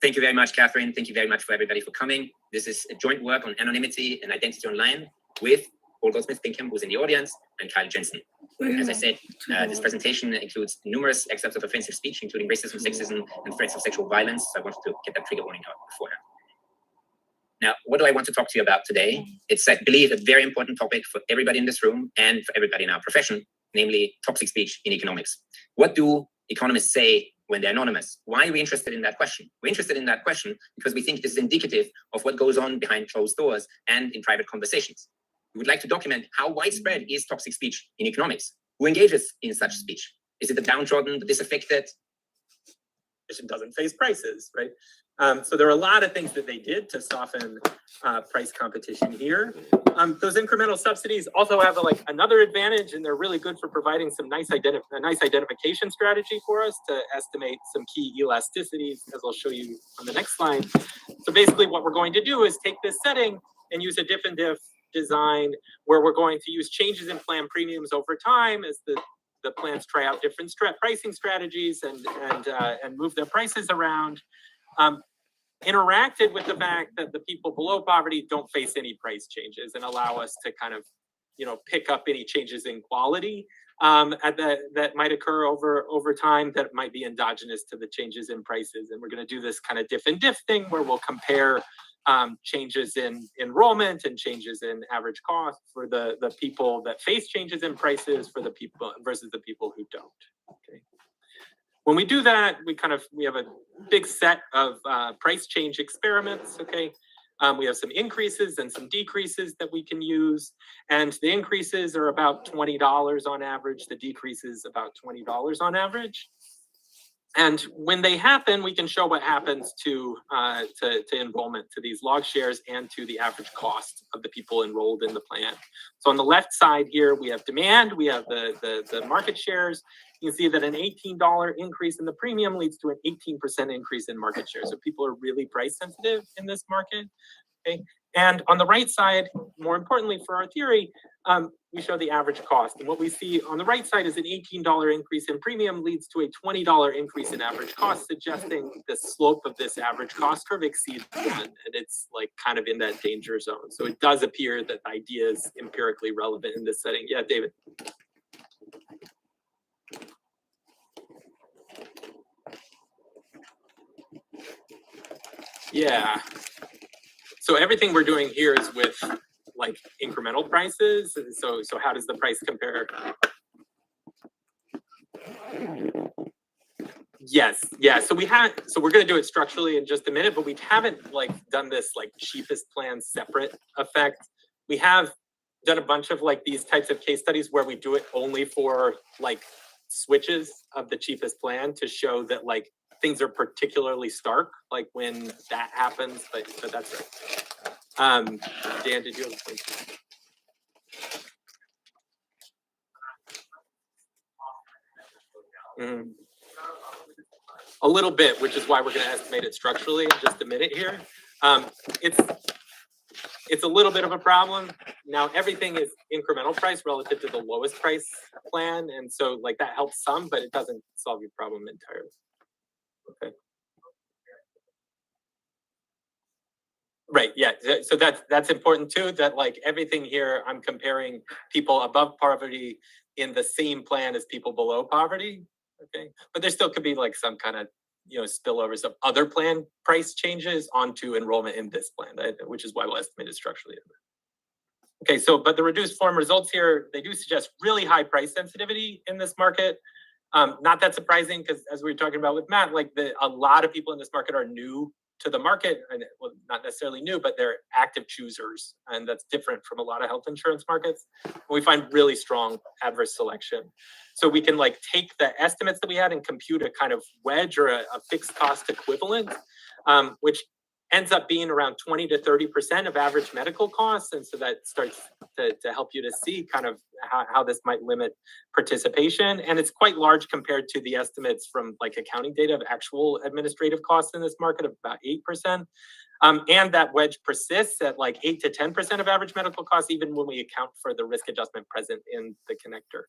Thank you very much, Catherine. Thank you very much for everybody for coming. This is a joint work on anonymity and identity online with Paul Goldsmith-Pinkham, who's in the audience, and Kyle Jensen. As I said, this presentation includes numerous excerpts of offensive speech, including racism, sexism, and threats of sexual violence. So I wanted to get that trigger warning out beforehand. Now, what do I want to talk to you about today? It's, I believe, a very important topic for everybody in this room and for everybody in our profession, namely toxic speech in economics. What do economists say when they're anonymous? Why are we interested in that question? We're interested in that question because we think this is indicative of what goes on behind closed doors and in private conversations. We would like to document how widespread is toxic speech in economics. Who engages in such speech? Is it the downtrodden, the disaffected? It doesn't face prices, right? So there are a lot of things that they did to soften price competition here. Those incremental subsidies also have another advantage, and they're really good for providing some nice identification strategy for us to estimate some key elasticities, as I'll show you on the next slide. So basically what we're going to do is take this setting and use a diff and diff design where we're going to use changes in plan premiums over time as the plans try out different pricing strategies and move their prices around. Interacted with the fact that the people below poverty don't face any price changes and allow us to kind of, pick up any changes in quality that might occur over time that might be endogenous to the changes in prices. And we're going to do this kind of diff and diff thing where we'll compare changes in enrollment and changes in average cost for the people that face changes in prices for the people versus the people who don't. Okay. When we do that, we have a big set of price change experiments. Okay. We have some increases and some decreases that we can use. And the increases are about $20 on average. The decreases about $20 on average. And when they happen, we can show what happens to enrollment, to these log shares, and to the average cost of the people enrolled in the plan. So on the left side here, we have demand, we have the market shares. You can see that an $18 increase in the premium leads to an 18% increase in market share. So people are really price sensitive in this market. Okay. And on the right side, more importantly for our theory, we show the average cost. And what we see on the right side is an $18 increase in premium leads to a $20 increase in average cost, suggesting the slope of this average cost curve exceeds 1, and it's kind of in that danger zone. So it does appear that the idea is empirically relevant in this setting. Yeah, David. Yeah. So everything we're doing here is with incremental prices. So how does the price compare? Yes, yeah. So we're going to do it structurally in just a minute, but we haven't done this cheapest plan separate effect. We have done a bunch of these types of case studies where we do it only for switches of the cheapest plan to show that things are particularly stark, when that happens. But that's right. Dan, did you have a point? Mm-hmm. A little bit, which is why we're going to estimate it structurally in just a minute here. It's a little bit of a problem. Now, everything is incremental price relative to the lowest price plan. And so that helps some, but it doesn't solve your problem entirely. Okay. Right. Yeah. So that's important too. That everything here, I'm comparing people above poverty in the same plan as people below poverty. Okay. But there still could be some kind of spillovers of other plan price changes onto enrollment in this plan, which is why we'll estimate it structurally. Okay, but the reduced form results here, they do suggest really high price sensitivity in this market. Not that surprising because as we were talking about with Matt, a lot of people in this market are new to the market, and well, not necessarily new, but they're active choosers, and that's different from a lot of health insurance markets. We find really strong adverse selection. So we can take the estimates that we had and compute a kind of wedge or a fixed cost equivalent, which ends up being around 20 to 30% of average medical costs. And so that starts to help you to see kind of how this might limit participation. And it's quite large compared to the estimates from accounting data of actual administrative costs in this market of about 8%. And that wedge persists at 8 to 10% of average medical costs, even when we account for the risk adjustment present in the connector.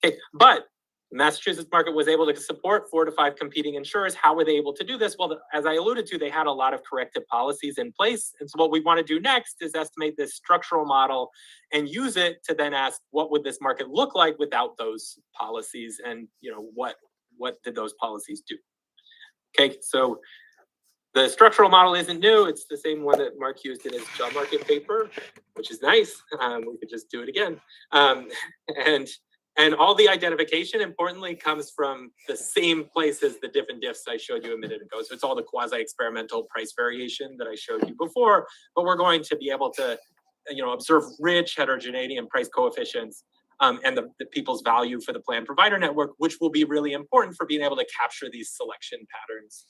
Okay, but the Massachusetts market was able to support 4 to 5 competing insurers. How were they able to do this? Well, as I alluded to, they had a lot of corrective policies in place. And so what we want to do next is estimate this structural model and use it to then ask, what would this market look like without those policies? And what did those policies do? Okay, so the structural model isn't new. It's the same one that Mark used in his job market paper, which is nice. We could just do it again. And all the identification, importantly, comes from the same place as the diff and diffs I showed you a minute ago. So it's all the quasi-experimental price variation that I showed you before, but we're going to be able to, observe rich heterogeneity in price coefficients and the people's value for the plan provider network, which will be really important for being able to capture these selection patterns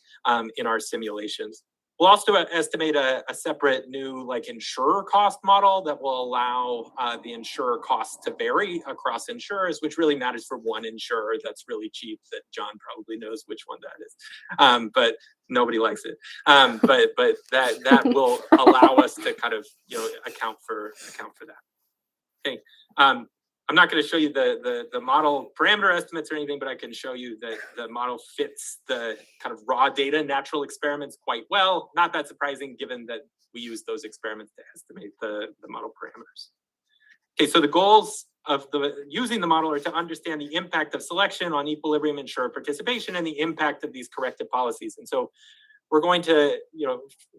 in our simulations. We'll also estimate a separate new insurer cost model that will allow the insurer costs to vary across insurers, which really matters for one insurer that's really cheap that John probably knows which one that is, but nobody likes it. But that will allow us to kind of account for that. Okay. I'm not going to show you the model parameter estimates or anything, but I can show you that the model fits the kind of raw data natural experiments quite well. Not that surprising given that we use those experiments to estimate the model parameters. Okay, so the goals of using the model are to understand the impact of selection on equilibrium insurer participation and the impact of these corrective policies. And so we're going to,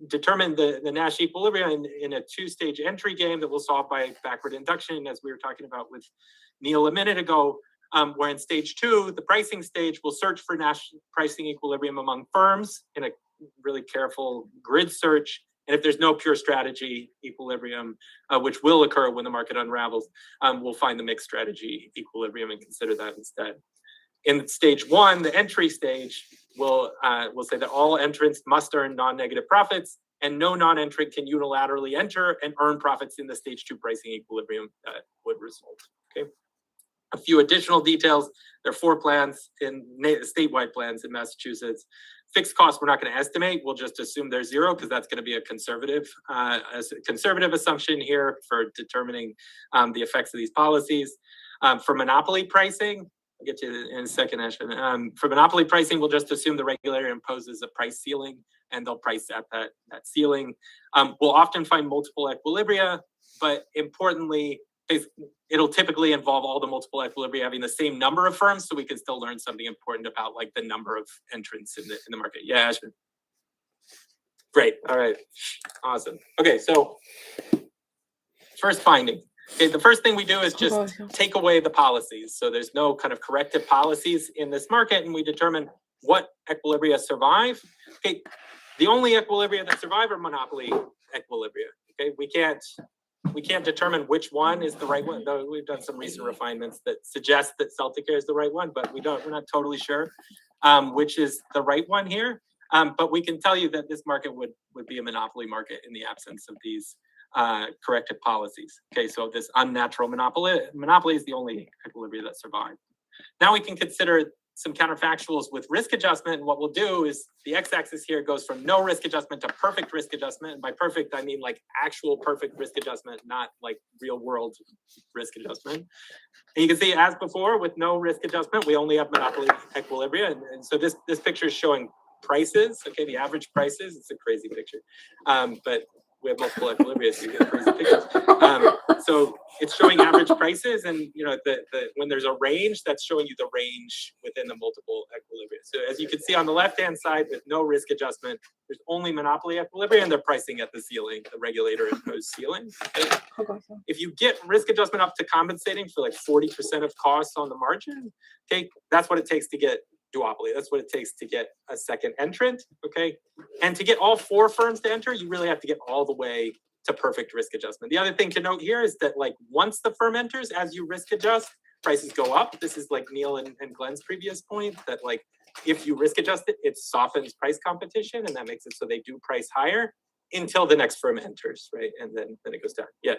determine the Nash equilibrium in a 2-stage entry game that we'll solve by backward induction, as we were talking about with Neil a minute ago, where in stage 2, the pricing stage, will search for Nash pricing equilibrium among firms in a really careful grid search. And if there's no pure strategy equilibrium, which will occur when the market unravels, we'll find the mixed strategy equilibrium and consider that instead. In stage 1, the entry stage, we'll say that all entrants must earn non-negative profits, and no non-entrant can unilaterally enter and earn profits in the stage 2 pricing equilibrium that would result. Okay. A few additional details. There are 4 plans statewide plans in Massachusetts. Fixed costs we're not going to estimate. We'll just assume they're 0 because that's going to be a conservative assumption here for determining the effects of these policies. For monopoly pricing, I'll get to it in a second, Ashwin. For monopoly pricing, we'll just assume the regulator imposes a price ceiling and they'll price at that ceiling. We'll often find multiple equilibria, but importantly, it'll typically involve all the multiple equilibria having the same number of firms, so we can still learn something important about the number of entrants in the market. Yeah, Ashwin. Great. All right. Awesome. Okay, so first finding. Okay, the first thing we do is just take away the policies. So there's no kind of corrective policies in this market, and we determine what equilibria survive. Okay, the only equilibria that survive are monopoly equilibria. Okay, we can't determine which one is the right one, though we've done some recent refinements that suggest that Celticare is the right one, but we're not totally sure which is the right one here. But we can tell you that this market would be a monopoly market in the absence of these corrective policies. Okay, so this unnatural monopoly is the only equilibria that survive. Now we can consider some counterfactuals with risk adjustment. And what we'll do is the x-axis here goes from no risk adjustment to perfect risk adjustment. And by perfect, I mean actual perfect risk adjustment, not real world risk adjustment. And you can see, as before, with no risk adjustment, we only have monopoly equilibria. And so this picture is showing prices. Okay, the average prices. It's a crazy picture, but we have multiple equilibria, so you get crazy pictures. So it's showing average prices, and when there's a range, that's showing you the range within the multiple equilibria. So as you can see on the left-hand side, with no risk adjustment, there's only monopoly equilibria, and they're pricing at the ceiling, the regulator imposed ceiling. If you get risk adjustment up to compensating for like 40% of costs on the margin, that's what it takes to get duopoly. That's what it takes to get a second entrant, okay? And to get all 4 firms to enter, you really have to get all the way to perfect risk adjustment. The other thing to note here is that like once the firm enters, as you risk adjust, prices go up. This is like Neil and Glenn's previous point, that like if you risk adjust it, it softens price competition, and that makes it so they do price higher until the next firm enters, right? And then it goes down. Yeah.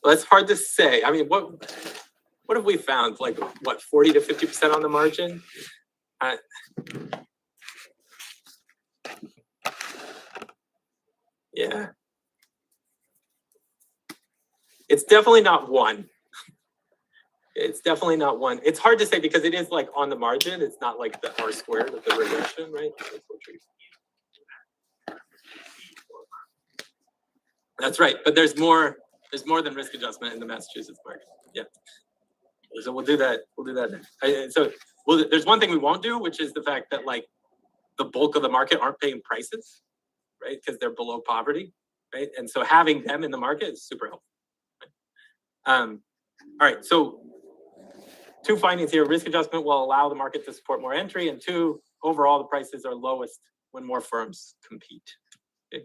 Well, it's hard to say. I mean, what have we found? Like what, 40 to 50% on the margin? Yeah. It's definitely not one. It's definitely not one. It's hard to say because it is like on the margin. It's not like the R squared of the regression, right? That's right. But there's more than risk adjustment in the Massachusetts market. Yeah. So we'll do that. We'll do that. There's one thing we won't do, which is the fact that like the bulk of the market aren't paying prices, right? Because they're below poverty, right? And so having them in the market is super helpful. Right? All right. So 2 findings here: risk adjustment will allow the market to support more entry, and 2, overall the prices are lowest when more firms compete. Okay?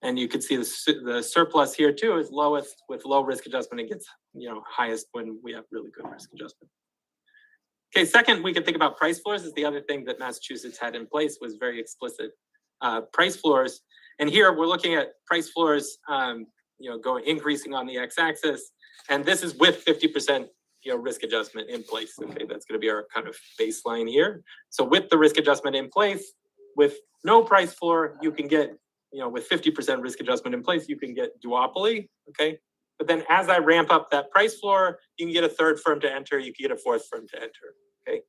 And you can see the surplus here too is lowest with low risk adjustment. It gets highest when we have really good risk adjustment. Okay, second, we can think about price floors. Is the other thing that Massachusetts had in place, was very explicit price floors. And here we're looking at price floors, increasing on the x-axis, and this is with 50% risk adjustment in place. Okay, that's going to be our kind of baseline here. So with the risk adjustment in place, with no price floor, you can get, with 50% risk adjustment in place, you can get duopoly. Okay, but then as I ramp up that price floor, you can get a 3rd firm to enter, you can get a 4th firm to enter. Okay,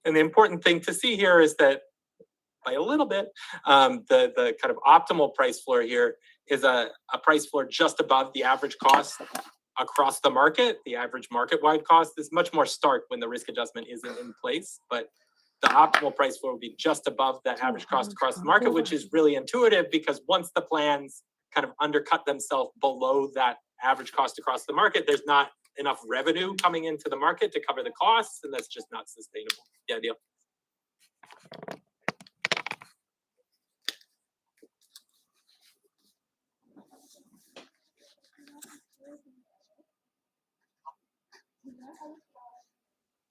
and the important thing to see here is that by a little bit, the kind of optimal price floor here is a price floor just above the average cost across the market. The average market-wide cost is much more stark when the risk adjustment isn't in place, but the optimal price floor would be just above that average cost across the market, which is really intuitive because once the plans kind of undercut themselves below that average cost across the market, there's not enough revenue coming into the market to cover the costs, and that's just not sustainable. Yeah, deal.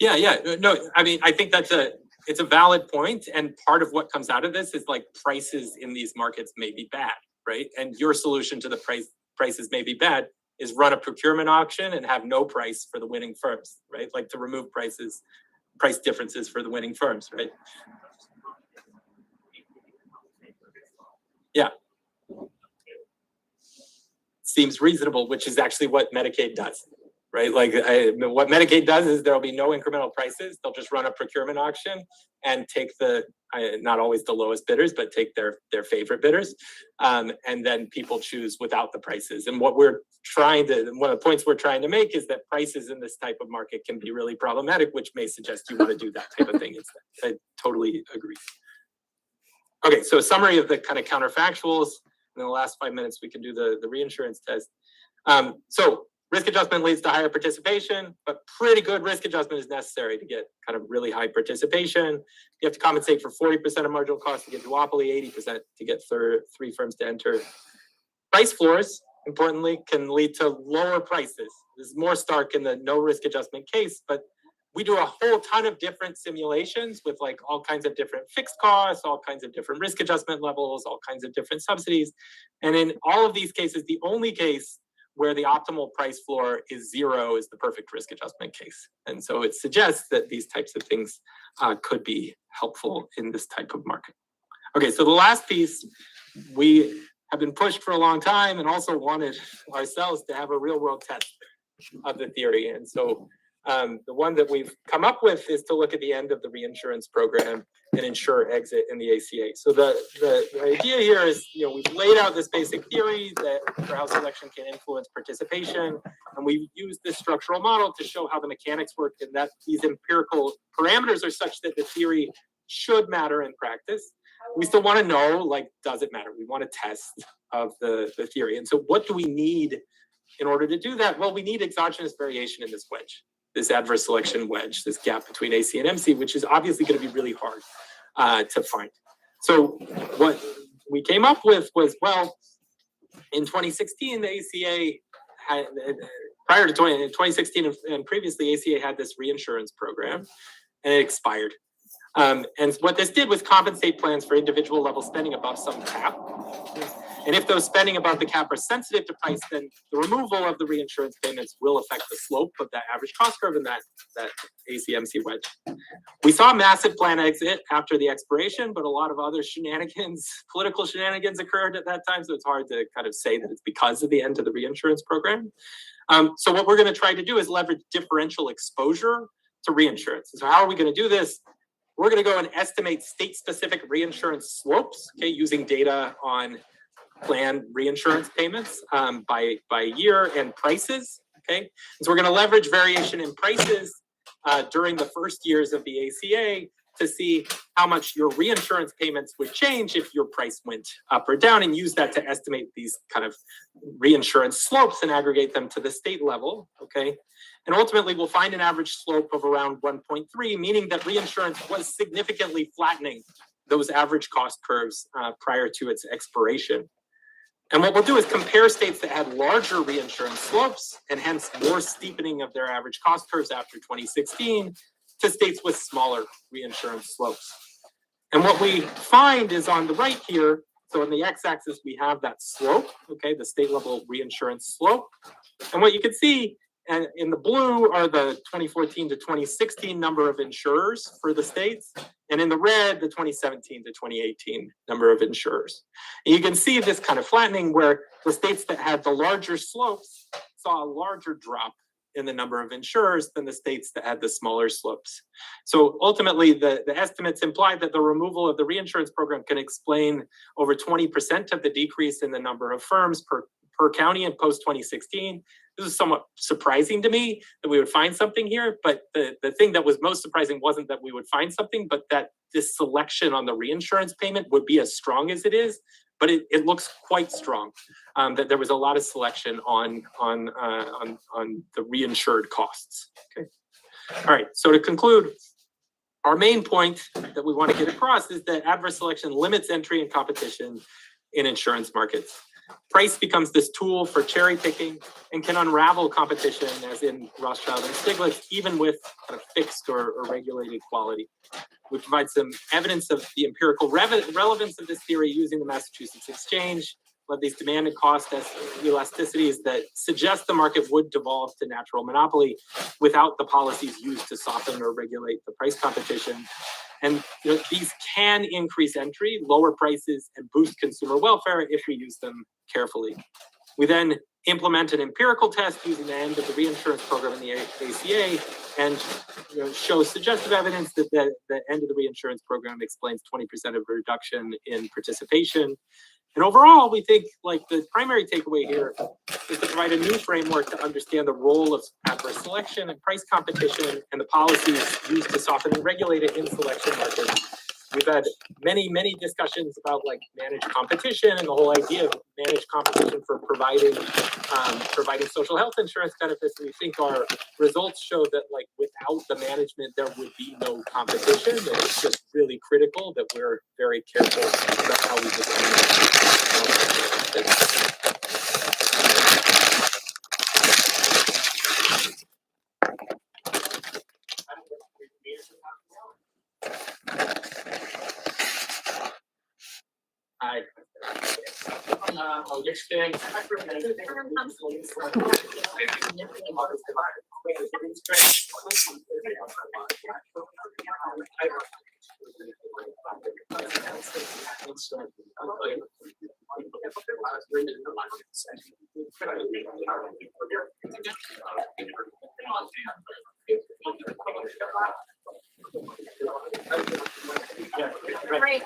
Yeah. No, I mean, I think it's a valid point, and part of what comes out of this is like prices in these markets may be bad, right? And your solution to the prices may be bad is run a procurement auction and have no price for the winning firms, right? Like to remove price differences for the winning firms, right? Yeah. Seems reasonable, which is actually what Medicaid does. Right, like what Medicaid does is there will be no incremental prices. They'll just run a procurement auction and take not always the lowest bidders, but take their favorite bidders, and then people choose without the prices. And one of the points we're trying to make is that prices in this type of market can be really problematic, which may suggest you want to do that type of thing instead. I totally agree. Okay, so a summary of the kind of counterfactuals. In the last 5 minutes, we can do the reinsurance test. So risk adjustment leads to higher participation, but pretty good risk adjustment is necessary to get kind of really high participation. You have to compensate for 40% of marginal cost to get duopoly, 80% to get 3 firms to enter. Price floors, importantly, can lead to lower prices. This is more stark in the no risk adjustment case, but we do a whole ton of different simulations with like all kinds of different fixed costs, all kinds of different risk adjustment levels, all kinds of different subsidies. And in all of these cases, the only case where the optimal price floor is 0 is the perfect risk adjustment case. And so it suggests that these types of things could be helpful in this type of market. Okay, so the last piece, we have been pushed for a long time and also wanted ourselves to have a real world test of the theory. And so The one that we've come up with is to look at the end of the reinsurance program and ensure exit in the ACA. So the idea here is, we've laid out this basic theory that for how selection can influence participation, and we've used this structural model to show how the mechanics work, and that these empirical parameters are such that the theory should matter in practice. We still want to know, does it matter? We want a test of the theory. And so what do we need in order to do that? Well, we need exogenous variation in this wedge, this adverse selection wedge, this gap between AC and MC, which is obviously going to be really hard to find. So what we came up with was, well, in 2016, the ACA had, prior to 2016 and previously, ACA had this reinsurance program, and it expired. And what this did was compensate plans for individual level spending above some cap. And if those spending above the cap are sensitive to price, then the removal of the reinsurance payments will affect the slope of that average cost curve in that ACMC wedge. We saw massive plan exit after the expiration, but a lot of other shenanigans, political shenanigans occurred at that time. So it's hard to kind of say that it's because of the end of the reinsurance program. So what we're going to try to do is leverage differential exposure to reinsurance. So how are we going to do this? We're going to go and estimate state-specific reinsurance slopes, using data on planned reinsurance payments by year and prices. And so we're going to leverage variation in prices during the first years of the ACA to see how much your reinsurance payments would change if your price went up or down, and use that to estimate these kind of reinsurance slopes and aggregate them to the state level. And ultimately, we'll find an average slope of around 1.3, meaning that reinsurance was significantly flattening those average cost curves prior to its expiration. And what we'll do is compare states that had larger reinsurance slopes and hence more steepening of their average cost curves after 2016 to states with smaller reinsurance slopes. And what we find is on the right here, so on the x-axis, we have that slope, the state level reinsurance slope. And what you can see, and in the blue are the 2014 to 2016 number of insurers for the states, and in the red, the 2017 to 2018 number of insurers. And you can see this kind of flattening where the states that had the larger slopes saw a larger drop in the number of insurers than the states that had the smaller slopes. So ultimately, the estimates imply that the removal of the reinsurance program can explain over 20% of the decrease in the number of firms per county in post-2016. This is somewhat surprising to me that we would find something here, but the thing that was most surprising wasn't that we would find something, but that this selection on the reinsurance payment would be as strong as it is. But it looks quite strong, that there was a lot of selection on the reinsured costs. All right, so to conclude, our main point that we want to get across is that adverse selection limits entry and competition in insurance markets. Price becomes this tool for cherry picking and can unravel competition, as in Rothschild and Stiglitz, even with kind of fixed or regulated quality. We provide some evidence of the empirical relevance of this theory using the Massachusetts Exchange, of these demand and cost elasticities that suggest the market would devolve to natural monopoly without the policies used to soften or regulate the price competition. And these can increase entry, lower prices, and boost consumer welfare if we use them carefully. We then implement an empirical test using the end of the reinsurance program in the ACA and show suggestive evidence that the end of the reinsurance program explains 20% of a reduction in participation. And overall, we think the primary takeaway here is to provide a new framework to understand the role of adverse selection and price competition and the policies used to soften and regulate it in selection markets. We've had many discussions about managed competition and the whole idea of managed competition for providing social health insurance benefits. We think our results show that without the management, there would be no competition. And it's just really critical that we're very careful about how we design it. Hi. Yeah,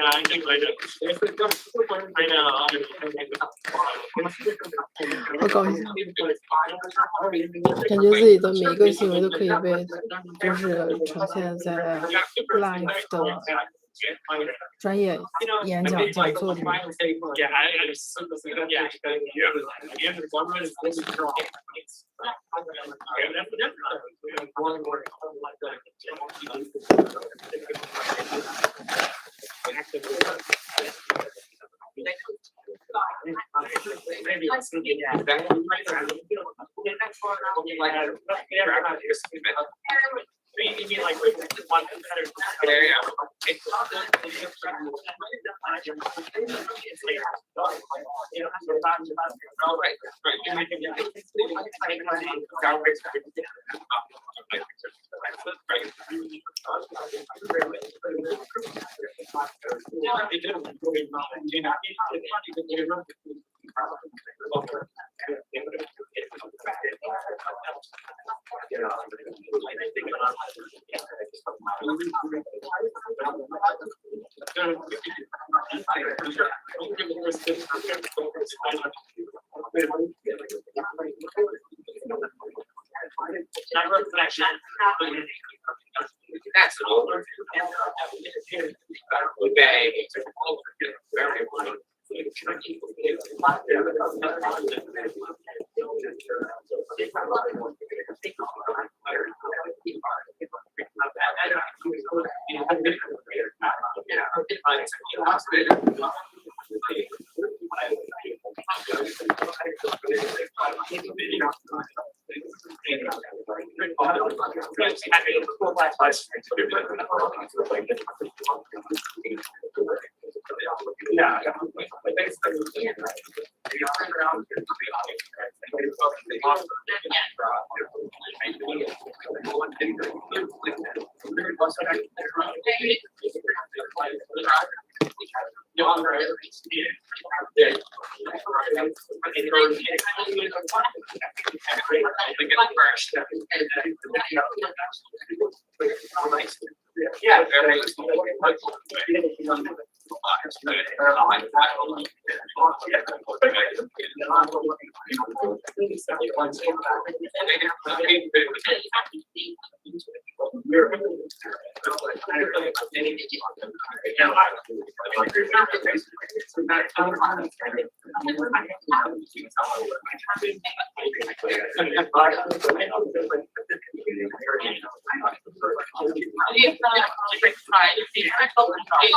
I think I know. I know. 我搞一下，感觉自己的每一个行为都可以被就是呈现在 live 的专业演讲讲座里面。Yeah, I just yeah. The government is really strong.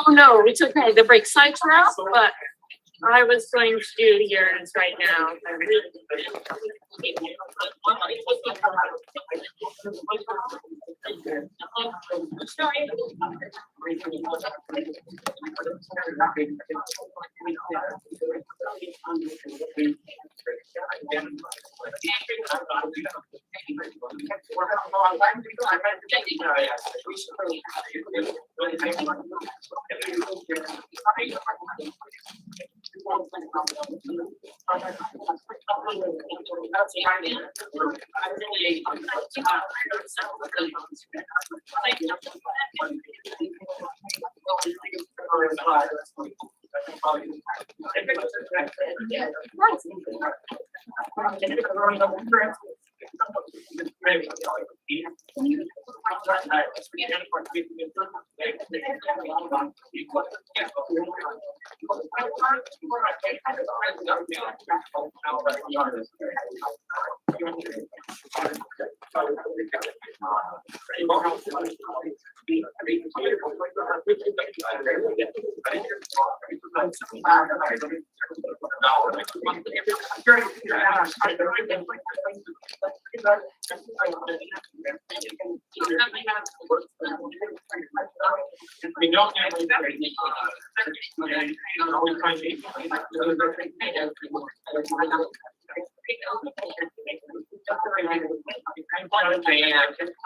Oh no, it's okay. The brake sides are out, but I was going to do yours right now.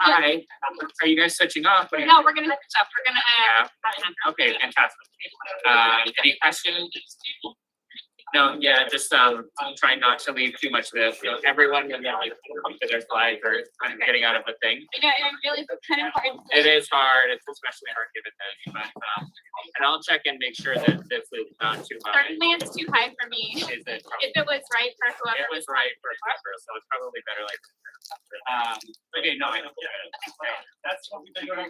Hi. Are you guys switching off? No, we're gonna stop. We're gonna Okay, fantastic. Any questions? No, yeah, just trying not to leave too much of this. You know, everyone when they come to their slides or kind of getting out of the thing. Yeah, it really is kind of hard. It is hard. It's especially hard given this, but and I'll check and make sure that this is not too high. Certainly, it's too high for me. Is it If it was right for whoever. It was right for whoever, so it's probably better like. Okay, no, I don't get it. That's what we've been doing.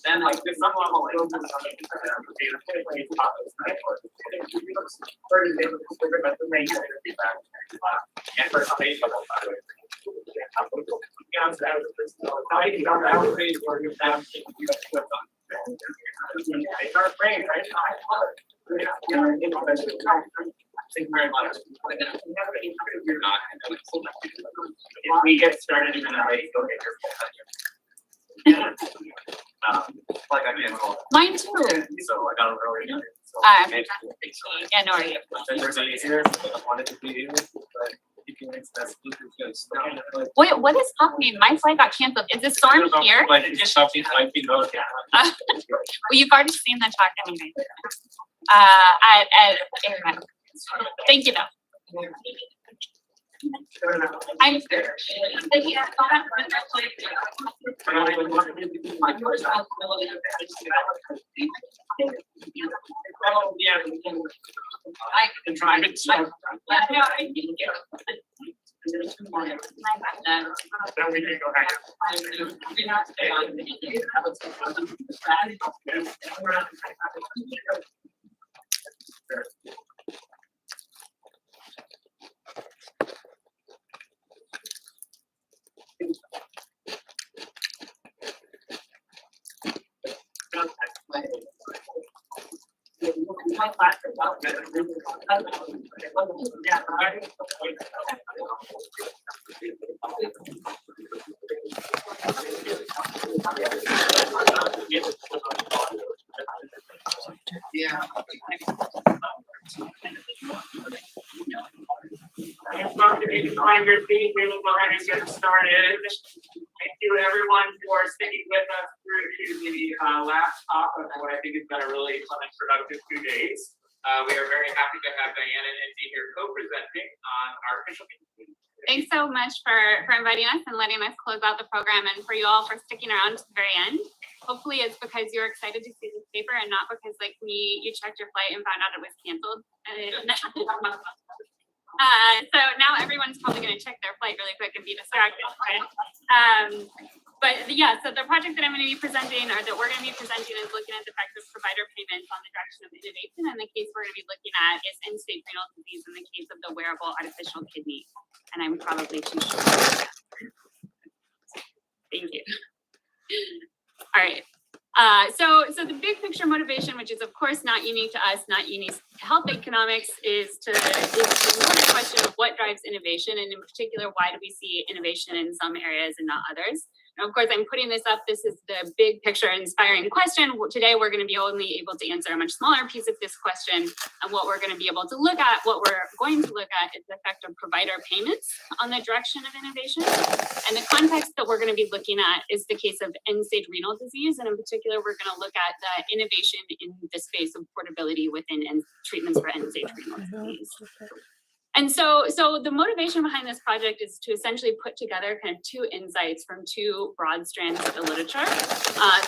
Then like there's some level Thank you very much. If we get started even already, go get your like I mean, Mine too. so I got a really good. Yeah, no, There's easier, I wanted to be easier, but you can that's Wait, what is happening? My flight got canceled. Is the storm here? But it just something I think okay. Well, you've already seen the talk anyway. At Airman. Thank you though. I'm I can try it. Then we can go back. Yeah. Find your feet, we will go ahead and get started. Thank you everyone for sticking with us through to the last talk of what I think has been a really fun and productive 2 days. We are very happy to have Diana and Nancy here co-presenting on our official meeting. Thanks so much for inviting us and letting us close out the program, and for you all for sticking around to the very end. Hopefully it's because you're excited to see this paper and not because like me, you checked your flight and found out it was canceled. So now everyone's probably going to check their flight really quick and be distracted. But yeah, so the project that I'm going to be presenting, or that we're going to be presenting, is looking at the effects of provider payments on the direction of innovation. And the case we're going to be looking at is end-stage renal disease in the case of the wearable artificial kidney. And I'm probably too short. Thank you. All right. So the big picture motivation, which is of course not unique to us, not unique to health economics, is the important question of what drives innovation, and in particular, why do we see innovation in some areas and not others? And of course, I'm putting this up. This is the big picture inspiring question. Today, we're going to be only able to answer a much smaller piece of this question. And what we're going to be able to look at, what we're going to look at, is the effect of provider payments on the direction of innovation. And the context that we're going to be looking at is the case of end-stage renal disease. And in particular, we're going to look at the innovation in the space of portability within treatments for end-stage renal disease. And so the motivation behind this project is to essentially put together kind of two insights from two broad strands of the literature.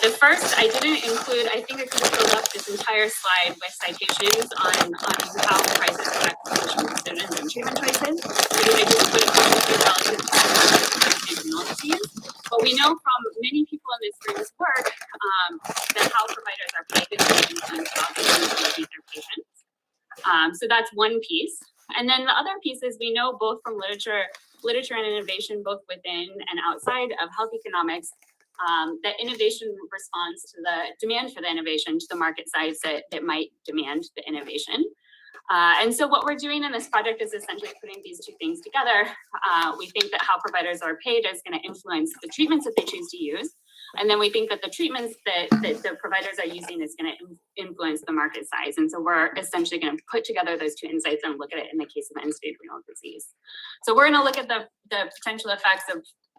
The first, I didn't include, I think I could have filled up this entire slide with citations on how prices affect physician decisions and treatment choices, because I just put it relative to renal disease. But we know from many people in this room's work that how providers are paid is influenced how they treat their patients. So that's one piece. And then the other piece is we know both from literature and innovation, both within and outside of health economics, that innovation responds to the demand for the innovation, to the market size that might demand the innovation. And so what we're doing in this project is essentially putting these two things together. We think that how providers are paid is going to influence the treatments that they choose to use. And then we think that the treatments that the providers are using is going to influence the market size. And so we're essentially going to put together those two insights and look at it in the case of end-stage renal disease. So we're going to look at the potential effects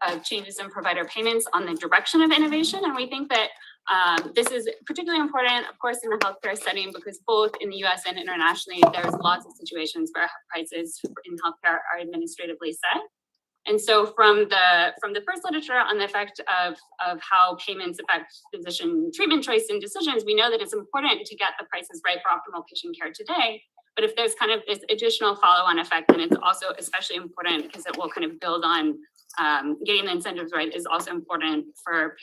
of changes in provider payments on the direction of innovation. And we think that this is particularly important, of course, in the healthcare setting, because both in the US and internationally, there's lots of situations where prices in healthcare are administratively set. And so from the first literature on the effect of how payments affect physician treatment choice and decisions, we know that it's important to get the prices right for optimal patient care today. But if there's kind of this additional follow-on effect, then it's also especially important because it will kind of build on getting the incentives right is also important for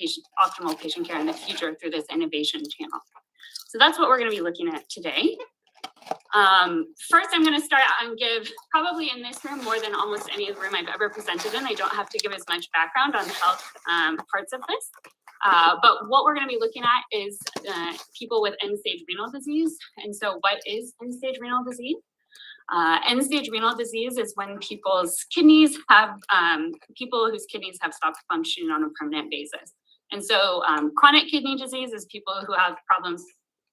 optimal patient care in the future through this innovation channel. So that's what we're going to be looking at today. First, I'm going to start and give, probably in this room more than almost any other room I've ever presented in, I don't have to give as much background on the health parts of this. But what we're going to be looking at is people with end-stage renal disease. And so what is end-stage renal disease? End-stage renal disease is when people's kidneys have, people whose kidneys have stopped functioning on a permanent basis. And so chronic kidney disease is people who have problems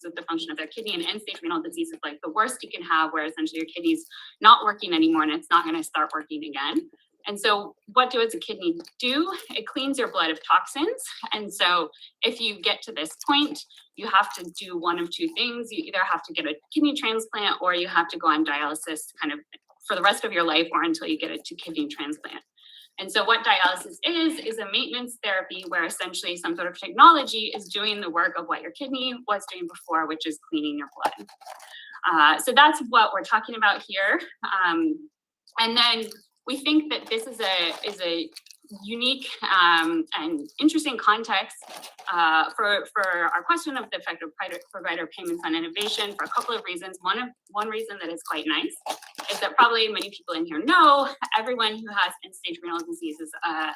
with the function of their kidney, and end-stage renal disease is like the worst you can have, where essentially your kidney's not working anymore and it's not going to start working again. And so what does a kidney do? It cleans your blood of toxins. And so if you get to this point, you have to do one of two things. You either have to get a kidney transplant or you have to go on dialysis kind of for the rest of your life or until you get a kidney transplant. And so what dialysis is a maintenance therapy where essentially some sort of technology is doing the work of what your kidney was doing before, which is cleaning your blood. So that's what we're talking about here. And then we think that this is a unique and interesting context for our question of the effect of provider payments on innovation for a couple of reasons. One reason that is quite nice is that probably many people in here know everyone who has end-stage renal disease is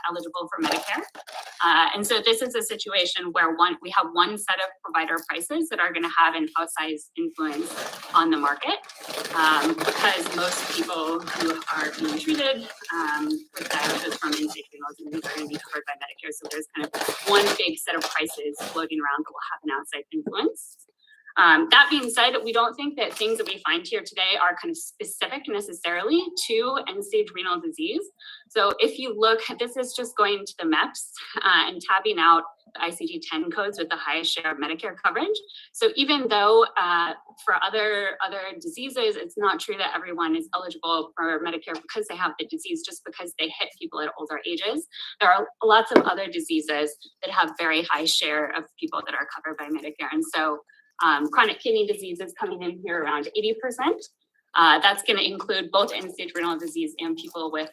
eligible for Medicare. And so this is a situation where we have one set of provider prices that are going to have an outsized influence on the market because most people who are being treated with dialysis from end-stage renal disease are going to be covered by Medicare. So there's kind of one big set of prices floating around that will have an outside influence. That being said, we don't think that things that we find here today are kind of specific necessarily to end-stage renal disease. So if you look, this is just going to the MEPS and tabbing out the ICD-10 codes with the highest share of Medicare coverage. So even though for other diseases, it's not true that everyone is eligible for Medicare because they have the disease, just because they hit people at older ages. There are lots of other diseases that have very high share of people that are covered by Medicare. And so chronic kidney disease is coming in here around 80%. That's going to include both end-stage renal disease and people with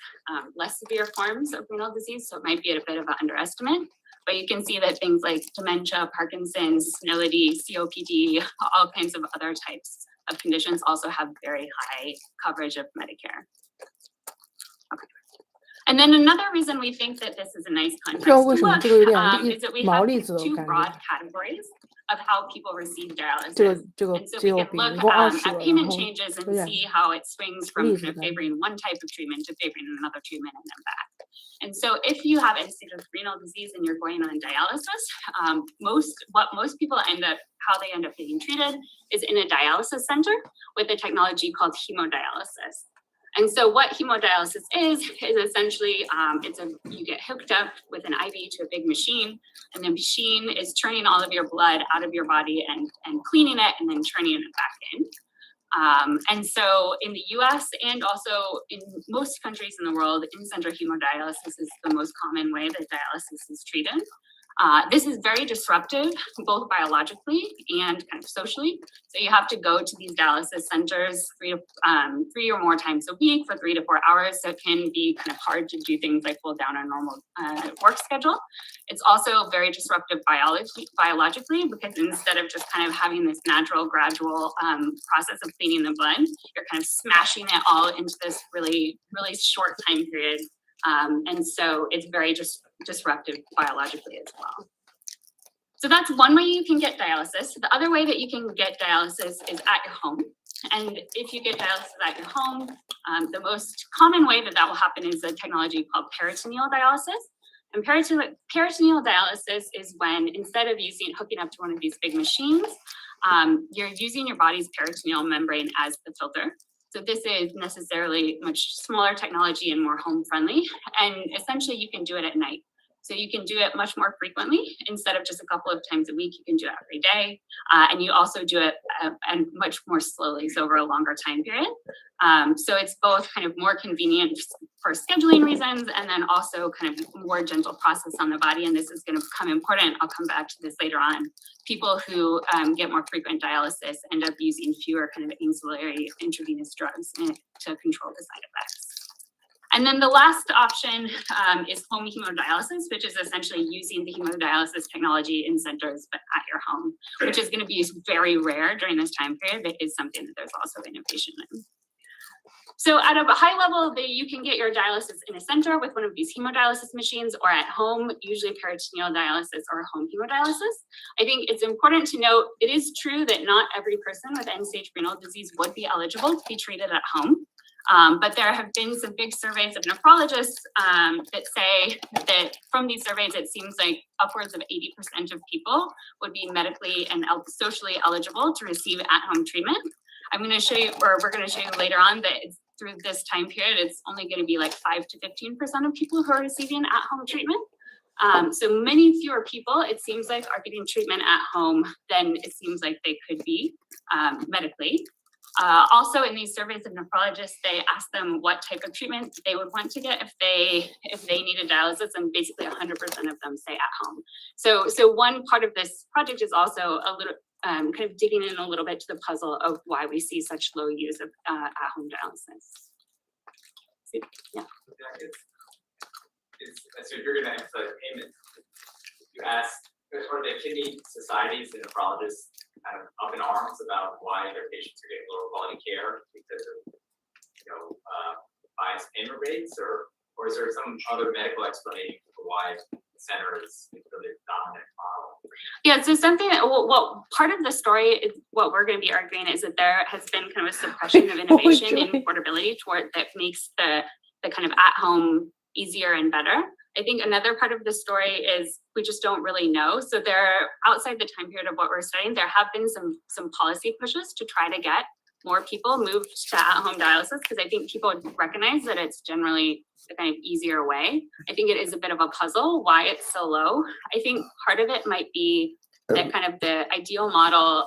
less severe forms of renal disease. So it might be a bit of an underestimate. But you can see that things like dementia, Parkinson's, senility, COPD, all kinds of other types of conditions also have very high coverage of Medicare. Okay. And then another reason we think that this is a nice 不 context 知道 to 为什么 look 这个有点 is that we 毛 have 栗子的 two 感 broad 觉。 categories of how people receive 这个 dialysis. 这个 And so 肌 we 肉 can 饼 look 一共20 at 个，然 payment 后 changes 有 and 点 see how it swings from 栗 kind 子 of 感觉。 favoring one type of treatment to favoring another treatment and then back. And so if you have end-stage renal disease and you're going on dialysis, what most people how they end up getting treated is in a dialysis center with a technology called hemodialysis. And so what hemodialysis is essentially, you get hooked up with an IV to a big machine, and the machine is turning all of your blood out of your body and cleaning it and then turning it back in. And so in the US and also in most countries in the world, in-center hemodialysis is the most common way that dialysis is treated. This is very disruptive, both biologically and kind of socially. So you have to go to these dialysis centers three or more times a week for 3 to 4 hours. So it can be kind of hard to do things like hold down a normal work schedule. It's also very disruptive biologically, because instead of just kind of having this natural, gradual process of cleaning the blood, you're kind of smashing it all into this really, really short time period. And so it's very disruptive biologically as well. So that's one way you can get dialysis. The other way that you can get dialysis is at your home. And if you get dialysis at your home, the most common way that will happen is a technology called peritoneal dialysis. And peritoneal dialysis is when, instead of hooking up to one of these big machines, you're using your body's peritoneal membrane as the filter. So this is necessarily much smaller technology and more home friendly. And essentially you can do it at night. So you can do it much more frequently. Instead of just a couple of times a week, you can do it every day. And you also do it and much more slowly, so over a longer time period. So it's both kind of more convenient for scheduling reasons, and then also kind of more gentle process on the body. And this is going to become important. I'll come back to this later on. People who get more frequent dialysis end up using fewer kind of ancillary intravenous drugs to control the side effects. And then the last option is home hemodialysis, which is essentially using the hemodialysis technology in centers but at your home, which is going to be very rare during this time period, but is something that there's also innovation in. So at a high level, you can get your dialysis in a center with one of these hemodialysis machines, or at home, usually peritoneal dialysis or home hemodialysis. I think it's important to note, it is true that not every person with end-stage renal disease would be eligible to be treated at home. But there have been some big surveys of nephrologists that say that from these surveys, it seems like upwards of 80% of people would be medically and socially eligible to receive at-home treatment. I'm going to show you, or we're going to show you later on, that through this time period, it's only going to be like 5 to 15% of people who are receiving at-home treatment. So many fewer people, it seems like, are getting treatment at home than it seems like they could be medically. Also, in these surveys of nephrologists, they ask them what type of treatment they would want to get if they needed dialysis, and basically 100% of them say at home. So one part of this project is also a little kind of digging in a little bit to the puzzle of why we see such low use of at-home dialysis. Yeah. So if you're going to emphasize payment, you ask, are the kidney societies and nephrologists kind of up in arms about why their patients are getting lower quality care because of biased payment rates, or is there some other medical explanation for why the center is really dominant model? Yeah, so something that, well, part of the story is what we're going to be arguing is that there has been kind of a suppression of innovation in portability toward that makes the kind of at-home easier and better. I think another part of the story is we just don't really know. So outside the time period of what we're studying, there have been some policy pushes to try to get more people moved to at-home dialysis, because I think people recognize that it's generally the kind of easier way. I think it is a bit of a puzzle why it's so low. I think part of it might be that kind of the ideal model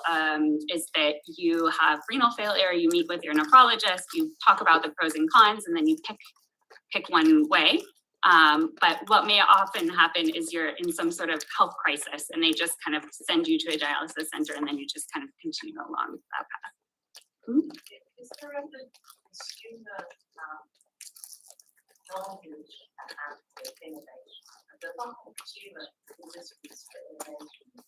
is that you have renal failure, you meet with your nephrologist, you talk about the pros and cons, and then you pick one way. But what may often happen is you're in some sort of health crisis and they just kind of send you to a dialysis center, and then you just kind of continue along that path. Mm-hmm. Is there a consumer knowledge and innovation? The local consumer resistance to innovation. We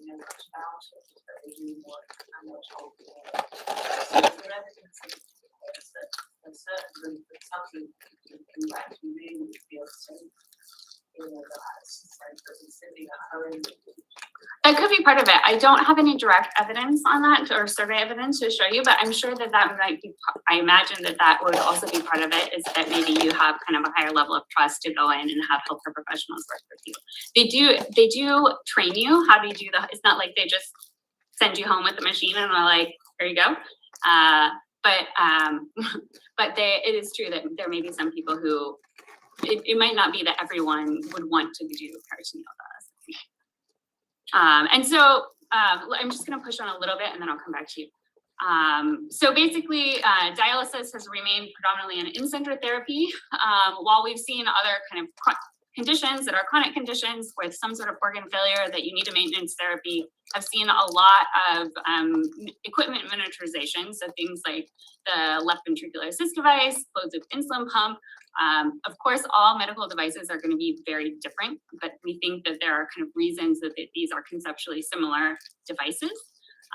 don't know much about it, but they do more and much older. So is there evidence that certainly the consumption can actually really feel safe in the eyes. Like sitting at home. That could be part of it. I don't have any direct evidence on that or survey evidence to show you, but I'm sure that that might be, I imagine that that would also be part of it, is that maybe you have kind of a higher level of trust to go in and have healthcare professionals work with you. They do train you how to do it's not like they just send you home with the machine and are like, here you go. But it is true that there may be some people who, it might not be that everyone would want to do peritoneal dialysis. And so I'm just going to push on a little bit and then I'll come back to you. So basically, dialysis has remained predominantly an in-center therapy, while we've seen other kind of conditions that are chronic conditions with some sort of organ failure that you need a maintenance therapy. I've seen a lot of equipment miniaturization, so things like the left ventricular assist device, closed loop insulin pump. Of course, all medical devices are going to be very different, but we think that there are kind of reasons that these are conceptually similar devices.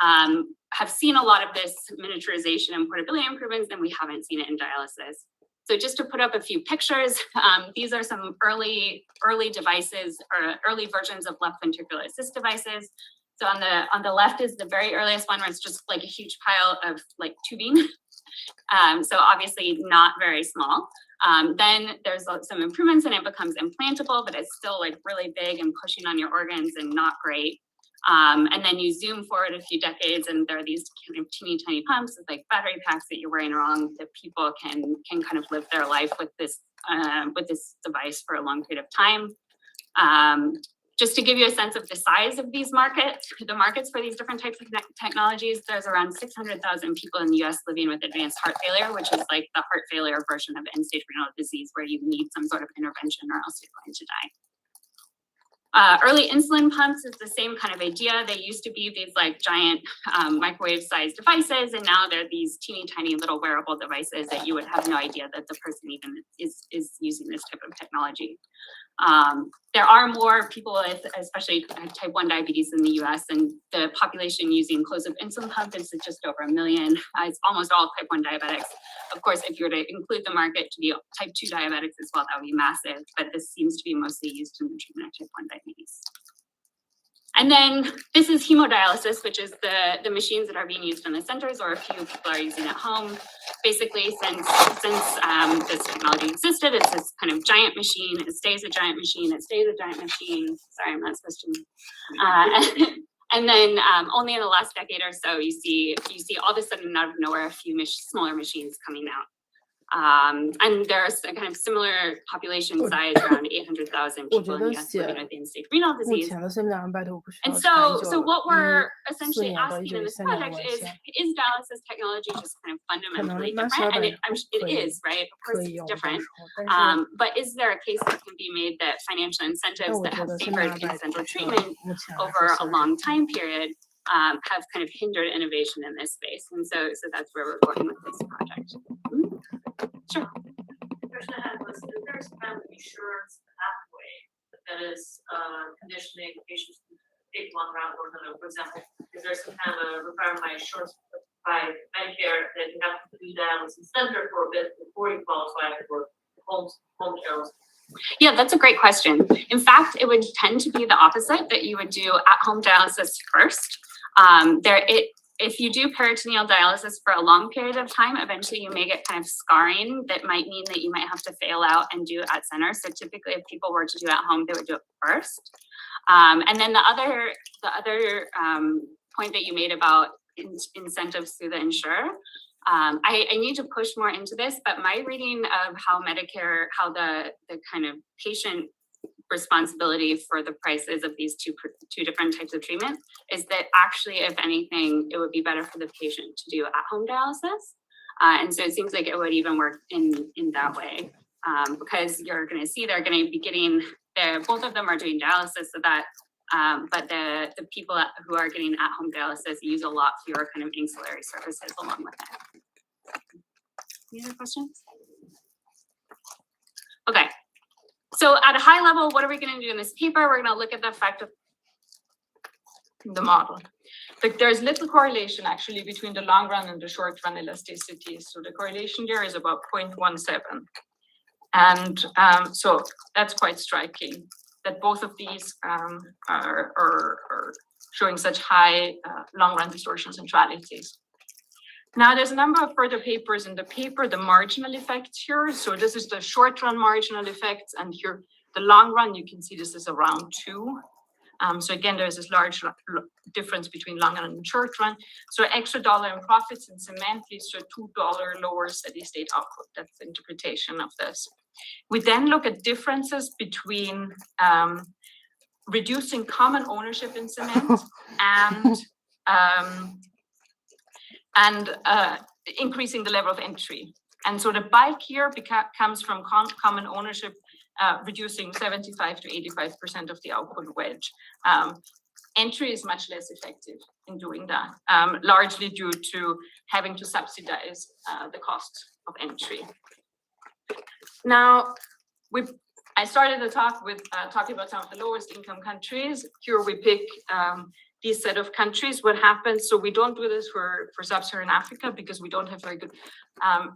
Have seen a lot of this miniaturization and portability improvements, and we haven't seen it in dialysis. So just to put up a few pictures, these are some early devices or early versions of left ventricular assist devices. So on the left is the very earliest one where it's just like a huge pile of like tubing. So obviously not very small. Then there's some improvements and it becomes implantable, but it's still like really big and pushing on your organs and not great. And then you zoom forward a few decades and there are these kind of teeny tiny pumps with like battery packs that you're wearing around that people can kind of live their life with this device for a long period of time. Just to give you a sense of the size of these markets, the markets for these different types of technologies, there's around 600,000 people in the US living with advanced heart failure, which is like the heart failure version of end-stage renal disease where you need some sort of intervention or else you're going to die. Early insulin pumps is the same kind of idea. They used to be these like giant microwave-sized devices, and now they're these teeny tiny little wearable devices that you would have no idea that the person even is using this type of technology. There are more people with, especially type 1 diabetes in the US, and the population using closed-loop insulin pump is just over 1 million. It's almost all type 1 diabetics. Of course, if you were to include the market to be type 2 diabetics as well, that would be massive, but this seems to be mostly used in the treatment of type 1 diabetes. And then this is hemodialysis, which is the machines that are being used in the centers or a few people are using at home. Basically, since this technology existed, it's this kind of giant machine. It stays a giant machine. It stays a giant machine. Sorry, I'm not supposed to. And then only in the last decade or so, you see all of a sudden out of nowhere a few smaller machines coming out. And there's a kind of similar population size, around 800,000 people in the US living with end-stage renal disease. And so what we're essentially asking in this project is dialysis technology just kind of fundamentally different? And it is, right? Of course it's different. But is there a case that can be made that financial incentives that have favored in-center treatment over a long time period have kind of hindered innovation in this space? And so that's where we're going with this project. Sure. The question I had was, is there some kind of insurance pathway that is conditioning patients to take one route or another? For example, is there some kind of a requirement by insurance by Medicare that you have to do dialysis center for a bit before you qualify for home care? Yeah, that's a great question. In fact, it would tend to be the opposite, that you would do at-home dialysis first. If you do peritoneal dialysis for a long period of time, eventually you may get kind of scarring that might mean that you might have to fail out and do at center. So typically if people were to do at home, they would do it first. And then the other point that you made about incentives through the insurer, I need to push more into this, but my reading of how Medicare, how the kind of patient responsibility for the prices of these two different types of treatment is that actually, if anything, it would be better for the patient to do at-home dialysis. And so it seems like it would even work in that way, because you're going to see they're going to be getting, both of them are doing dialysis, so that, but the people who are getting at-home dialysis use a lot fewer kind of ancillary services along with it. Any other questions? Okay. So at a high level, what are we going to do in this paper? We're going to look at the effect of the model. There's little correlation actually between the long run and the short run elasticities. So the correlation there is about 0.17. And so that's quite striking that both of these are showing such high long run distortion centralities. Now there's a number of further papers in the paper, the marginal effects here. So this is the short run marginal effects, and here the long run, you can see this is around 2. So again, there's this large difference between long run and short run. So extra dollar in profits in cement leads to a $2 lower steady state output. That's the interpretation of this. We then look at differences between reducing common ownership in cement and increasing the level of entry. And so the bulk here comes from common ownership, reducing 75 to 85% of the output wedge. Entry is much less effective in doing that, largely due to having to subsidize the cost of entry. Now, I started the talk with talking about some of the lowest income countries. Here we pick these set of countries. What happens, so we don't do this for sub-Saharan Africa because we don't have very good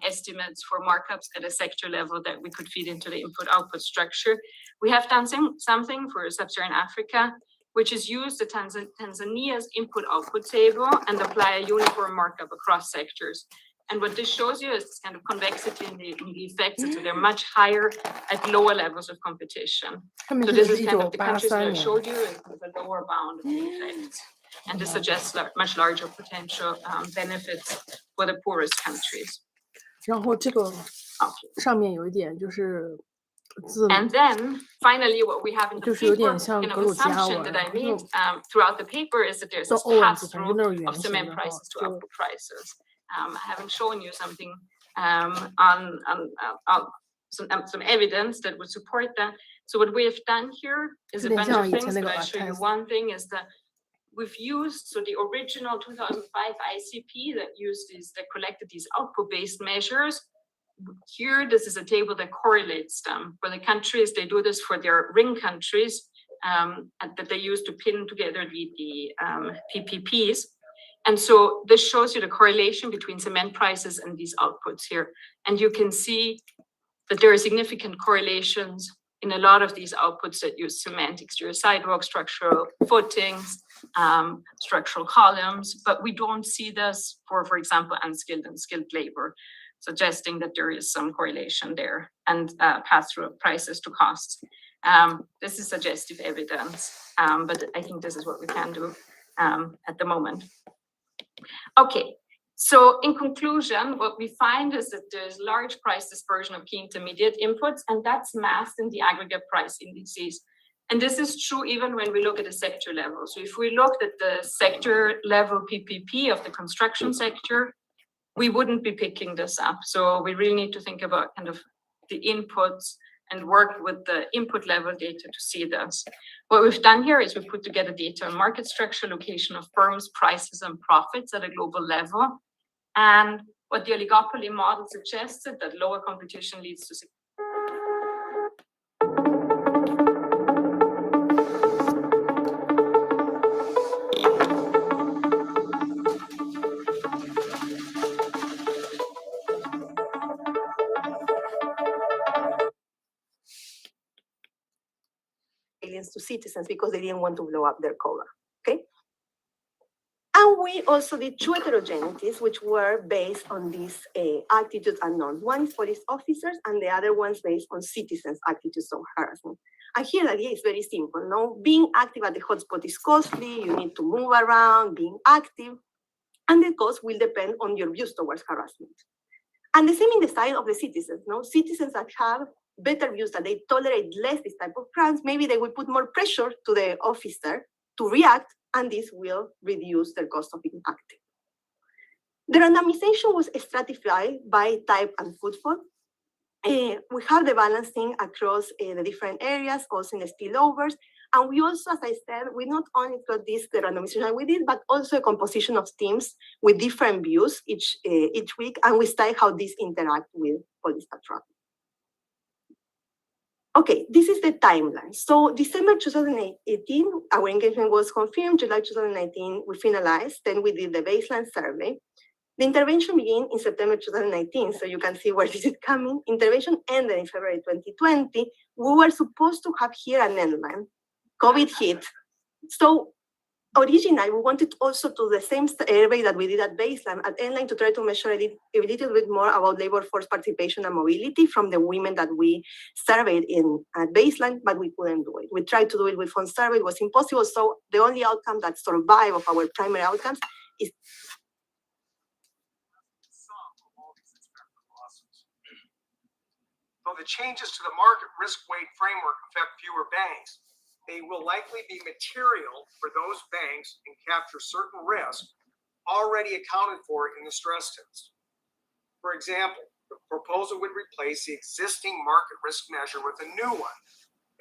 estimates for markups at a sector level that we could feed into the input-output structure. We have done something for sub-Saharan Africa, which is use the Tanzania's input-output table and apply a uniform markup across sectors. And what this shows you is kind of convexity in the effects, so they're much higher at lower levels of competition. So this is kind of the countries that I showed you is kind of a lower bound of the effects. And this suggests much larger potential benefits for the poorest countries. 然后这个上面有一点就是字， And then finally, what we have in the 就是有 paper, 点像 kind of 格鲁吉亚 assumption 文， that I 因为 made throughout the paper is that there's 都 this 欧文组成就 pass-through 都是圆 of 形 cement 的哈， prices to 就 output prices. I haven't shown you something on some evidence that would support that. So what we have done here is a 有点 bunch 像 of 以前 things, 那 but 个 I'll show you test。 one thing is that we've used, so the original 2005 ICP that collected these output-based measures. Here, this is a table that correlates them. For the countries, they do this for their ring countries and that they use to pin together the PPPs. And so this shows you the correlation between cement prices and these outputs here. And you can see that there are significant correlations in a lot of these outputs that use cement, exterior sidewalks, structural footings, structural columns, but we don't see this for example, unskilled and skilled labor, suggesting that there is some correlation there and pass-through of prices to costs. This is suggestive evidence, but I think this is what we can do at the moment. Okay, so in conclusion, what we find is that there's large price dispersion of key intermediate inputs, and that's masked in the aggregate price indices. And this is true even when we look at the sector level. So if we looked at the sector level PPP of the construction sector, we wouldn't be picking this up. So we really need to think about kind of the inputs and work with the input level data to see this. What we've done here is we put together data on market structure, location of firms, prices, and profits at a global level. And what the oligopoly model suggested that lower competition leads to to citizens because they didn't want to blow up their cola, okay? And we also did two heterogeneities, which were based on these attitudes and norms. One is police officers, and the other one's based on citizens' attitudes of harassment. And here the idea is very simple, no? Being active at the hotspot is costly, you need to move around, being active, and the cost will depend on your views towards harassment. And the same in the side of the citizens, no? Citizens that have better views, that they tolerate less this type of crimes, maybe they will put more pressure to the officer to react, and this will reduce their cost of being active. The randomization was stratified by type and footfall. We have the balancing across the different areas, also in the spillovers. And we also, as I said, we not only got this, the randomization we did, but also a composition of teams with different views each week. And we study how these interact with police patrol. Okay, this is the timeline. So December 2018, our engagement was confirmed. July 2019, we finalized. Then we did the baseline survey. The intervention began in September 2019, so you can see where this is coming. Intervention ended in February 2020. We were supposed to have here an endline. COVID hit. So originally, we wanted also to do the same survey that we did at baseline, at endline, to try to measure a little bit more about labor force participation and mobility from the women that we surveyed at baseline, but we couldn't do it. We tried to do it with phone survey, it was impossible. So the only outcome that survived of our primary outcomes is Though the changes to the market risk weight framework affect fewer banks, they will likely be material for those banks and capture certain risk already accounted for in the stress test. For example, the proposal would replace the existing market risk measure with a new one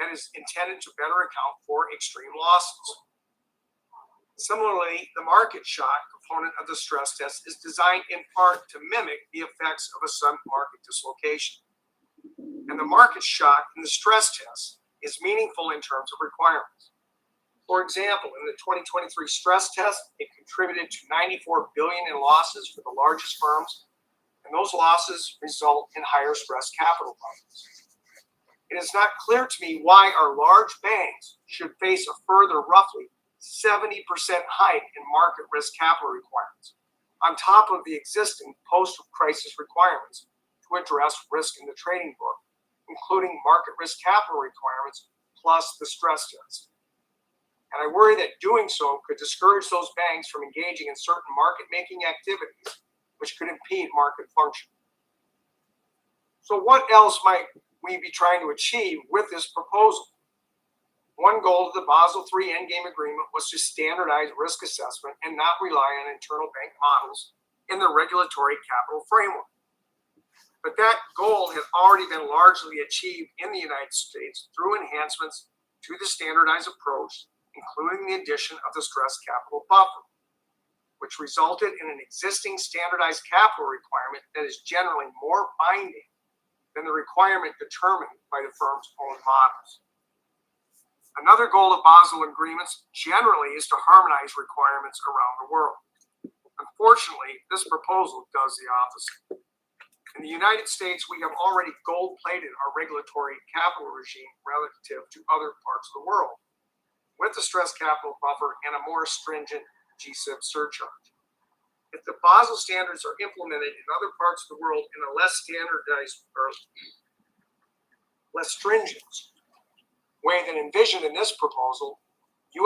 that is intended to better account for extreme losses. Similarly, the market shock component of the stress test is designed in part to mimic the effects of a sudden market dislocation. And the market shock in the stress test is meaningful in terms of requirements. For example, in the 2023 stress test, it contributed to $94 billion in losses for the largest firms, and those losses result in higher stress capital buffers. It is not clear to me why our large banks should face a further roughly 70% hike in market risk capital requirements, on top of the existing post-crisis requirements to address risk in the trading book, including market risk capital requirements plus the stress test. And I worry that doing so could discourage those banks from engaging in certain market-making activities, which could impede market function. So what else might we be trying to achieve with this proposal? One goal of the Basel III Endgame Agreement was to standardize risk assessment and not rely on internal bank models in the regulatory capital framework. But that goal has already been largely achieved in the United States through enhancements to the standardized approach, including the addition of the stress capital buffer, which resulted in an existing standardized capital requirement that is generally more binding than the requirement determined by the firm's own models. Another goal of Basel agreements generally is to harmonize requirements around the world. Unfortunately, this proposal does the opposite. In the United States, we have already gold-plated our regulatory capital regime relative to other parts of the world, with the stress capital buffer and a more stringent GSIB surcharge. If the Basel standards are implemented in other parts of the world in a less standardized or less stringent way than envisioned in this proposal,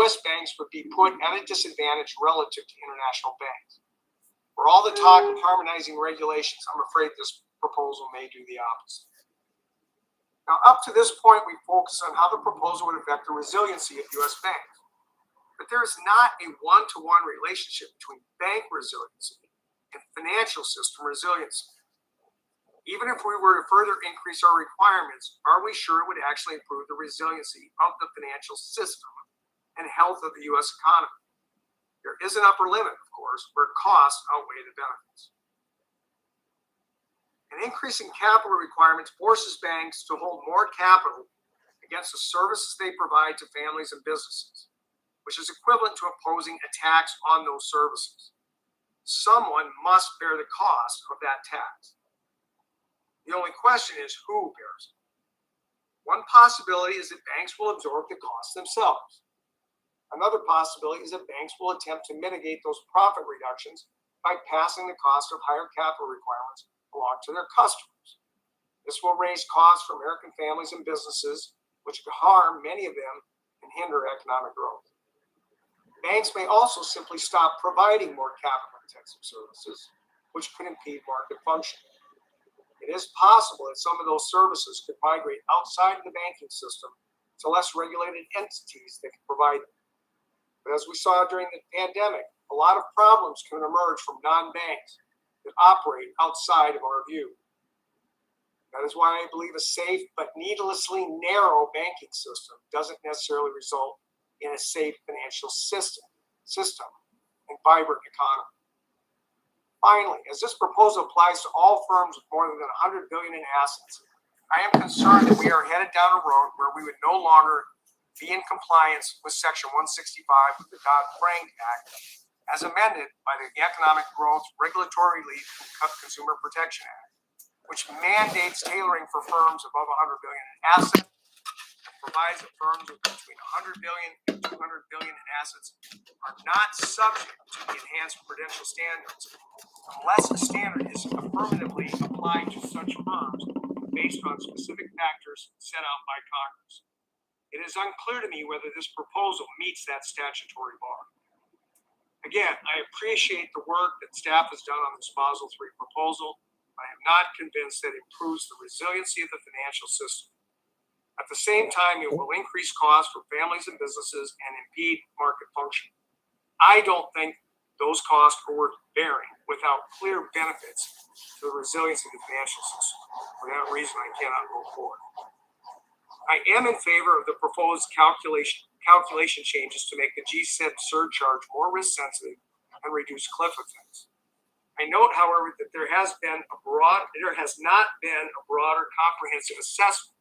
U.S. banks would be put at a disadvantage relative to international banks. For all the talk of harmonizing regulations, I'm afraid this proposal may do the opposite. Now, up to this point, we focus on how the proposal would affect the resiliency of U.S. banks. But there is not a one-to-one relationship between bank resiliency and financial system resiliency. Even if we were to further increase our requirements, are we sure it would actually improve the resiliency of the financial system and health of the U.S. economy? There is an upper limit, of course, where costs outweigh the benefits. An increase in capital requirements forces banks to hold more capital against the services they provide to families and businesses, which is equivalent to imposing a tax on those services. Someone must bear the cost of that tax. The only question is who bears it. One possibility is that banks will absorb the costs themselves. Another possibility is that banks will attempt to mitigate those profit reductions by passing the cost of higher capital requirements along to their customers. This will raise costs for American families and businesses, which could harm many of them and hinder economic growth. Banks may also simply stop providing more capital-intensive services, which could impede market function. It is possible that some of those services could migrate outside of the banking system to less regulated entities that can provide them. But as we saw during the pandemic, a lot of problems can emerge from non-banks that operate outside of our view. That is why I believe a safe but needlessly narrow banking system doesn't necessarily result in a safe financial system and vibrant economy. Finally, as this proposal applies to all firms with more than $100 billion in assets, I am concerned that we are headed down a road where we would no longer be in compliance with Section 165 of the Dodd-Frank Act as amended by the Economic Growth, Regulatory Relief, and Consumer Protection Act, which mandates tailoring for firms above 100 billion in assets, provides that firms with between 100 billion and 200 billion in assets are not subject to the enhanced prudential standards unless a standard is affirmatively applied to such firms based on specific factors set out by Congress. It is unclear to me whether this proposal meets that statutory bar. Again, I appreciate the work that staff has done on this Basel III proposal. I am not convinced that it improves the resiliency of the financial system. At the same time, it will increase costs for families and businesses and impede market function. I don't think those costs are worth bearing without clear benefits to the resiliency of the financial system. For that reason, I cannot vote for it. I am in favor of the proposed calculation changes to make the GSIB surcharge more risk sensitive and reduce cliff effects. I note, however, that there has not been a broader comprehensive assessment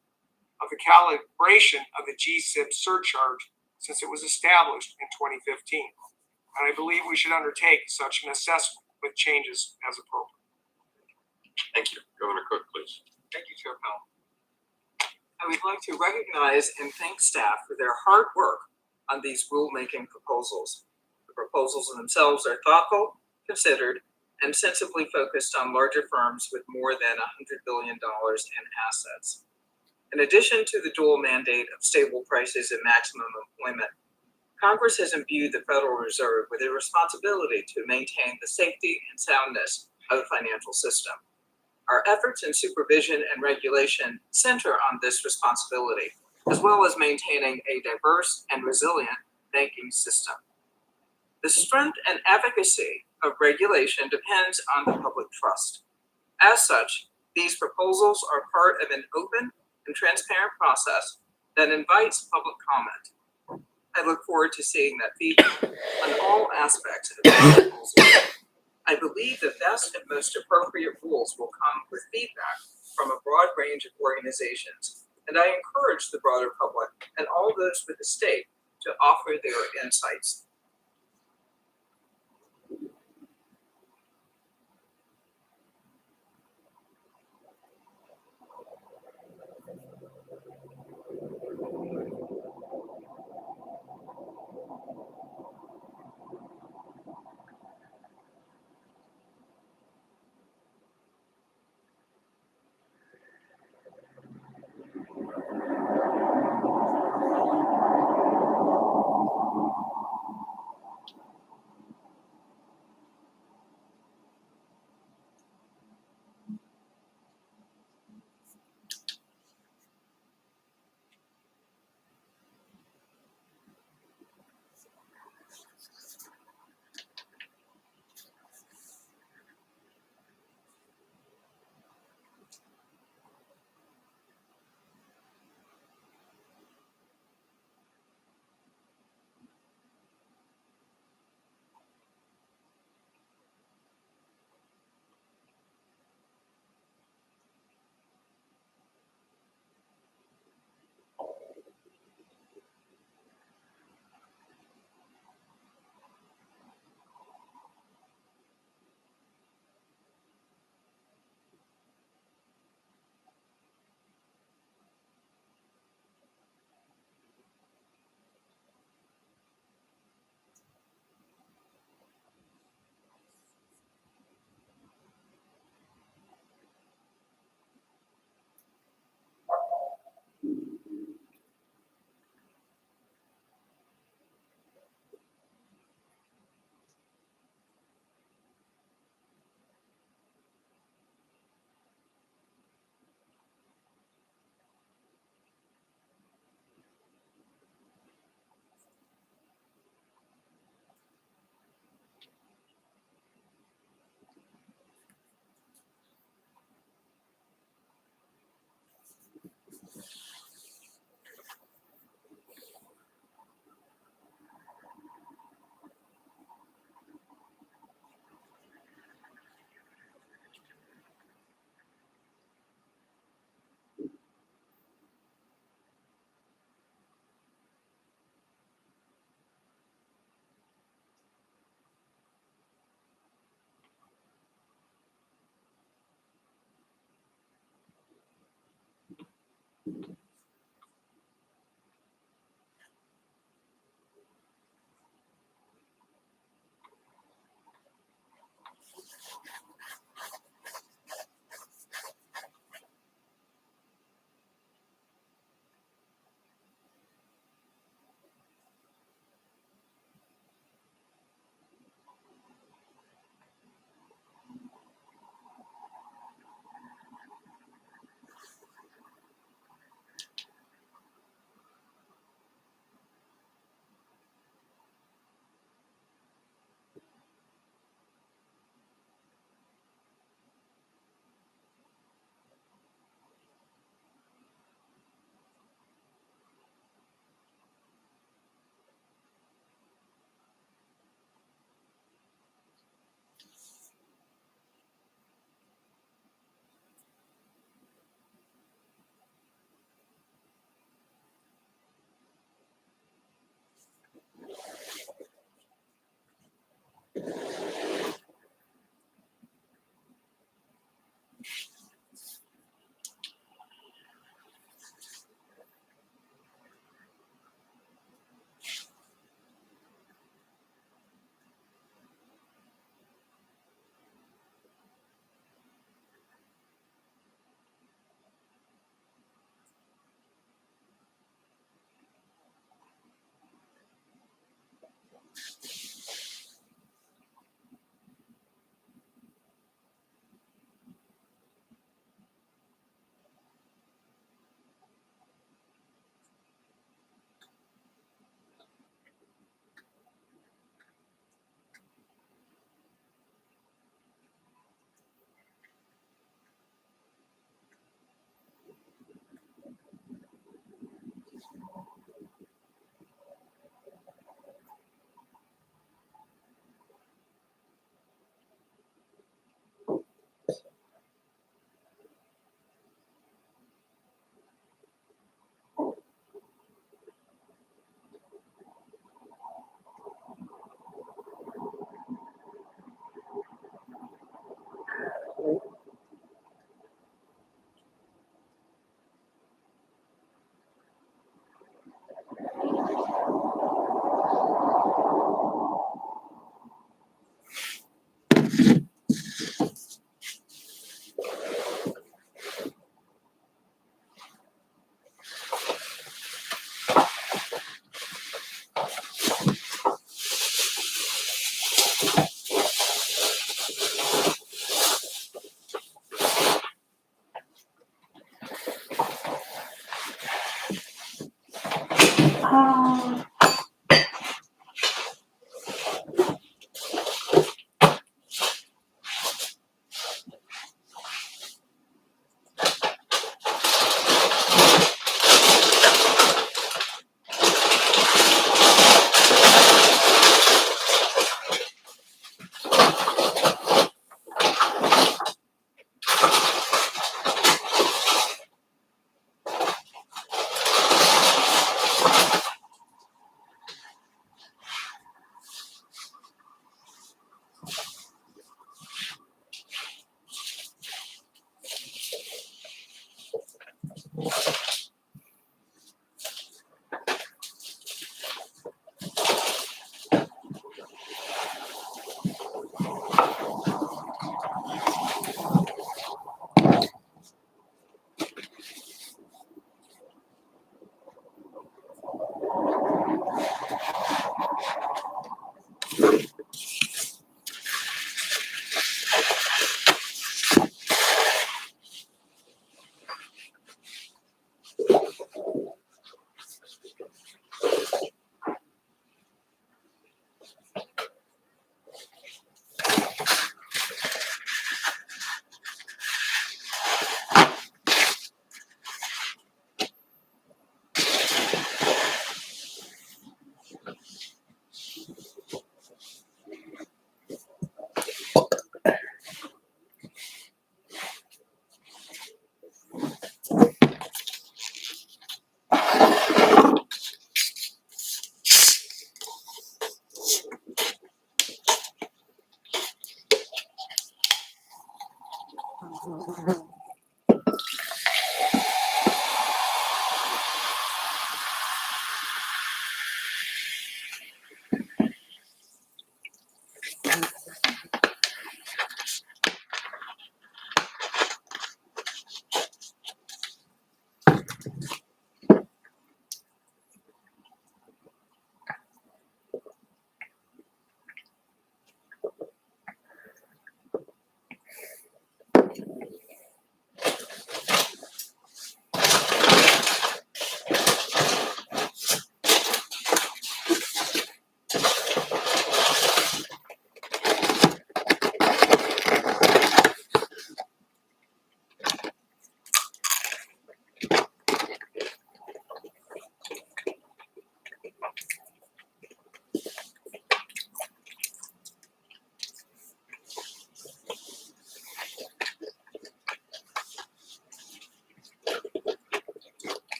of the calibration of the GSIB surcharge since it was established in 2015. And I believe we should undertake such an assessment with changes as appropriate. Thank you. Governor Cook, please. Thank you, Chair Powell. I would like to recognize and thank staff for their hard work on these rulemaking proposals. The proposals themselves are thoughtful, considered, and sensibly focused on larger firms with more than $100 billion in assets. In addition to the dual mandate of stable prices and maximum employment, Congress has imbued the Federal Reserve with a responsibility to maintain the safety and soundness of the financial system. Our efforts in supervision and regulation center on this responsibility, as well as maintaining a diverse and resilient banking system. The strength and efficacy of regulation depends on the public trust. As such, these proposals are part of an open and transparent process that invites public comment. I look forward to seeing that feedback on all aspects of the proposal. I believe the best and most appropriate rules will come with feedback from a broad range of organizations, and I encourage the broader public and all those with the state to offer their insights.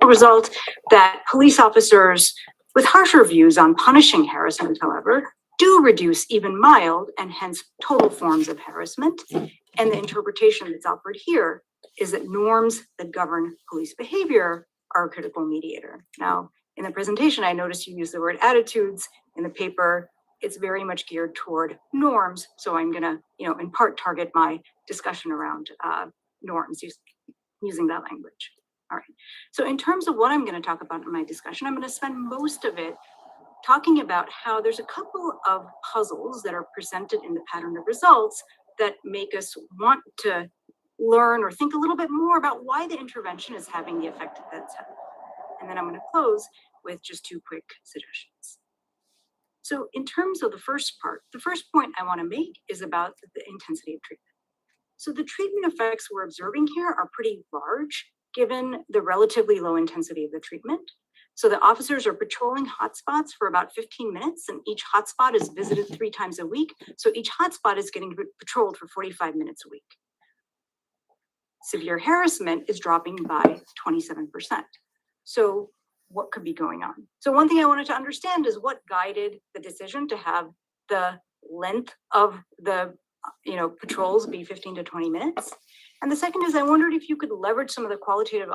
result that police officers with harsher views on punishing harassment, however, do reduce even mild and hence total forms of harassment. And the interpretation that's offered here is that norms that govern police behavior are a critical mediator. Now, in the presentation, I noticed you use the word attitudes. In the paper, it's very much geared toward norms. So I'm gonna, in part target my discussion around norms using that language. All right. So in terms of what I'm going to talk about in my discussion, I'm going to spend most of it talking about how there's a couple of puzzles that are presented in the pattern of results that make us want to learn or think a little bit more about why the intervention is having the effect that it's having. And then I'm going to close with just 2 quick suggestions. So in terms of the first part, the first point I want to make is about the intensity of treatment. So the treatment effects we're observing here are pretty large, given the relatively low intensity of the treatment. So the officers are patrolling hotspots for about 15 minutes, and each hotspot is visited 3 times a week. So each hotspot is getting patrolled for 45 minutes a week. Severe harassment is dropping by 27%. So what could be going on? So one thing I wanted to understand is what guided the decision to have the length of the patrols be 15 to 20 minutes. And the second is I wondered if you could leverage some of the qualitative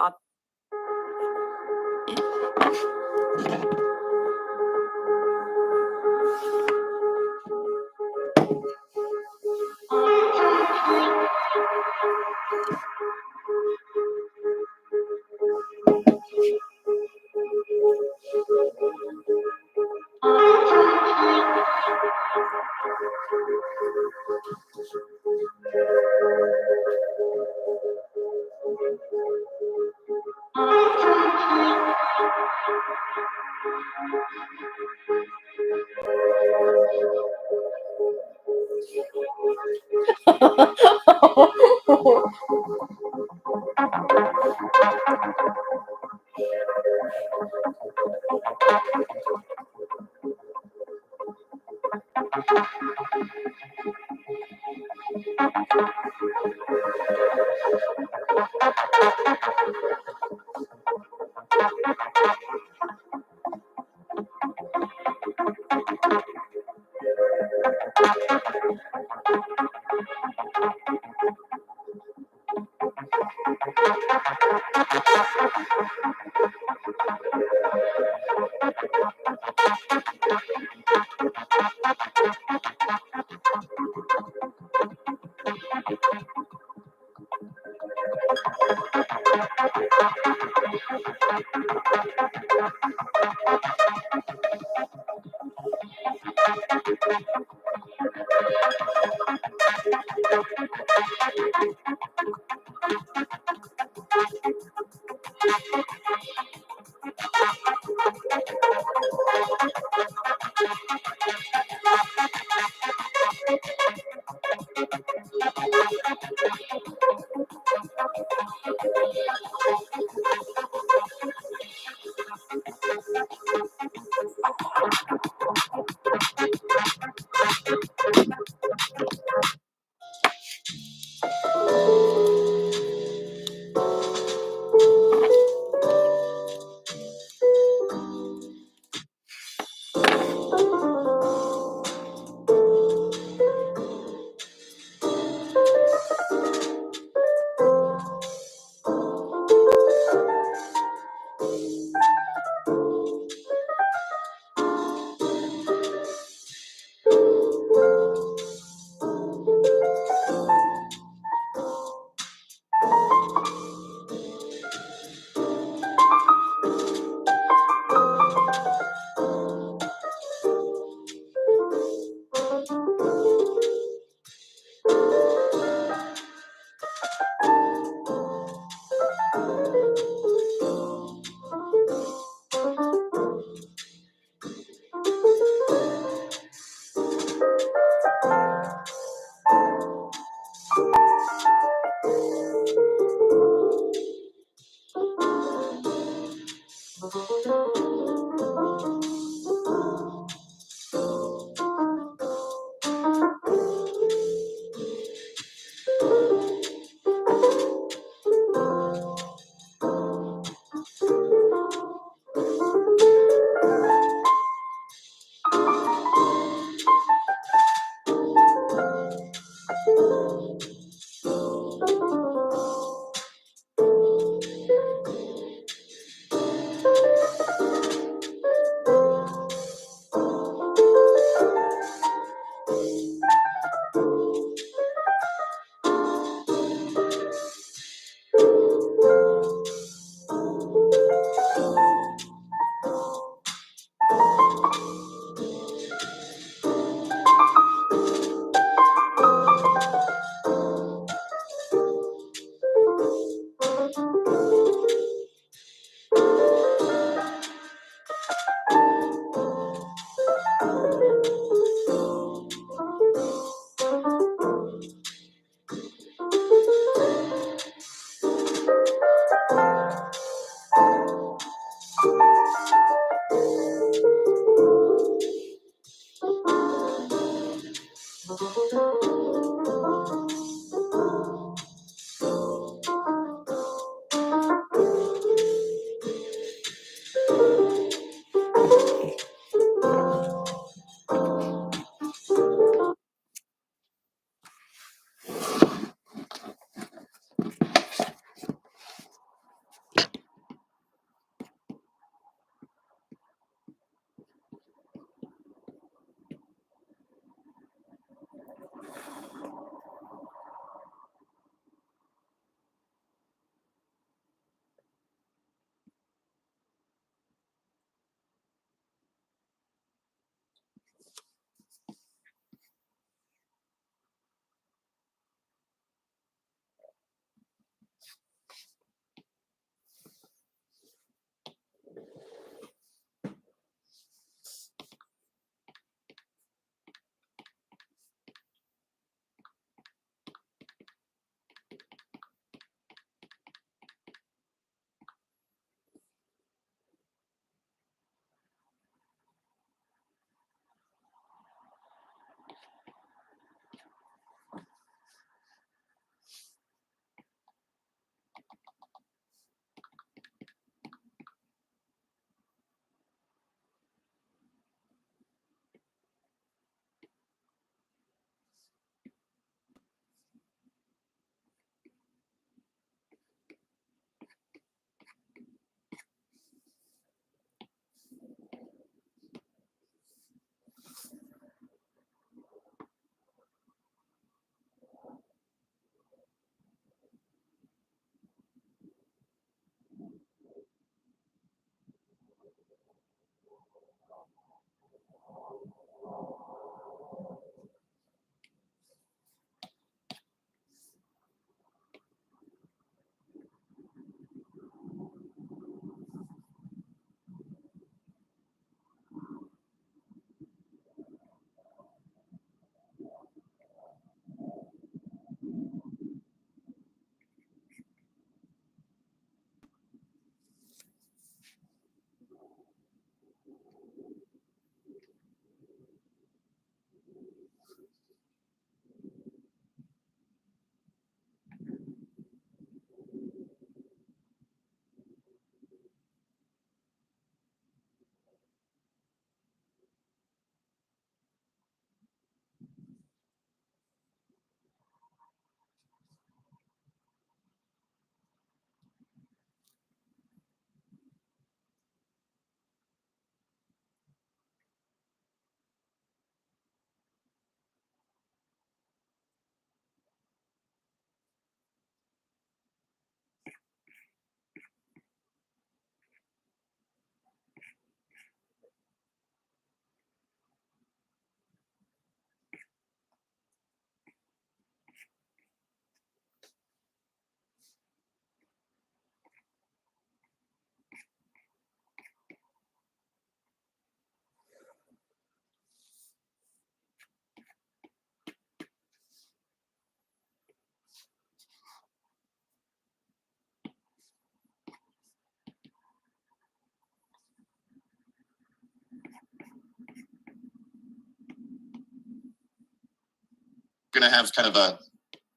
going to have kind of a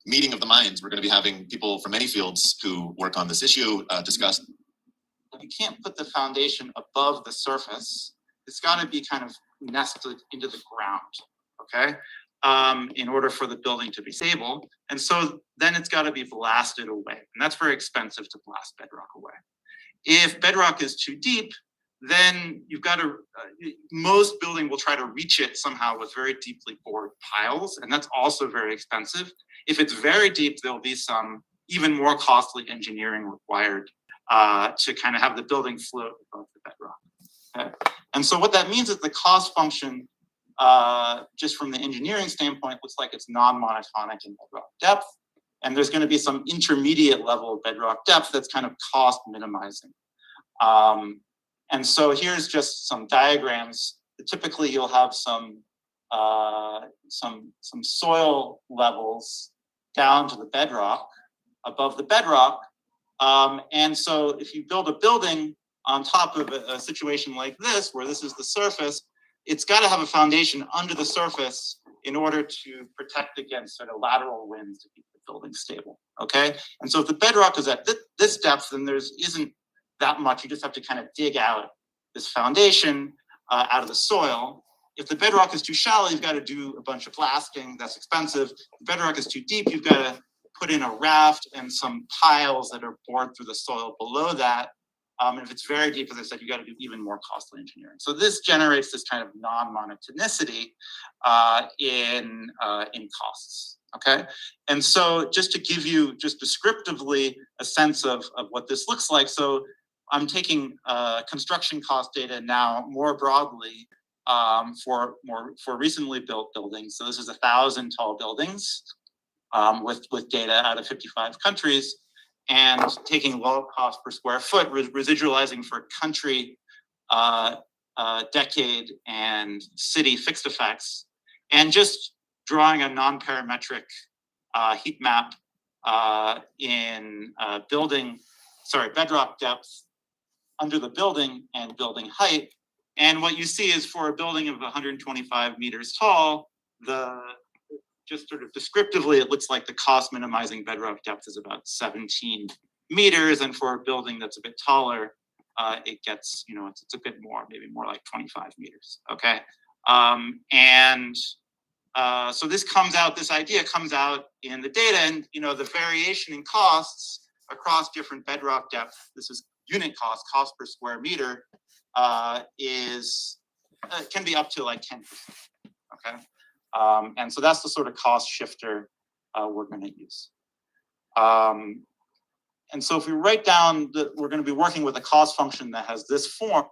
meeting of the minds. We're going to be having people from many fields who work on this issue discuss. You can't put the foundation above the surface. It's got to be kind of nested into the ground, okay? In order for the building to be stable. And so then it's got to be blasted away. And that's very expensive to blast bedrock away. If bedrock is too deep, then you've got to, most building will try to reach it somehow with very deeply bored piles. And that's also very expensive. If it's very deep, there'll be some even more costly engineering required to kind of have the building float above the bedrock. Okay? And so what that means is the cost function, just from the engineering standpoint, looks like it's non-monotonic in bedrock depth. And there's going to be some intermediate level of bedrock depth that's kind of cost minimizing. And so here's just some diagrams. Typically, you'll have some soil levels down to the bedrock, above the bedrock. And so if you build a building on top of a situation like this, where this is the surface, it's got to have a foundation under the surface in order to protect against sort of lateral winds to keep the building stable, okay? And so if the bedrock is at this depth, then there isn't that much. You just have to kind of dig out this foundation out of the soil. If the bedrock is too shallow, you've got to do a bunch of blasting. That's expensive. If the bedrock is too deep, you've got to put in a raft and some piles that are bored through the soil below that. And if it's very deep, as I said, you got to do even more costly engineering. So this generates this kind of non-monotonicity in costs, okay? And so just to give you just descriptively a sense of what this looks like. So I'm taking construction cost data now more broadly for recently built buildings. So this is 1,000 tall buildings with data out of 55 countries. And taking low cost per square foot, residualizing for country, decade, and city fixed effects, and just drawing a non-parametric heat map in bedrock depth under the building and building height. And what you see is for a building of 125 meters tall, just sort of descriptively, it looks like the cost minimizing bedrock depth is about 17 meters. And for a building that's a bit taller, it gets, it's a bit more, maybe more like 25 meters, okay? So this idea comes out in the data, and the variation in costs across different bedrock depth, this is unit cost per square meter, can be up to like 10%, okay? And so that's the sort of cost shifter we're going to use. And so if we write down that we're going to be working with a cost function that has this form.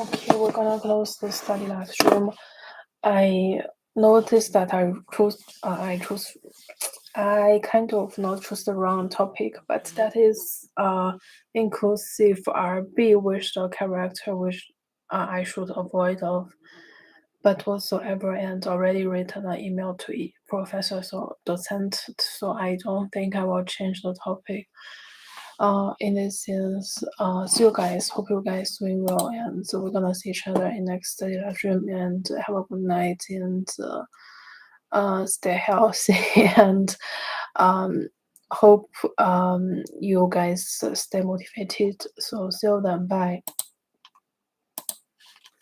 Okay, we're gonna close the study live stream. I noticed that I kind of not choose the wrong topic, but that is inclusive RB, which the character which I should avoid of. But whatsoever, and already written an email to professor or docent, so I don't think I will change the topic. In this sense, see you guys. Hope you guys doing well, and so we're gonna see each other in next study live stream. And have a good night, and stay healthy, and hope you guys stay motivated. So see you then. Bye.